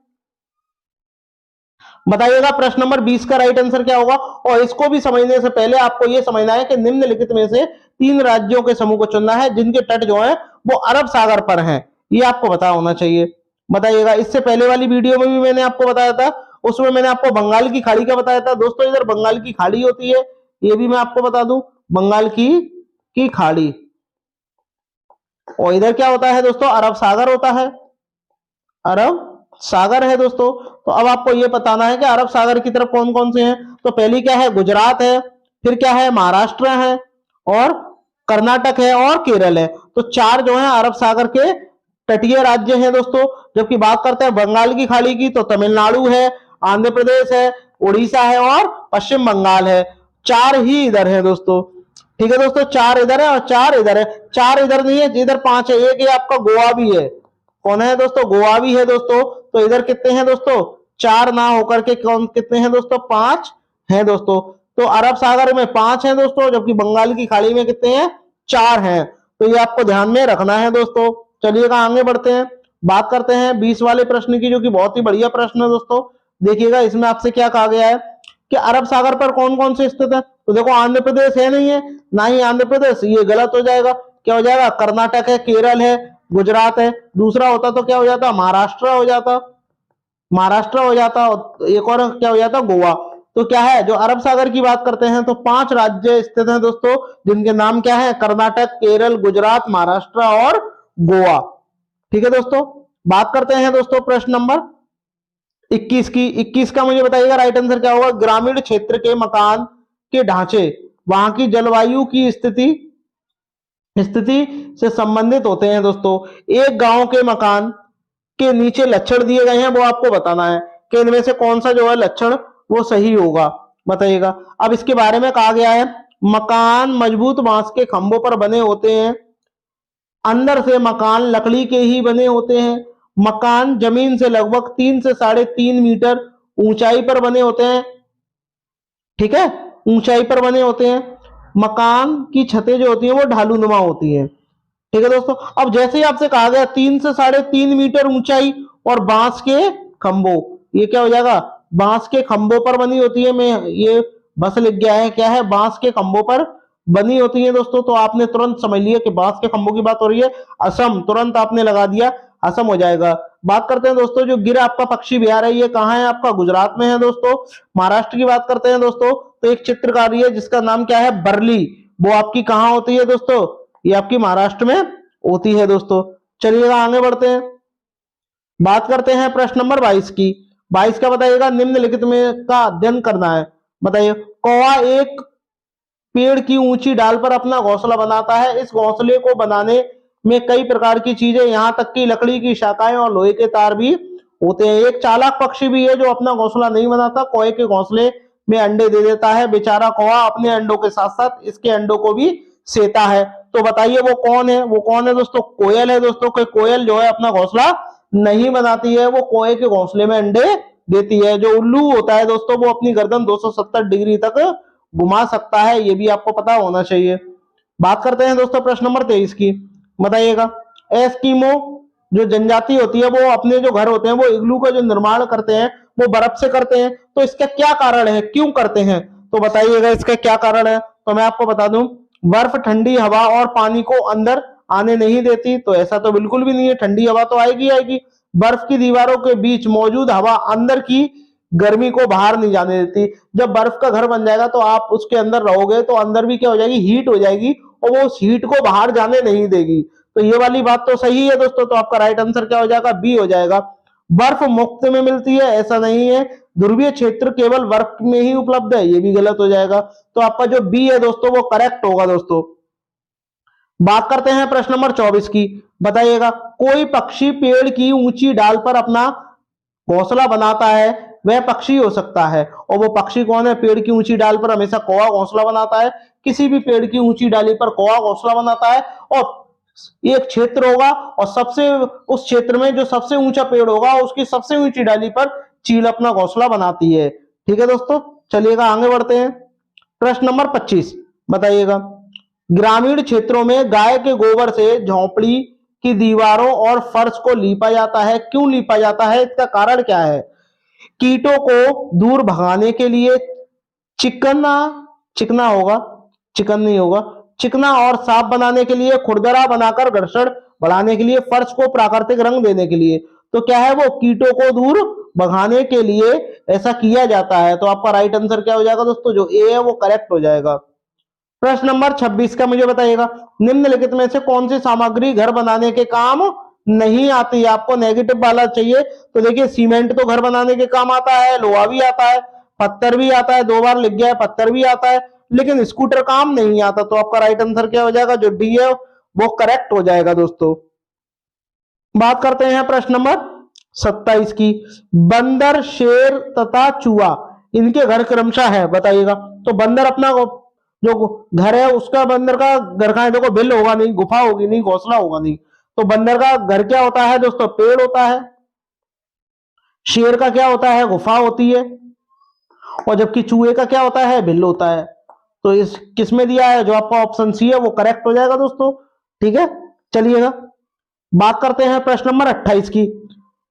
बताइएगा प्रश्न नंबर 20 का राइट आंसर क्या होगा। और इसको भी समझने से पहले आपको यह समझना है कि निम्नलिखित में से 3 राज्यों के समूह को चुनना है जिनके तट जो है वो अरब सागर पर हैं, ये आपको पता होना चाहिए। बताइएगा, इससे पहले वाली वीडियो में भी मैंने आपको बताया था, उसमें मैंने आपको बंगाल की खाड़ी का बताया था दोस्तों। इधर बंगाल की खाड़ी होती है, ये भी मैं आपको बता दूं, बंगाल की खाड़ी। और इधर क्या होता है दोस्तों, अरब सागर होता है, अरब सागर है दोस्तों। तो अब आपको यह बताना है कि अरब सागर की तरफ कौन कौन से हैं। तो पहली क्या है, गुजरात है, फिर क्या है, महाराष्ट्र है, और कर्नाटक है, और केरल है। तो 4 जो है अरब सागर के तटीय राज्य हैं दोस्तों। जबकि बात करते हैं बंगाल की खाड़ी की, तो तमिलनाडु है, आंध्र प्रदेश है, उड़ीसा है, और पश्चिम बंगाल है। 4 ही इधर है दोस्तों। ठीक है दोस्तों, 4 इधर है और 4 इधर है। 4 इधर नहीं है, इधर 5 है, एक ये आपका गोवा भी है। कौन है दोस्तों, गोवा भी है दोस्तों। तो इधर कितने हैं दोस्तों, 4 ना होकर के कौन कितने हैं दोस्तों, 5 हैं दोस्तों। तो अरब सागर में 5 हैं दोस्तों, जबकि बंगाल की खाड़ी में कितने हैं, 4 हैं। तो ये आपको ध्यान में रखना है दोस्तों। चलिएगा आगे बढ़ते हैं। बात करते हैं 20 वाले प्रश्न की, जो कि बहुत ही बढ़िया प्रश्न है दोस्तों। देखिएगा इसमें आपसे क्या कहा गया है कि अरब सागर पर कौन कौन से स्थित है। तो देखो आंध्र प्रदेश है नहीं है, ना ही आंध्र प्रदेश, ये गलत हो जाएगा। क्या हो जाएगा, कर्नाटक है, केरल है, गुजरात है। दूसरा होता तो क्या हो जाता, महाराष्ट्र हो जाता, महाराष्ट्र हो जाता। एक और क्या हो जाता, गोवा। तो क्या है, जो अरब सागर की बात करते हैं तो 5 राज्य स्थित हैं दोस्तों, जिनके नाम क्या है, कर्नाटक, केरल, गुजरात, महाराष्ट्र और गोवा। ठीक है दोस्तों, बात करते हैं दोस्तों प्रश्न नंबर 21 की। 21 का मुझे बताइएगा राइट आंसर क्या होगा। ग्रामीण क्षेत्र के मकान के ढांचे वहां की जलवायु की स्थिति से संबंधित होते हैं दोस्तों। एक गांव के मकान के नीचे लक्षण दिए गए हैं, वो आपको बताना है कि इनमें से कौन सा जो है लक्षण वो सही होगा। बताइएगा, अब इसके बारे में कहा गया है, मकान मजबूत बांस के खंभों पर बने होते हैं, अंदर से मकान लकड़ी के ही बने होते हैं, मकान जमीन से लगभग 3 से 3.5 मीटर ऊंचाई पर बने होते हैं। ठीक है, ऊंचाई पर बने होते हैं, मकान की छतें जो होती हैं वो ढालूनुमा होती हैं। ठीक है दोस्तों, अब जैसे ही आपसे कहा गया 3 से 3.5 मीटर ऊंचाई और बांस के खंभों, ये क्या हो जाएगा, बांस के खंभों पर बनी होती है। मैं ये बस लिख गया है, क्या है, बांस के खंभों पर बनी होती है दोस्तों। तो आपने तुरंत समझ लिया कि बांस के खंभों की बात हो रही है, असम, तुरंत आपने लगा दिया, असम हो जाएगा। बात करते हैं दोस्तों, जो गिर आपका पक्षी बिहार है, ये कहाँ है, आपका गुजरात में है दोस्तों। महाराष्ट्र की बात करते हैं दोस्तों, तो एक चित्रकारी है जिसका नाम क्या है, बर्ली, वो आपकी कहाँ होती है दोस्तों, ये आपकी महाराष्ट्र में होती है दोस्तों। चलिएगा आगे बढ़ते हैं। बात करते हैं प्रश्न नंबर 22 की। 22 का बताइएगा, निम्नलिखित में का अध्ययन करना है। बताइए, कौवा एक पेड़ की ऊंची डाल पर अपना घोंसला बनाता है, इस घोंसले को बनाने में कई प्रकार की चीजें, यहाँ तक कि लकड़ी की शाखाएं और लोहे के तार भी होते हैं। एक चालाक पक्षी भी है जो अपना घोंसला नहीं बनाता, कौए के घोंसले में अंडे दे देता है। बेचारा कौवा अपने अंडों के साथ साथ इसके अंडों को भी सेता है। तो बताइए वो कौन है? वो कौन है दोस्तों? कोयल है दोस्तों। कोई कोयल जो है अपना घोंसला नहीं बनाती है, वो कौए के घोंसले में अंडे देती है। जो उल्लू होता है दोस्तों वो अपनी गर्दन 270 डिग्री तक घुमा सकता है, ये भी आपको पता होना चाहिए। बात करते हैं दोस्तों प्रश्न नंबर 23 की। बताइएगा, एस्किमो जो जनजाति होती है वो अपने जो घर होते हैं वो इग्लू का जो निर्माण करते हैं वो बर्फ से करते हैं। तो इसका क्या कारण है, क्यों करते हैं? तो बताइएगा इसका क्या कारण है। तो मैं आपको बता दूं, बर्फ ठंडी हवा और पानी को अंदर आने नहीं देती। तो ऐसा तो बिल्कुल भी नहीं है, ठंडी हवा तो आएगी आएगी। बर्फ की दीवारों के बीच मौजूद हवा अंदर की गर्मी को बाहर नहीं जाने देती। जब बर्फ का घर बन जाएगा तो आप उसके अंदर रहोगे तो अंदर भी क्या हो जाएगी, हीट हो जाएगी, और वो उस हीट को बाहर जाने नहीं देगी। तो ये वाली बात तो सही है दोस्तों। तो आपका राइट आंसर क्या हो जाएगा? बी हो जाएगा। बर्फ मुफ्त में मिलती है, ऐसा नहीं है। ध्रुवीय क्षेत्र केवल बर्फ में ही उपलब्ध है, ये भी गलत हो जाएगा। तो आपका जो बी है दोस्तों वो करेक्ट होगा दोस्तों। बात करते हैं प्रश्न नंबर 24 की। बताइएगा, कोई पक्षी पेड़ की ऊंची डाल पर अपना घोंसला बनाता है, वह पक्षी हो सकता है। और वो पक्षी कौन है? पेड़ की ऊंची डाल पर हमेशा कौवा घोंसला बनाता है। किसी भी पेड़ की ऊंची डाली पर कौवा घोंसला बनाता है, और एक क्षेत्र होगा और सबसे उस क्षेत्र में जो सबसे ऊंचा पेड़ होगा उसकी सबसे ऊंची डाली पर चील अपना घोंसला बनाती है। ठीक है दोस्तों, चलिएगा आगे बढ़ते हैं। प्रश्न नंबर 25। बताइएगा, ग्रामीण क्षेत्रों में गाय के गोबर से झोंपड़ी की दीवारों और फर्श को लीपा जाता है। क्यों लीपा जाता है, इसका कारण क्या है? कीटों को दूर भगाने के लिए, चिकना चिकना होगा, चिकन नहीं होगा, चिकना और साफ बनाने के लिए, खुरदरा बनाकर घर्षण बढ़ाने के लिए, फर्श को प्राकृतिक रंग देने के लिए। तो क्या है? वो कीटों को दूर भगाने के लिए ऐसा किया जाता है। तो आपका राइट आंसर क्या हो जाएगा दोस्तों? जो ए है वो करेक्ट हो जाएगा। प्रश्न नंबर 26 का मुझे बताइएगा, निम्नलिखित में से कौन सी सामग्री घर बनाने के काम नहीं आती? आपको नेगेटिव वाला चाहिए तो देखिए, सीमेंट तो घर बनाने के काम आता है, लोहा भी आता है, पत्थर भी आता है, 2 बार लिख गया है, पत्थर भी आता है, लेकिन स्कूटर काम नहीं आता। तो आपका राइट आंसर क्या हो जाएगा? जो डी है वो करेक्ट हो जाएगा दोस्तों। बात करते हैं प्रश्न नंबर 27 की। बंदर, शेर तथा चूहा, इनके घर क्रमशः है। बताइएगा, तो बंदर अपना जो घर है उसका, बंदर का घर कहां है? देखो, बिल होगा नहीं, गुफा होगी नहीं, घोंसला होगा नहीं। तो बंदर का घर क्या होता है दोस्तों? पेड़ होता है। शेर का क्या होता है? गुफा होती है। और जबकि चूहे का क्या होता है? बिल होता है। तो इस किसमें दिया है? जो आपका ऑप्शन सी है वो करेक्ट हो जाएगा दोस्तों। ठीक है, चलिएगा बात करते हैं प्रश्न नंबर 28 की।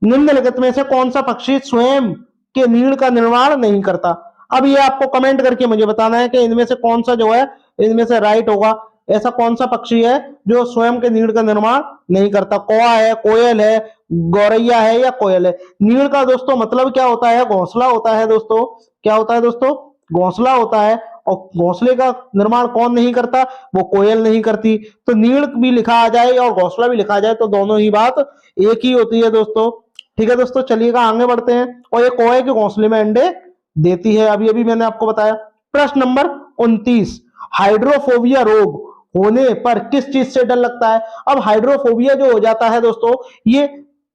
निम्नलिखित में से कौन सा पक्षी स्वयं के नीड़ का निर्माण नहीं करता? अब ये आपको कमेंट करके मुझे बताना है कि इनमें से कौन सा जो है इनमें से राइट होगा। ऐसा कौन सा पक्षी है जो स्वयं के नीड़ का निर्माण नहीं करता? कौवा है, कोयल है, गौरैया है, या कोयल है? नीड़ का दोस्तों मतलब क्या होता है? घोंसला होता है दोस्तों। क्या होता है दोस्तों? घोंसला होता है। और घोंसले का निर्माण कौन नहीं करता? वो कोयल नहीं करती। तो नीड़ भी लिखा आ जाए और घोंसला भी लिखा जाए तो दोनों ही बात एक ही होती है दोस्तों। ठीक है दोस्तों, चलिएगा आगे बढ़ते हैं। और ये कौवे के घोंसले में अंडे देती है, अभी अभी मैंने आपको बताया। प्रश्न नंबर 29, हाइड्रोफोबिया रोग होने पर किस चीज से डर लगता है? अब हाइड्रोफोबिया जो हो जाता है दोस्तों, ये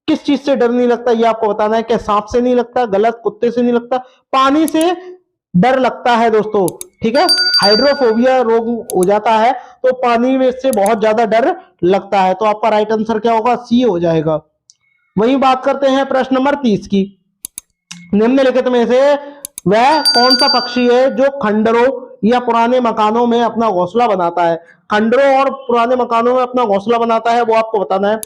किस चीज से डर नहीं लगता ये आपको बताना है। क्या सांप से नहीं लगता? गलत। कुत्ते से नहीं लगता? पानी से डर लगता है दोस्तों। ठीक है, हाइड्रोफोबिया रोग हो जाता है तो पानी में से बहुत ज्यादा डर लगता है। तो आपका राइट आंसर क्या होगा? सी हो जाएगा। वही बात करते हैं प्रश्न नंबर 30 की। निम्नलिखित में से वह कौन सा पक्षी है जो खंडरों या पुराने मकानों में अपना घोंसला बनाता है? खंडरों और पुराने मकानों में अपना घोंसला बनाता है वो आपको बताना है।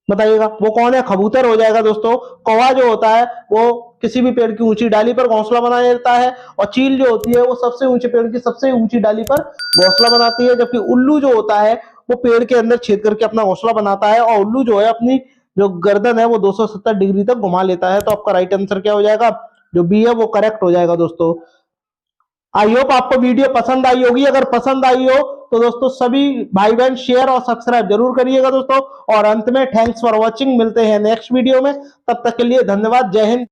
बताइएगा वो कौन है? कबूतर हो जाएगा दोस्तों। कौवा जो होता है वो किसी भी पेड़ की ऊंची डाली पर घोंसला बना देता है, और चील जो होती है वो सबसे ऊंचे पेड़ की सबसे ऊंची डाली पर घोंसला बनाती है। जबकि उल्लू जो होता है वो पेड़ के अंदर छेद करके अपना घोंसला बनाता है, और उल्लू जो है अपनी जो गर्दन है वो 270 डिग्री तक घुमा लेता है। तो आपका राइट आंसर क्या हो जाएगा? जो बी है वो करेक्ट हो जाएगा दोस्तों। आई होप आपको वीडियो पसंद आई होगी। अगर पसंद आई हो तो दोस्तों सभी भाई बहन शेयर और सब्सक्राइब जरूर करिएगा दोस्तों। और अंत में थैंक्स फॉर वॉचिंग, मिलते हैं नेक्स्ट वीडियो में। तब तक के लिए धन्यवाद। जय हिंद।